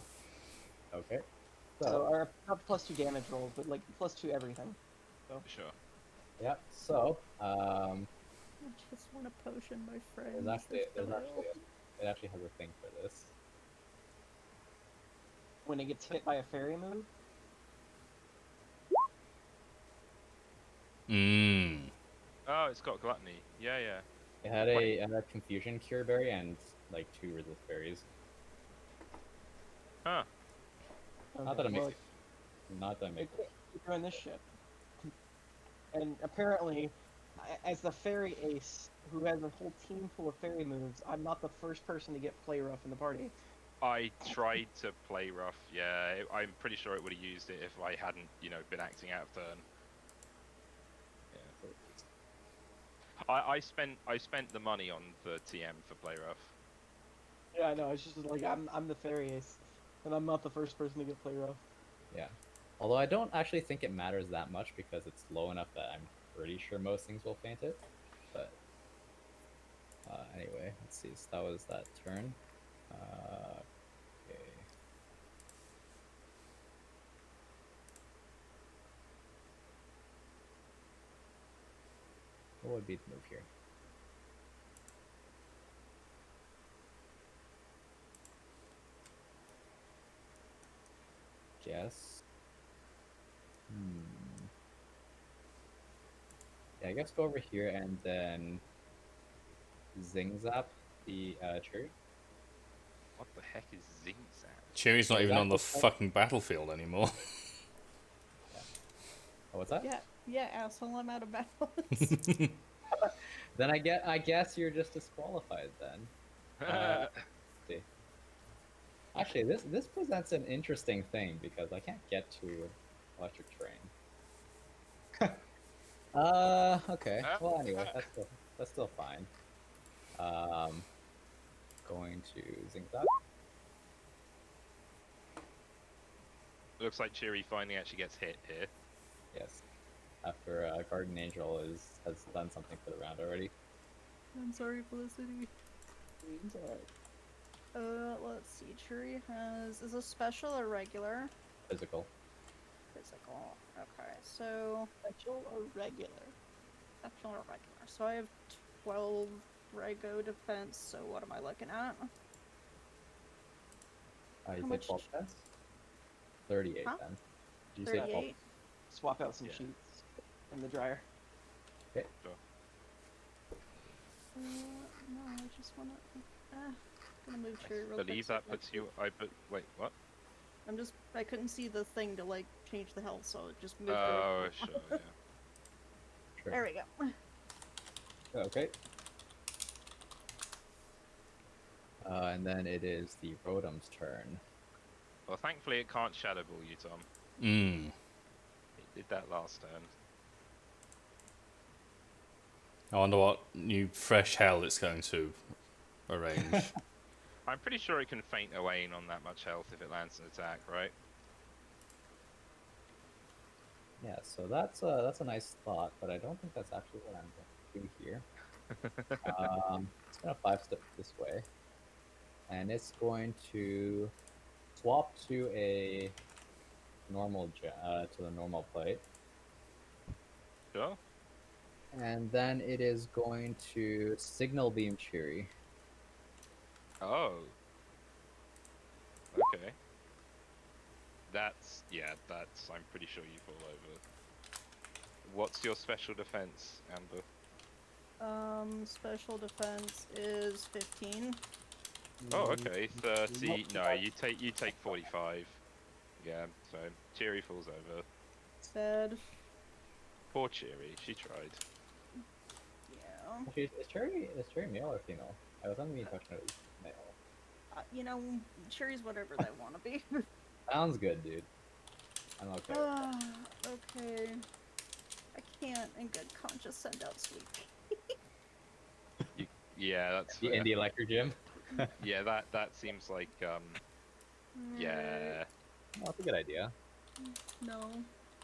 Okay.
So, or not +2 damage rolls, but like +2 everything.
Sure.
yeah. So
I just want a potion, my friend.
it actually has a thing for this.
When it gets hit by a fairy move,
Mmm.
Oh, it's got gluttony. Yeah, yeah.
It had a confusion cure berry and like 2 resist berries.
Huh.
Not that it makes
well,
not that it makes
it can't keep doing this shit. And apparently, as the fairy ace who has a whole team full of fairy moves, I'm not the first person to get play rough in the party.
I tried to play rough. Yeah, I'm pretty sure it would have used it if I hadn't, been acting out of turn.
Yeah, so
I spent the money on the TM for play rough.
Yeah, I know. It's just like I'm the fairy ace, and I'm not the first person to get play rough.
yeah. Although I don't actually think it matters that much because it's low enough that I'm pretty sure most things will faint it. But anyway, let's see. So that was that turn. Okay. What would be the move here? Guess. Yeah, I guess go over here and then Zing Zap The cherry.
What the heck is Zingzat?
Cherry's not
There's
even on the
actually
fucking battlefield anymore.
Oh, what's that?
Yeah, asshole, I'm out of balance.
Then I guess you're just disqualified then. Let's see. Actually, this presents an interesting thing because I can't get to electric train. Okay. Well, anyway, that's still fine. Um, going to Zingzat.
Looks like Cheery finally actually gets hit here.
Yes. After Guardian Angel has done something for the round already.
I'm sorry, Felicity.
It's alright.
Let's see. Churi is a special or regular?
Physical.
Physical. Okay, so
Special or regular?
special or regular. So I have 12 Rego defense. So what am I looking at?
You
How
said
much
12 cents? 38
Huh?
then. Did you say 12?
38.
Swap out some
Yeah.
sheets in the dryer.
Okay.
No, I just wanna. Gonna move
I
Churi real quick.
believe
so
that
I
puts
can-
you. Wait, what?
I couldn't see the thing to like change the health, so it just moved.
Oh, sure, yeah.
Sure.
There we go.
Okay. And then it is the Rotom's turn.
Well, thankfully it can't Shadow Ball you, Tom.
Mmm.
It did that last turn.
I wonder what new fresh hell it's going to arrange.
I'm pretty sure it can feint Owain on that much health if it lands an attack, right?
Yeah, so that's a nice thought, but I don't think that's actually what I'm going to do here. It's gonna 5-step this way, and it's going to swap to a to the normal plate,
Sure.
and then it is going to signal beam Cheery.
Oh. Okay. That's I'm pretty sure you fall over. What's your special defense, Amber?
Special defense is 15.
Oh, okay. 30. No, you take 45. Yeah. So Cheery falls over.
Said,
Poor Cheery. She tried.
yeah.
Actually, is Cherry male or female? I was under the impression it was male.
You know, Cherry's whatever they want to be.
Sounds good, dude. I'm okay.
Okay. I can't, in good conscience, send out Sweet.
Yeah, that's
The
fair.
Indie Electric Gym.
Yeah, that seems like yeah.
Oh, that's a good idea.
No.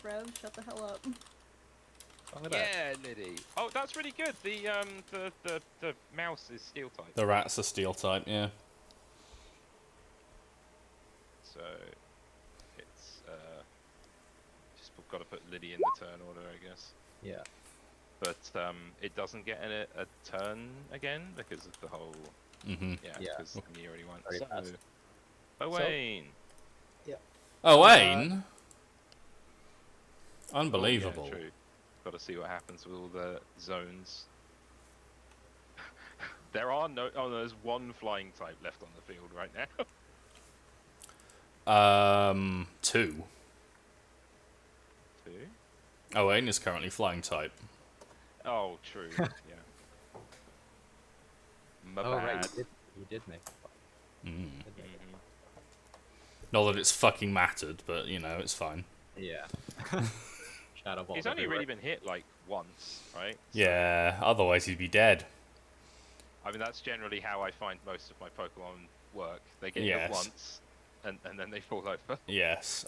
Rev, shut the hell up.
What's wrong with that?
Yeah, Liddy. Oh, that's really good. The mouse is steel type.
The rat's a steel type, yeah.
So it's just got to put Liddy in the turn order, I guess.
Yeah.
But it doesn't get a turn again because of the whole
Mm-hmm.
yeah
Yeah.
because he already won.
Very
So
fast.
Owain.
Oh, Wayne! Unbelievable.
Yeah, true. Got to see what happens with all the zones. There are no. Oh, there's one flying type left on the field right now.
2.
2.
Oh, Wayne is currently flying type.
Oh, true. Yeah. My
Oh, right.
bad.
You did make a point.
Mm.
You did make a
Mhm.
Not that it's fucking mattered, but, you know, it's fine.
point. Yeah. Shadow Ball.
He's only really been hit like once, right? So,
Yeah, otherwise he'd be dead.
I mean, that's generally how I find most of my Pokemon work. They get
Yes.
hit once, and then they fall over.
Yes.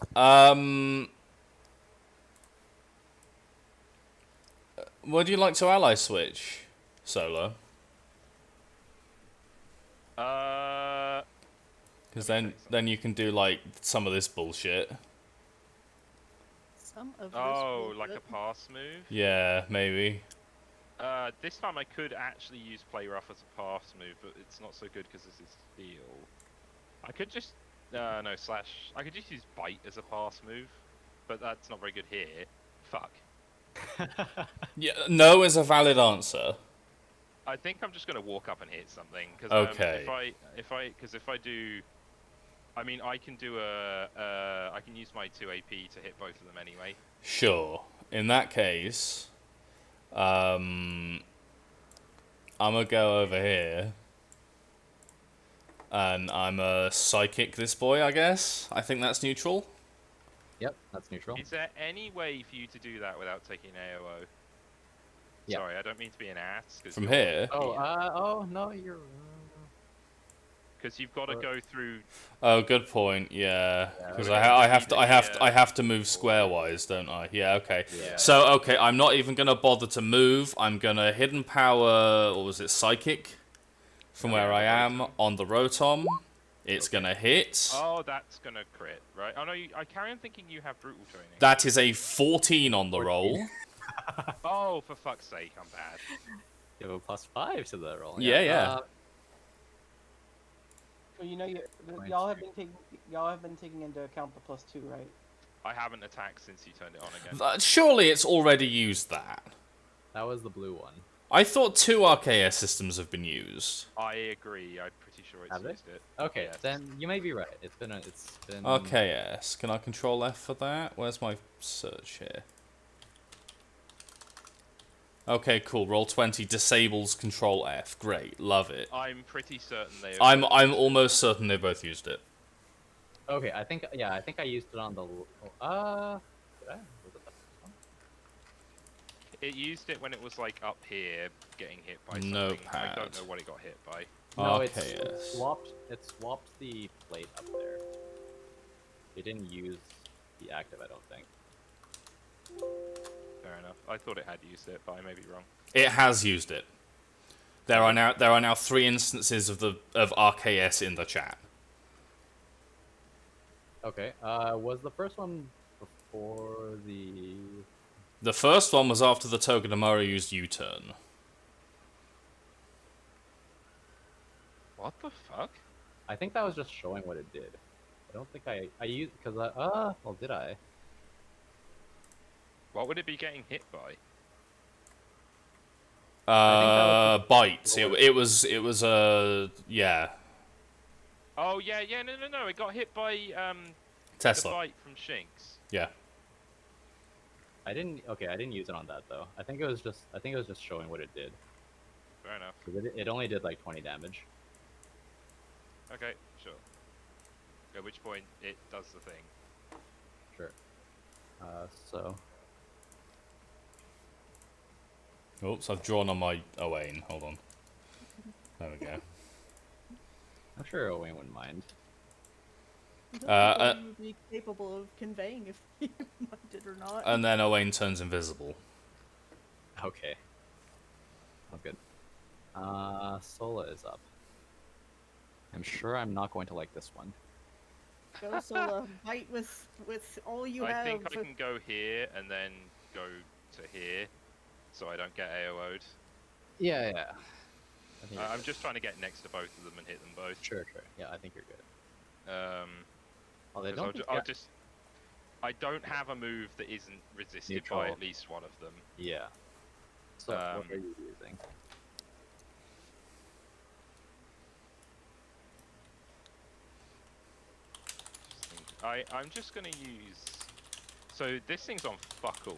Would you like to ally switch, Solo? Because then you can do like some of this bullshit.
Some of this
Oh, like a
bullshit.
pass move?
Yeah, maybe.
This time I could actually use Play Rough as a pass move, but it's not so good because this is Steel. I could just... no, Slash. I could just use Bite as a pass move, but that's not very good here. Fuck.
Yeah, no is a valid answer.
I think I'm just gonna walk up and hit something because
Okay.
if I do, I mean I can do I can use my 2 AP to hit both of them anyway.
Sure. In that case, I'm gonna go over here. And I'm a psychic this boy, I guess. I think that's neutral.
Yep, that's neutral.
Is there any way for you to do that without taking AOO?
Yeah.
Sorry, I don't mean to be an ass.
From here?
Oh no, you're.
Because you've got to go through.
Oh, good point. Yeah,
Yeah,
because
okay.
I have to
Yeah.
I have to move square-wise, don't I? Yeah. Okay.
Yeah.
So okay, I'm not even gonna bother to move. I'm gonna hidden power, or was it psychic? From where I am on the Rotom, it's gonna hit.
Oh, that's gonna crit, right? Oh no, I carry on thinking you have brutal training.
That is a 14 on the roll.
Oh, for fuck's sake, I'm bad.
You have a +5 to the roll.
Yeah.
So you know, y'all have been taking into account the +2, right?
I haven't attacked since you turned it on again.
Surely it's already used that.
That was the blue one.
I thought 2 RKS systems have been used.
I agree. I'm pretty sure it's used it.
Okay,
Yes.
then you may be right. It's been.
RKS. Can I control F for that? Where's my search here? Okay, cool. Roll 20 disables control F. Great, love it.
I'm pretty certain they.
I'm almost certain they both used it.
Okay, I think I used it on the. Did I? Was it the first one?
It used it when it was like up here, getting hit by something.
Notepad.
I don't know what it got hit by.
No,
RKS.
it swapped the plate up there. It didn't use the active, I don't think.
Fair enough. I thought it had used it, but I may be wrong.
It has used it. There are now 3 instances of RKS in the chat.
Okay. Was the first one before the?
The first one was after the Togedemaru used U-turn.
What the fuck?
I think that was just showing what it did. I don't think I used because well, did I?
What would it be getting hit by?
Bites. It was yeah.
Oh yeah. No. It got hit by
Tesla.
the bite from Shinx.
Yeah.
I didn't use it on that though. I think it was just showing what it did.
Fair enough.
Because it only did like 20 damage.
Okay, sure. At which point it does the thing.
Sure. So.
Oops, I've drawn on my Owain. Hold on. There we go.
I'm sure Owain wouldn't mind.
I don't know what you would be capable of conveying if you minded or not.
And then Owain turns invisible.
Okay. Sounds good. Sola is up. I'm sure I'm not going to like this one.
Go Sola, bite with all you have.
I think I can go here and then go to here, so I don't get AOO'd.
Yeah.
I'm just trying to get next to both of them and hit them both.
Sure. Yeah, I think you're good.
I don't have a move that isn't resisted
Neutral.
by at least one of them.
Yeah. So what are you using?
I'm just gonna use. So this thing's on fuck all,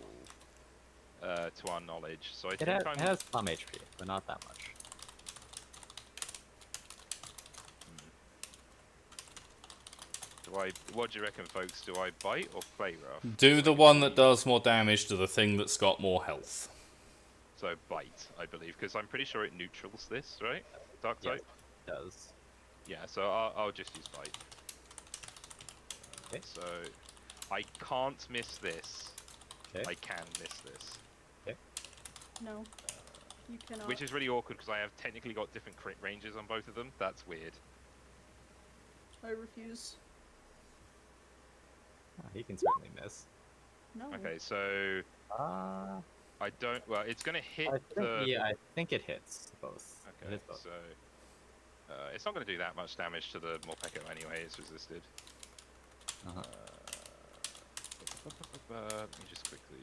to our knowledge. So I think
It has some HP, but not that much.
What do you reckon, folks? Do I bite or play rough?
Do the one that does more damage to the thing that's got more health.
So bite, I believe, because I'm pretty sure it neutrals this, right? Dark type.
Yes, it does.
Yeah, so I'll just use bite.
Okay.
So I can't miss this.
Okay.
I can miss this.
No, you cannot.
Which is really awkward because I have technically got different crit ranges on both of them. That's weird.
I refuse.
He can certainly miss.
No.
Okay, so I don't. Well, it's gonna hit
I think it hits both. It
Okay,
hits both.
so it's not gonna do that much damage to the Morpeko anyway. It's resisted.
Uh-huh.
Let me just quickly.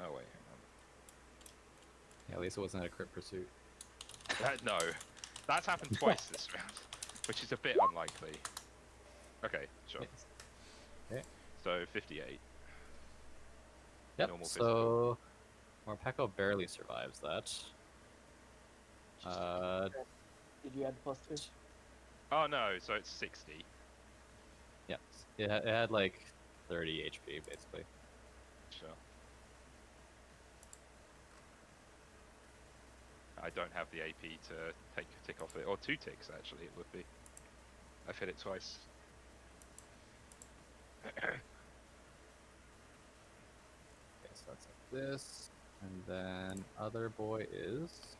Oh wait, hang
Yeah, at least it wasn't a crit pursuit.
No, that's happened twice this round, which is a bit unlikely. Okay, sure.
Yes. Okay.
So 58.
Yep.
Normal
So Morpeko barely survives that.
Did you add the +2?
Oh no, so it's 60.
Yes. It had like 30 HP basically.
Sure. I don't have the AP to take a tick off it, or 2 ticks actually. It would be. I've hit it twice.
Okay, so that's like this, and then other boy is.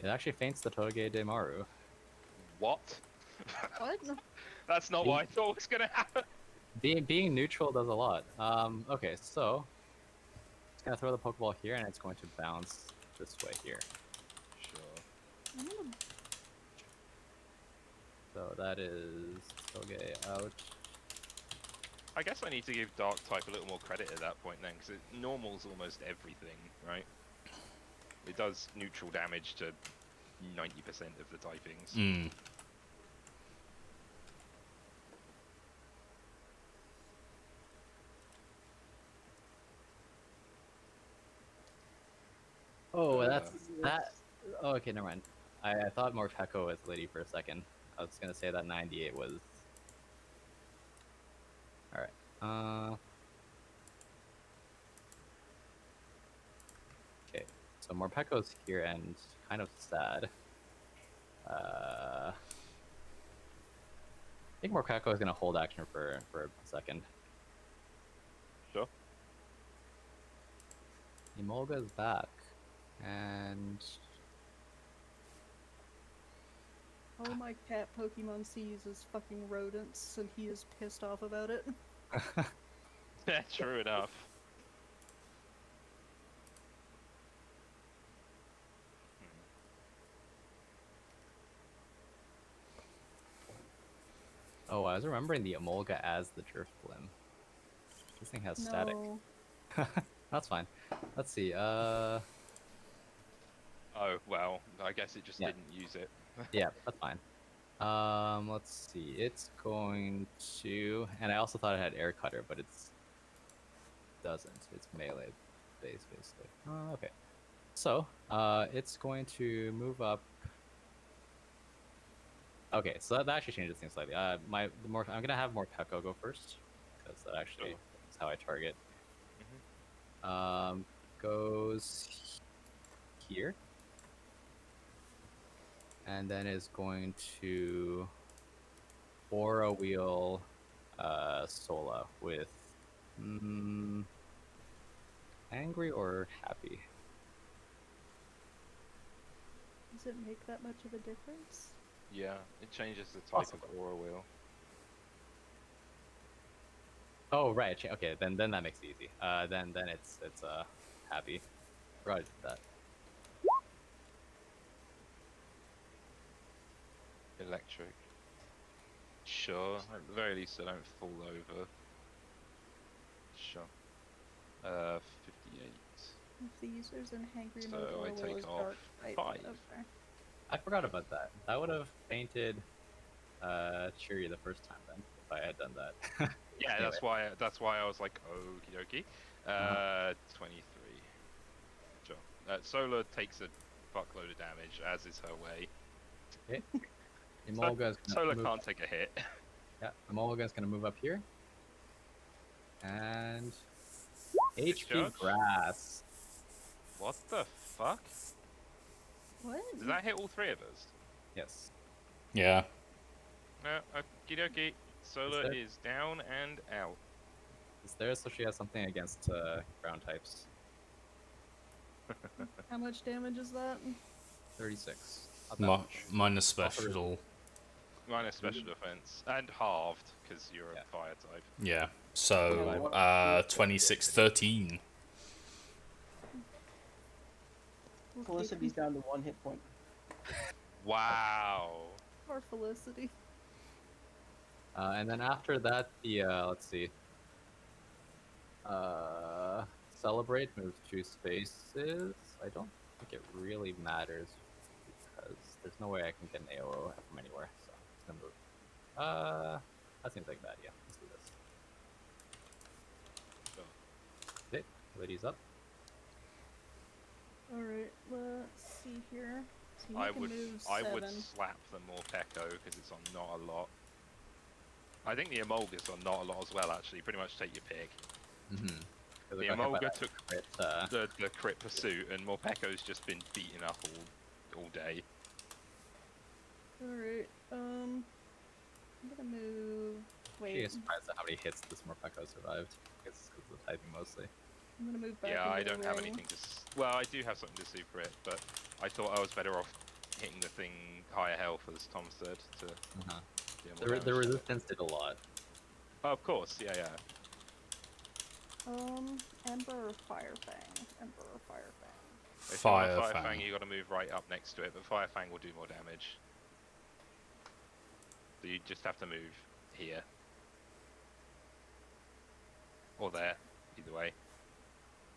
It actually faints the Toge de Maru.
What?
What?
That's not what I thought was gonna happen.
Being neutral does a lot. Okay, so it's gonna throw the Pokeball here, and it's going to bounce this way here.
Sure.
I'm gonna...
So that is Toge out.
I guess I need to give Dark type a little more credit at that point then, because normal's almost everything, right? It does neutral damage to 90% of the typings.
Mm.
Oh, that's that. Oh, okay, never mind. I thought Morpeko was Liddy for a second. I was gonna say that 98 was. All right. Okay, so Morpeko's here and kind of sad. I think Morpeko is gonna hold action for a second.
Sure.
Emolga's back, and
Oh, my cat Pokemon sees as fucking rodents, and he is pissed off about it.
Yeah, true enough.
oh, I was remembering the Emolga as the Drifblim. This thing has static.
No.
That's fine. Let's see.
Oh, well, I guess it just
Yeah.
didn't use it.
Yeah, that's fine. Let's see. It's going to, and I also thought it had Air Cutter, but it's doesn't. It's melee based, basically. Okay. So, it's going to move up. Okay, so that actually changes things slightly. I'm gonna have more Peko go first because that actually
Sure.
is how I target.
Mm-hmm.
Goes here, and then is going to Aura Wheel Sola with angry or happy.
Does it make that much of a difference?
Yeah, it changes the type
Possibly.
of Aura Wheel.
Oh right, okay, then that makes it easy. Then it's happy. Forgot I did that.
Electric. Sure, at the very least I don't fall over. Sure. 58.
If the user's in hangry
So
mode,
I
Aura will
take
is
off
dark type.
5.
Okay.
I forgot about that. That would have painted Cheery the first time then, if I had done that.
Yeah,
Anyway.
that's why I was like, okie dokie. 23. Sure. Solar takes a fuckload of damage, as is her way.
Okay. Emolga's gonna
Solar
move
can't
up.
take a hit.
Yeah, Emolga's gonna move up here. And HP
Discharge?
grass.
What the fuck?
What?
Does that hit all 3 of us?
Yes.
Yeah.
No, okie dokie. Solar
there?
is down and out.
It's there, so she has something against ground types.
How much damage is that?
36. Not that much.
Minus special.
Minus special defense. And halved, because you're
Yeah.
a fire type.
Yeah. So, 26, 13.
Felicity's down to 1 hit point.
Wow.
Poor Felicity.
And then after that, the let's see. Celebrate moves 2 spaces. I don't think it really matters because there's no way I can get an AO from anywhere. So it's gonna move. That seems like bad. Yeah, let's do this.
Sure.
Okay, Liddy's up.
Alright, let's see here. So you
I
can
would
move
I
7.
would slap the Morpeko because it's on not a lot. I think the Emolga's on not a lot as well. Actually, pretty much take your pick.
Mm-hmm.
The Emolga took the crit pursuit, and Morpeko's just been beaten up all day.
Alright, I'm gonna move.
She
Wait,
is surprised at how many hits this Morpeko survived. I guess it's because of the typing mostly.
I'm gonna move back.
Yeah,
into
I
the
don't have
ring.
anything to. Well, I do have something to super it, but I thought I was better off hitting the thing higher health, as Tom said. To
Uh-huh.
deal
The,
more
the
damage.
resistance did a lot.
Oh, of course, yeah.
Ember or Fire Fang? Ember or Fire Fang?
If you want
Fire
a Fire
Fang.
Fang, you got to move right up next to it, but Fire Fang will do more damage. So you just have to move here. Or there, either way.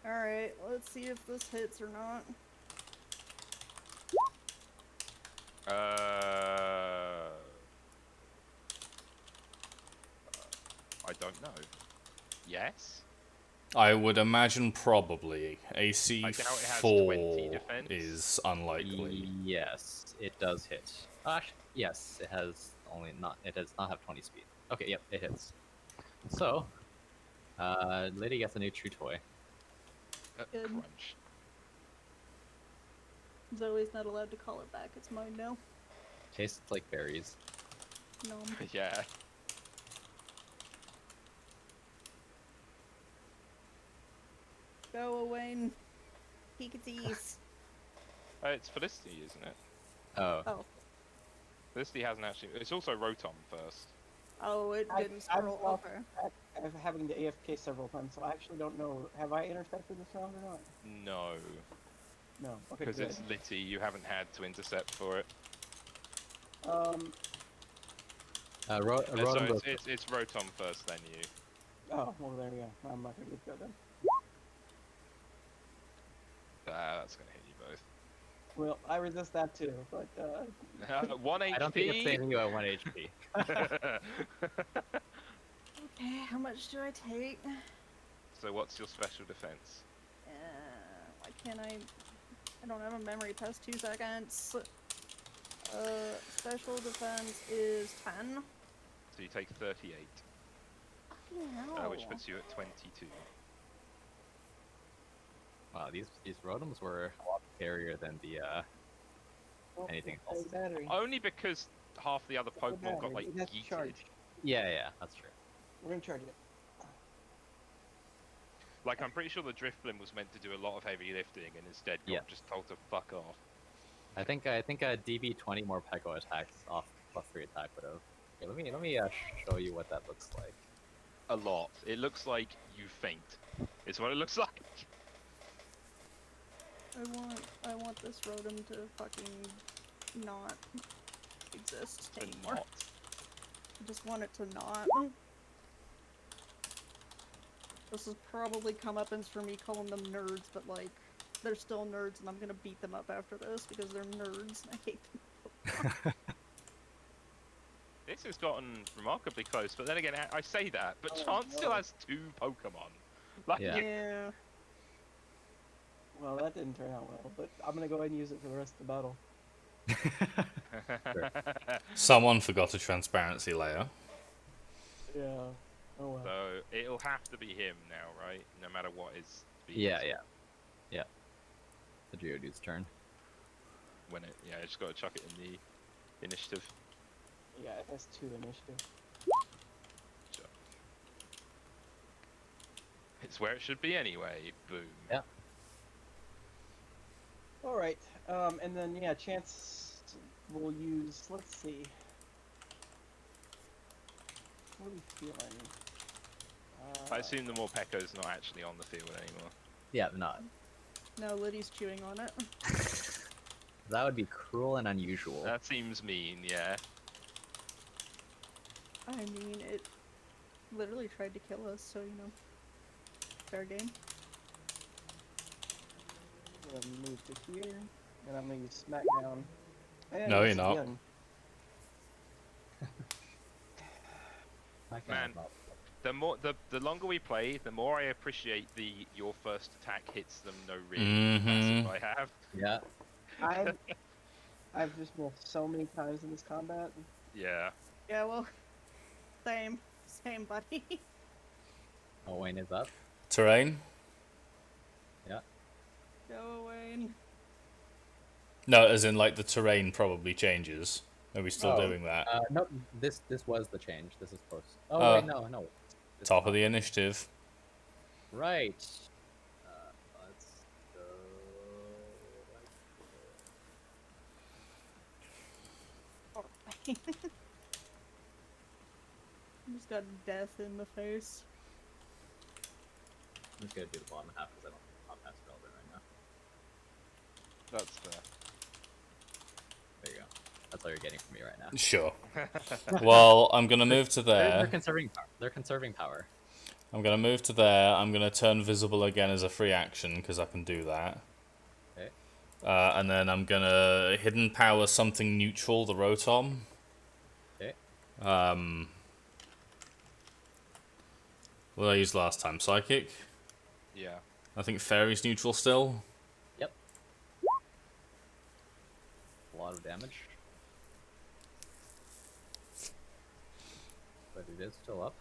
Alright, let's see if this hits or not.
I don't know. Yes?
I would imagine probably. AC
I doubt it has
4
20 defense.
is unlikely.
Yes, it does hit. Yes, it has only not. It does not have 20 speed. Okay, yep, it hits. So, Lady gets a new chew toy.
Good.
Crunch.
Zoe's not allowed to call it back. It's mine now.
Tastes like berries.
No.
Yeah.
Go away. Peekatees.
It's Felicity, isn't it?
Oh,
Oh.
Felicity hasn't actually. It's also Rotom first.
Oh, it
I-
didn't
I'm
scroll.
off
Okay.
track of having to AFK several times, so I actually don't know. Have I intercepted this round or not?
No.
No. Okay,
Because
good.
it's Litty, you haven't had to intercept for it.
Um.
So
Rotom goes.
it's Rotom first, then you.
Oh, well, there we go. I'm not gonna go then.
That's gonna hit you both.
Well, I resist that too, but
1 HP.
I don't think it's saving you at 1 HP.
Okay, how much do I take?
So what's your special defense?
Why can't I don't have a memory past 2 seconds. Special defense is 10.
So you take 38,
No.
which puts you at 22.
Wow, these Rotoms were a lot scarier than the
well,
anything
it's
else.
a battery.
Only because half the other
It's a
Pokemon got
battery.
like
It has to
yeeted.
charge.
Yeah, that's true.
We're gonna charge it.
Like I'm pretty sure the Drifblim was meant to do a lot of heavy lifting and instead got
Yeah.
just told to fuck off.
I think a DB20 more Peko attacks off +3 attack would have. Okay, let me show you what that looks like.
A lot. It looks like you faint. It's what it looks like.
I want this Rotom to fucking not exist
To
anymore.
not.
I just want it to not. This is probably comeuppance for me calling them nerds, but like, they're still nerds and I'm gonna beat them up after this because they're nerds and I hate them.
This has gotten remarkably close, but then again, I say that, but
Oh,
Chance still
no.
has 2 Pokemon. Like,
Yeah.
Yeah.
Well, that didn't turn out well, but I'm gonna go ahead and use it for the rest of the battle.
Someone forgot a transparency layer.
Yeah. Oh well.
So it'll have to be him now, right? No matter what his speed
Yeah.
is.
The Geodude's turn.
When it, yeah, I just got to chuck it in the initiative.
Yeah, it has 2 initiative.
Sure. It's where it should be anyway. Boom.
Yeah.
All right. And then yeah, Chance will use. Let's see. What are we feeling?
I assume the Morpeko's not actually on the field anymore.
Yeah, not.
No, Liddy's chewing on it.
That would be cruel and unusual.
That seems mean, yeah.
I mean, it literally tried to kill us, so, you know, fair game.
I'm gonna move to here, and I'm gonna use Smackdown. And
No,
yes,
you're not.
again.
Man, the longer we play, the more I appreciate your first attack hits them, no real passive I have.
Yeah.
I've just missed so many times in this combat.
Yeah.
Yeah, well, same, buddy.
Oh, Wayne is up.
Terrain?
Yeah.
Go away.
No, as in like the terrain probably changes. Are we still doing that?
No, this was the change. This is post. Oh wait, no. This is
Top of
not.
the initiative.
Right. Let's go.
Alright. Just got death in the face.
I'm just gonna do the bottom half because I don't have top half spelled in right now.
That's fair.
There you go. That's all you're getting from me right now.
Sure. Well, I'm gonna move to
They're
there.
conserving power. They're conserving power.
I'm gonna move to there. I'm gonna turn visible again as a free action because I can do that.
Okay.
And then I'm gonna hidden power something neutral, the Rotom.
Okay.
What I used last time? Psychic?
Yeah.
I think Fairy's neutral still.
Yep. A lot of damage. But it is still up.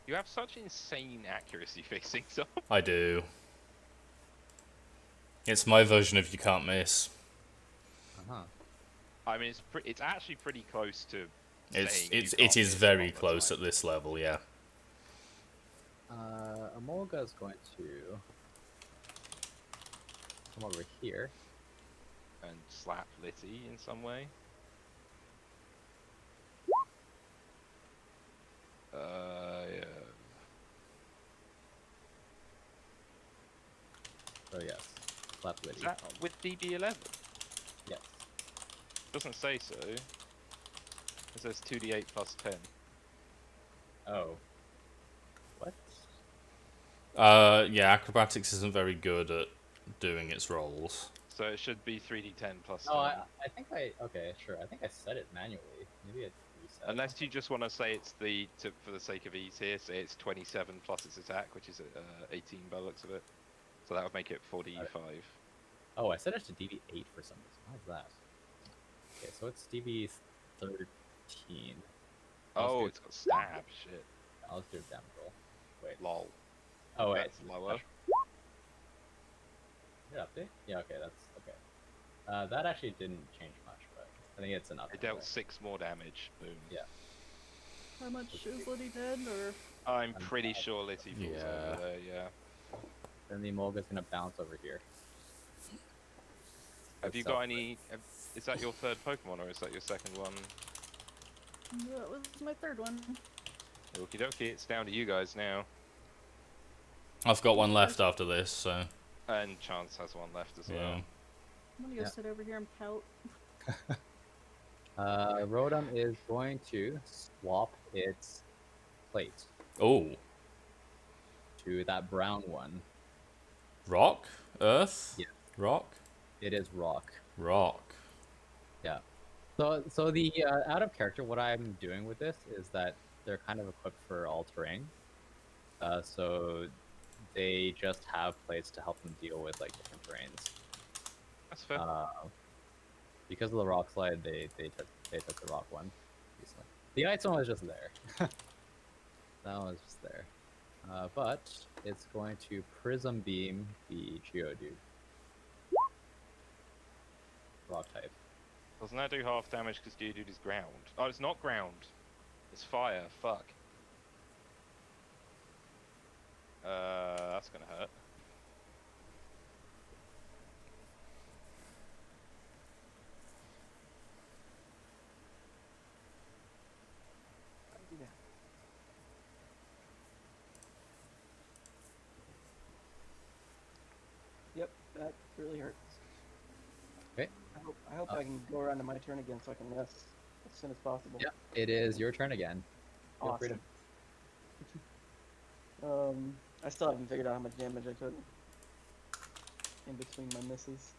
You have such insane accuracy fixing stuff.
I do. It's my version of you can't miss.
Uh-huh.
I mean, it's actually pretty close to.
It is very close at this level, yeah.
Amolga is going to come over here.
And slap Litty in some way. Yeah.
So yes, slap
Is
Liddy.
that with DB11?
Yes.
Doesn't say so. It says 2d8 plus 10.
Oh. What?
Yeah, acrobatics isn't very good at doing its rolls.
So it should be 3d10 plus 10.
Oh, I think okay, sure. I think I set it manually. Maybe it reset.
Unless you just want to say it's for the sake of ease here, say it's 27 plus its attack, which is 18 by the looks of it. So that would make it 45.
Oh, I set it to DB8 for some reason. Why is that? Okay, so it's DB13.
Oh, it's got stab. Shit.
I'll just do a damage roll. Wait.
Lol.
Oh, wait.
That's lower.
Did it update? Yeah, okay, that's okay. That actually didn't change much, but I think it's enough.
It dealt 6 more damage. Boom.
Yeah.
How much is Liddy dead, or?
I'm pretty sure Litty falls
Yeah.
over there, yeah.
Then the Emolga's gonna bounce over here.
Have you got any... Is that your third Pokemon, or is that your second one?
That was my third one.
Okie dokie, it's down to you guys now.
I've got one left after this, so
And Chance has one left as well.
yeah.
I'm gonna go
Yeah.
sit over here and pout.
Rotom is going to swap its plate
Oh,
to that brown one.
rock, earth,
Yeah.
rock,
It is rock.
rock.
Yeah. So the out of character, what I'm doing with this is that they're kind of equipped for all terrain. So they just have plates to help them deal with like different terrains.
That's fair.
Because of the rock slide, they took the rock one recently. The ice one was just there. That one was just there. But it's going to Prism Beam the Geodude. Rock type.
Doesn't that do half damage because Geodude is ground? Oh, it's not ground. It's fire. Fuck. That's gonna hurt.
Yep, that really hurts.
Okay.
I hope I can go around to my turn again so I can rest as soon as possible.
Yeah, it is your turn again. feel free to.
Awesome. I still haven't figured out how much damage I took in between my misses.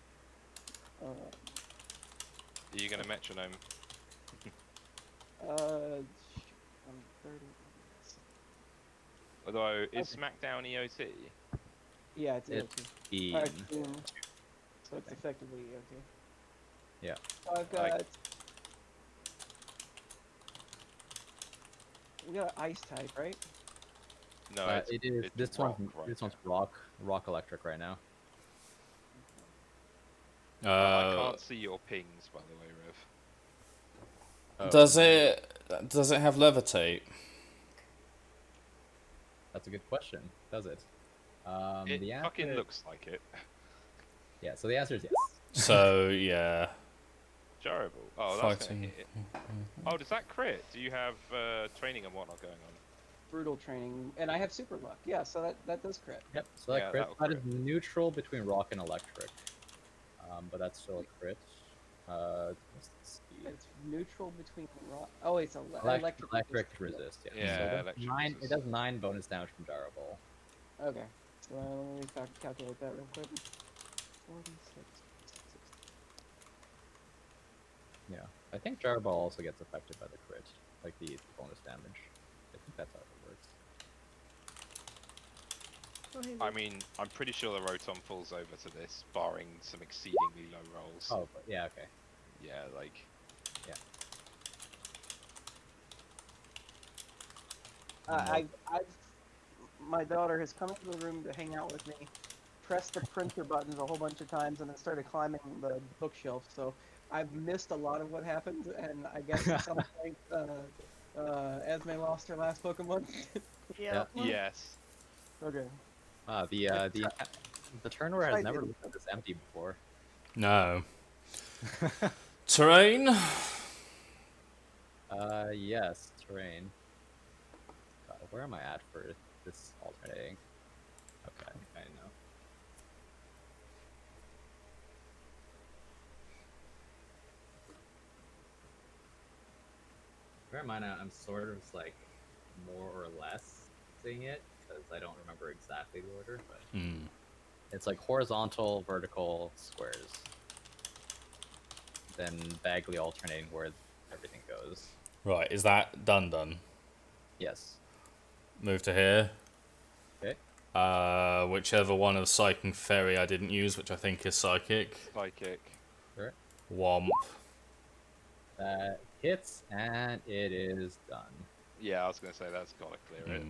Are you gonna metronome?
I'm 30.
Although, is
Okay.
SmackDown EOT?
Yeah, it's
It's
EOT.
Bean.
So it's effectively EOT.
Yeah.
So I've
Like-
got. We got an ice type, right?
No,
It is.
it's
This
rock
one's
right
this one's
now.
rock electric right now.
I can't see your pings, by the way, Rev.
Oh,
Does it have levitate?
That's a good question. Does it?
It
The
fucking
answer.
looks like it.
Yeah. So the answer is yes.
So yeah,
Durable. Oh, that's gonna
fighting.
hit. Oh, does that crit? Do you have training and whatnot going on?
Brutal training, and I have super luck. Yeah, so that does crit.
Yep. So that
Yeah,
crit.
that'll
That is
crit.
neutral between rock and electric. But that's still a crit. What's the speed?
It's neutral between rock. Oh, it's
Electric
electric.
resist. Yeah.
Yeah,
So it does
electric
nine.
resist.
It does 9 bonus damage from durable.
Okay. So let me calculate that real quick. 46.
Yeah. I think durable also gets affected by the crit, like the bonus damage. I think that's how it works.
Oh, hey,
I
Luke.
mean, I'm pretty sure the Rotom falls over to this, barring some exceedingly low rolls.
Oh, but yeah. Okay.
Yeah, like.
I've my daughter has come into the room to hang out with me, pressed the printer buttons a whole bunch of times, and then started climbing the bookshelf. So I've missed a lot of what happened, and I guess at some point, Esme lost her last Pokemon.
Yeah.
Yes.
Okay.
The turn order has never looked this empty before.
No. Terrain.
Yes, terrain. God, where am I at for this alternating? Okay, I know. Where am I now? I'm sort of like more or less seeing it because I don't remember exactly the order, but it's like horizontal, vertical, squares. Then vaguely alternating where everything goes.
Right, is that done?
Yes.
Move to here.
Okay.
Whichever one of Psychic and Fairy I didn't use, which I think is Psychic.
Psychic.
Sure.
Womp.
That hits, and it is done.
Yeah, I was gonna say that's gotta clear it.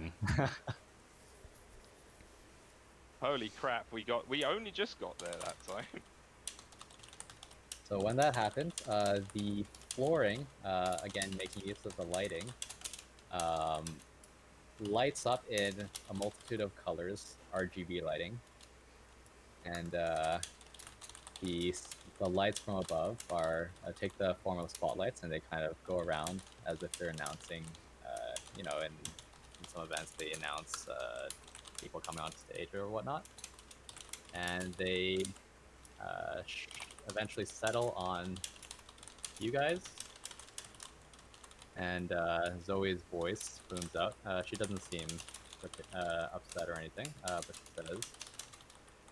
Holy crap, we only just got there that time.
So when that happens, the flooring, again making use of the lighting, lights up in a multitude of colors, RGB lighting, and the lights from above are take the form of spotlights, and they kind of go around as if they're announcing. In some events they announce people coming on stage or whatnot, and they eventually settle on you guys. And Zoe's voice booms out. She doesn't seem upset or anything, but she says,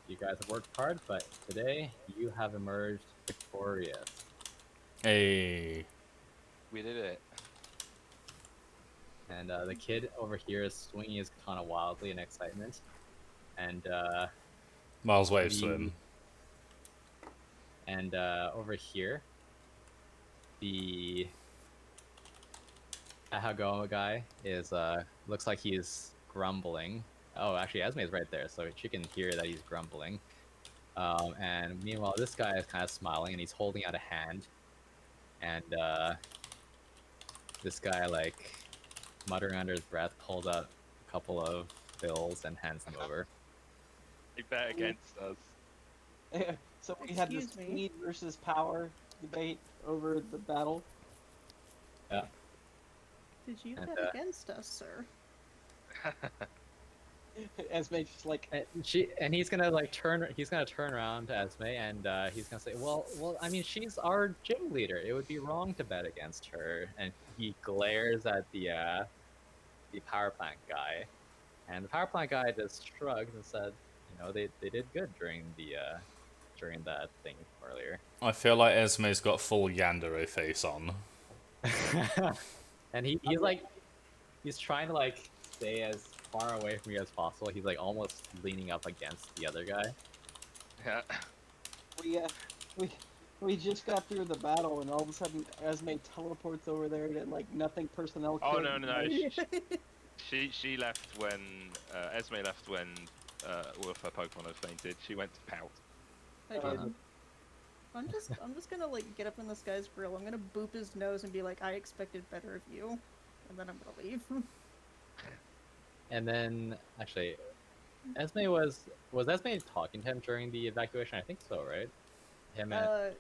"You guys have worked hard, but today you have emerged victorious."
Hey.
We did it.
And the kid over here is swinging his katana wildly in excitement. And
Miles waves to him.
And over here, the Ahagoma guy is looks like he's grumbling. Oh, actually, Esme is right there, so she can hear that he's grumbling. And meanwhile, this guy is kind of smiling, and he's holding out a hand. And this guy, like, muttering under his breath, pulls out a couple of bills and hands them over.
He bet against us.
So we had this
Excuse me.
speed versus power debate over the battle.
Yeah.
Did you
And,
bet against us, sir?
Esme just like
And he's gonna like turn. He's gonna turn around to Esme, and he's gonna say, "Well, I mean, she's our gym leader. It would be wrong to bet against her." And he glares at the the power plant guy, and the power plant guy just shrugged and said, you know, they did good during that thing earlier.
I feel like Esme's got full Yandere face on.
And he's like he's trying to like stay as far away from you as possible. He's like almost leaning up against the other guy.
Yeah.
We we just got through the battle, and all of a sudden Esme teleports over there to like nothing personnel.
Oh
killed.
no, no, no.
Like,
She left when Esme left when all of her Pokemon had fainted. She went to pout.
I did. I'm just gonna like get up in this guy's grill. I'm gonna boop his nose and be like, I expected better of you, and then I'm gonna leave.
And then actually, Esme was Esme talking to him during the evacuation? I think so, right? Him and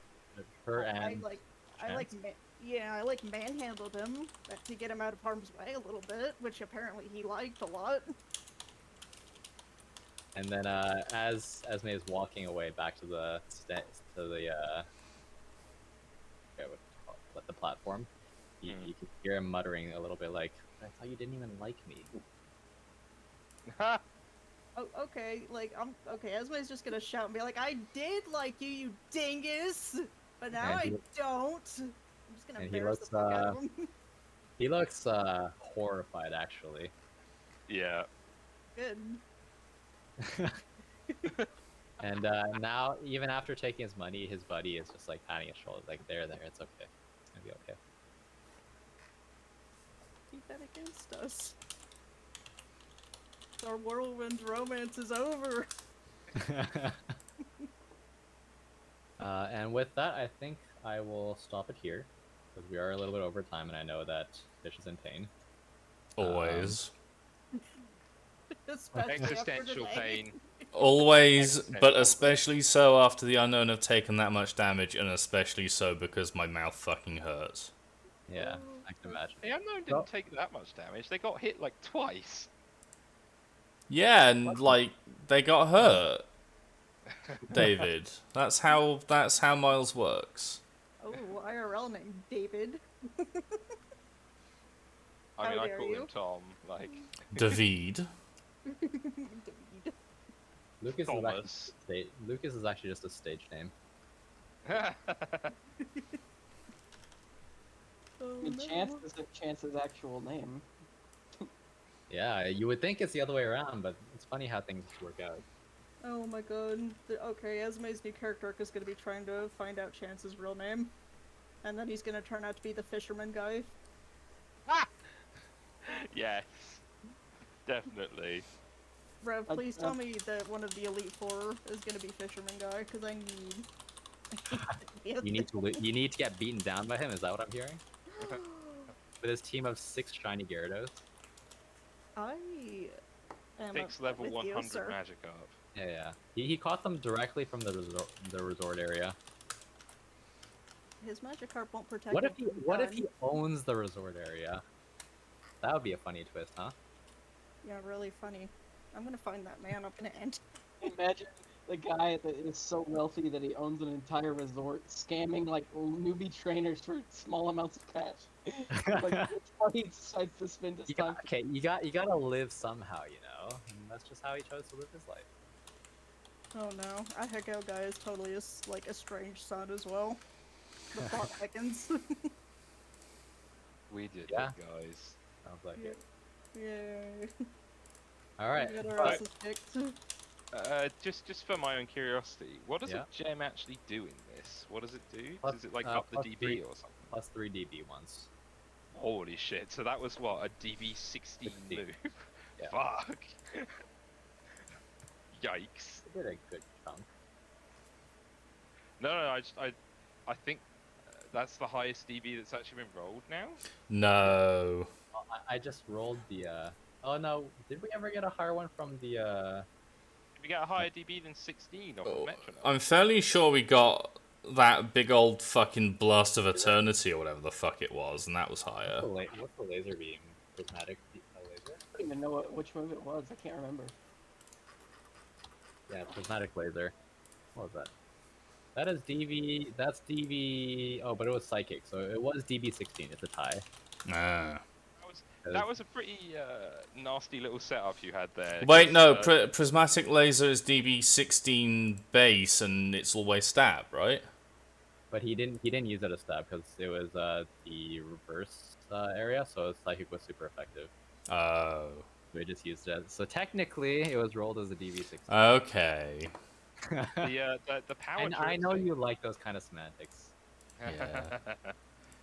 her and
I like I like manhandled him to get him out of harm's way a little bit, which apparently he liked a lot.
And then as Esme is walking away back to the the platform, you can hear him muttering a little bit like, "I thought you didn't even like me."
Oh, okay, like okay. Esme's just gonna shout and be like, "I did like you, you dingus, but now
And
I
he-
don't." I'm just gonna
and he
embarrass the
looks,
fuck out of him.
He looks horrified, actually.
Yeah.
Good.
And now, even after taking his money, his buddy is just like patting his shoulder, like, there, it's okay. It's gonna be okay.
Keep that against us. Our whirlwind romance is over.
And with that, I think I will stop it here, because we are a little bit over time, and I know that Fish is in pain.
Always.
Especially after
Existential
today.
pain.
Always, but
Existential.
especially so after the unknown have taken that much damage, and especially so because my mouth fucking hurts.
Yeah, I can imagine.
The Unknown didn't
Well-
take that much damage. They got hit like twice.
Yeah, and like they got hurt. David, that's how Miles works.
Oh, IRL name David.
I mean,
How
I
dare
call
you.
him Tom. Like
David.
David.
Thomas.
Lucas is actually just a stage name.
Oh,
good
no.
chance isn't Chance's actual name.
Yeah, you would think it's the other way around, but it's funny how things work out.
Oh my god. Okay, Esme's new character arc is gonna be trying to find out Chance's real name. And then he's gonna turn out to be the fisherman guy.
Yes. Definitely.
Rev, please tell me that one of the Elite Four is gonna be fisherman guy, because I need...
You need to get beaten down by him. Is that what I'm hearing? With his team of 6 shiny Gyarados.
I am
Takes
upset
level
with you,
100
sir.
Magikarp.
Yeah. He caught them directly from the resort area.
His Magikarp won't protect
What
him
if he
from
What if
time.
he owns the resort area? That would be a funny twist, huh?
Yeah, really funny. I'm gonna find that man. I'm gonna end.
Imagine the guy that is so wealthy that he owns an entire resort, scamming like newbie trainers for small amounts of cash. Like that's how he decides to spend his time.
Okay, you gotta live somehow, you know. And that's just how he chose to live his life.
Oh no, a Heko guy is totally like a strange son as well. The plot thickens.
We did
Yeah.
it, guys.
Sounds like
Yeah.
it.
Yay.
All right.
We got our
but-
asses kicked.
Just for my own curiosity, what does
Yeah.
a gem actually do in this? What does it do?
Plus-
Does it like
uh,
up the
plus
DB
3
or something?
plus 3 DB once.
Holy shit! So that was what, a DB 16
16.
move?
Yeah.
Fuck. Yikes.
It did a good chunk.
No, I think that's the highest DB that's actually been rolled now.
No.
Oh, I just rolled the. Oh no! Did we ever get a higher one from the?
Did we get a higher DB than 16 off the metronome?
I'm fairly sure we got that big old fucking blast of eternity or whatever the fuck it was, and that was higher.
What's the laser beam? Prismatic laser?
I don't even know which move it was. I can't remember.
Yeah, prismatic laser. What was that? That is DV. That's DV. Oh, but it was psychic, so it was DB 16. It's a tie.
Ah.
That was a pretty nasty little setup you had there.
Wait,
'cause,
no, prismatic laser is DB16 base, and it's always stab, right?
But he didn't use it as stab because it was the reverse area, so psychic was super effective.
Oh.
We just used it. So technically, it was rolled as a DV16.
Okay.
the power
And
trip
I know
thing.
you like those kind of semantics.
Yeah.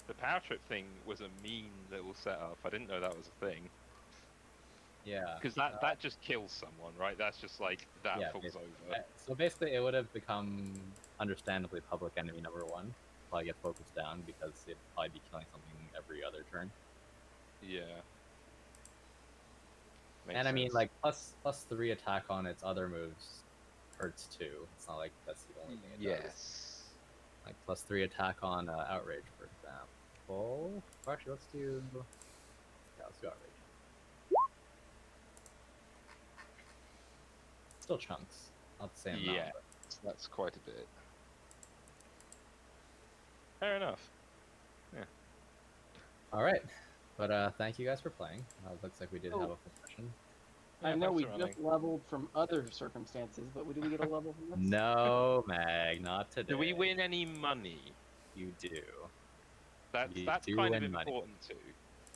The power trip thing was a mean little setup. I didn't know that was a thing.
Yeah.
Because that just kills someone, right? That's just like that
Yeah,
falls
basically.
over.
So basically, it would have become understandably public enemy number one. Probably get focused down because it'd probably be killing something every other turn.
Yeah. Makes
And I mean,
sense.
like plus 3 attack on its other moves hurts too. It's not like that's the only thing it does.
Yes.
Like +3 attack on outrage, for example. Or actually, let's do outrage. Still chunks, not the same amount.
Yeah. That's quite a bit. Fair enough.
All right, but thank you guys for playing. Looks like we did have a full session.
I
Yeah,
know
thanks
we
for
just
running.
leveled from other circumstances, but did we get a level from this?
No, Mag, not today.
Do we win any money?
You do.
That's
You
that's
do
kind of
win money.
important too.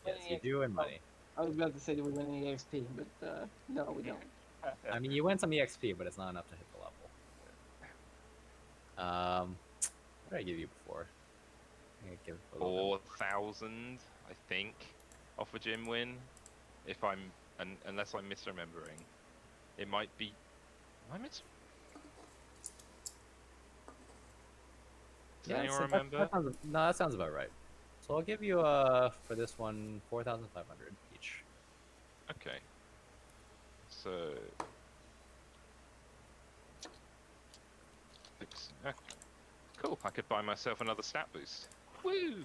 Yes, you do win money.
I was about to say, do we win any XP? But no, we don't.
I mean, you win some EXP, but it's not enough to hit the level. What did I give you before? I think I give a little bit
4,000, I think, off a gym win. If I'm, unless I'm misremembering, it might be. Am I mis? Does anyone remember?
No, that sounds about right. So I'll give you for this one 4,500 each.
Okay. So. Okay. Cool. I could buy myself another stat boost. Woo!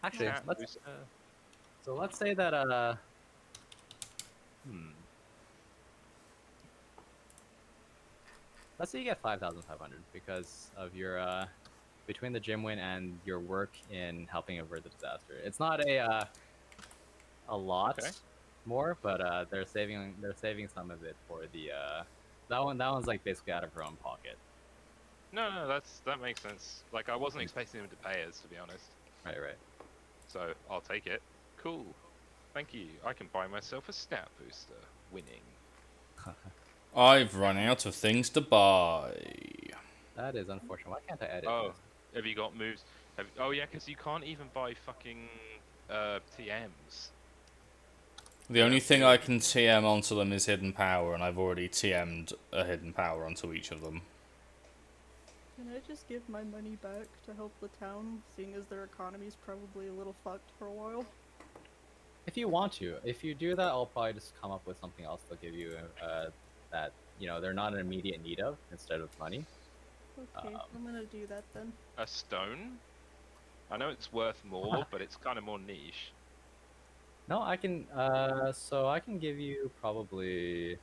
Actually,
Stat
let's
boost.
so let's say that let's say you get 5,500 because of your between the gym win and your work in helping avert the disaster. It's not a lot
Okay.
more, but they're saving some of it for the that one's like basically out of her own pocket.
No, that makes sense. Like I wasn't expecting them to pay us, to be honest.
Right.
So I'll take it. Cool. Thank you. I can buy myself a stat booster. Winning.
I've run out of things to buy.
That is unfortunate. Why can't I edit
Oh,
this?
have you got moves? Oh yeah, because you can't even buy fucking TMs.
The only thing I can TM onto them is hidden power, and I've already TM'd a hidden power onto each of them.
Can I just give my money back to help the town, seeing as their economy's probably a little fucked for a while?
If you want to, if you do that, I'll probably just come up with something else they'll give you that they're not in immediate need of instead of money.
Okay, I'm gonna do that then.
A stone? I know it's worth more, but it's kind of more niche.
No, I can. So I can give you probably.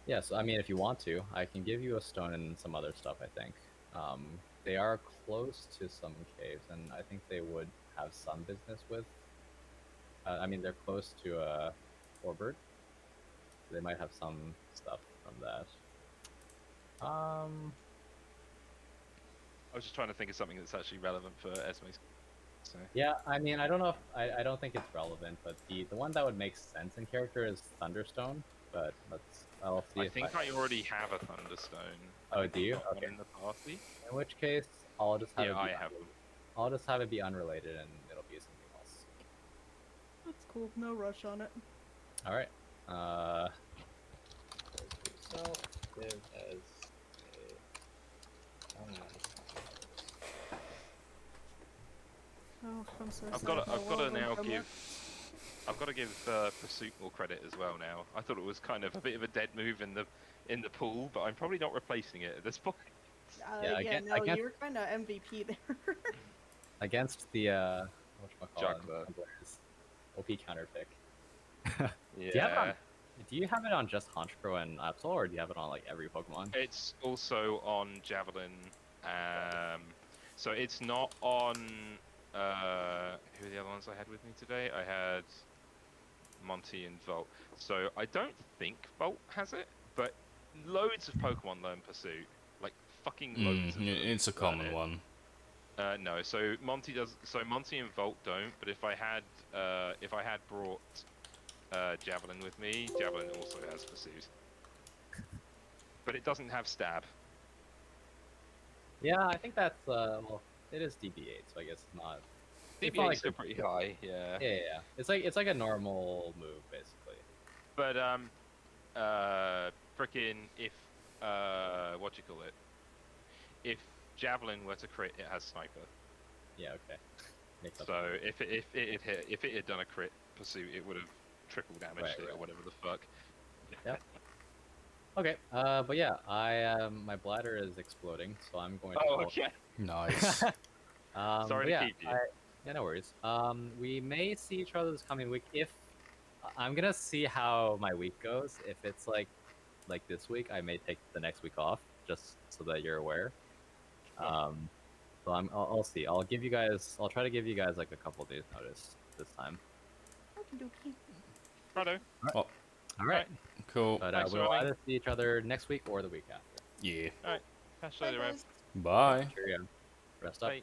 Yeah, so I mean, if you want to, I can give you a stone and some other stuff. I think they are close to some caves, and I think they would have some business with. I mean, they're close to Orbert. So they might have some stuff from that.
I was just trying to think of something that's actually relevant for Esme's. So.
Yeah, I mean, I don't know if I don't think it's relevant, but the one that would make sense in character is Thunderstone. But I'll see.
I think I already have a Thunderstone.
Oh, do you?
Got one
Okay.
in the party.
In which case, I'll just have
Yeah,
it
I
be,
have them.
I'll just have it be unrelated, and it'll be something else.
That's cool, no rush on it.
All right. Yourself give as
Oh, I'm so
I've
sad.
got
my
to
world
now
went somewhere.
I've got to give Pursuit more credit as well now. I thought it was kind of a bit of a dead move in the pool, but I'm probably not replacing it at this point.
Yeah,
no, you were kind of MVP there.
against the
Juggler.
OP counter pick.
Yeah.
Do you have it on just Honchkrow and Absol, or do you have it on like every Pokemon?
It's also on Javelin. So it's not on who the other ones I had with me today? I had Monty and Volt. So I don't think Volt has it, but loads of Pokemon learn Pursuit. Like fucking loads of them.
It's a
learn
common
it.
one.
No, so Monty does. So Monty and Volt don't. But if I had brought Javelin with me, Javelin also has Pursuit. But it doesn't have Stab.
Yeah, I think that's well, it is DB8, so I guess it's not. It's not
DBA
like
is still
the-
pretty high, yeah.
Yeah. It's like a normal move basically.
But frickin' if what do you call it? If Javelin were to crit, it has Sniper.
Yeah. Okay. Makes sense.
So if it had done a crit Pursuit, it would have triple damaged
Right,
it or
right.
whatever the fuck.
Yep. Okay. But yeah, my bladder is exploding, so I'm going to.
Oh,
call-
okay.
Nice.
Sorry
but
to
yeah,
keep you.
yeah, no worries. We may see each other this coming week if I'm gonna see how my week goes. If it's like this week, I may take the next week off just so that you're aware.
Sure.
So I'll see. I'll give you guys. I'll try to give you guys like a couple days notice this time.
Okie dokie.
Righto.
Well,
All right.
cool.
But
Thanks,
we'll
Ronnie.
either see each other next week or the week after.
Yeah.
Alright. Catch you
Bye,
later, Rev.
guys.
Bye.
Cheerio. Rest up.
Bye.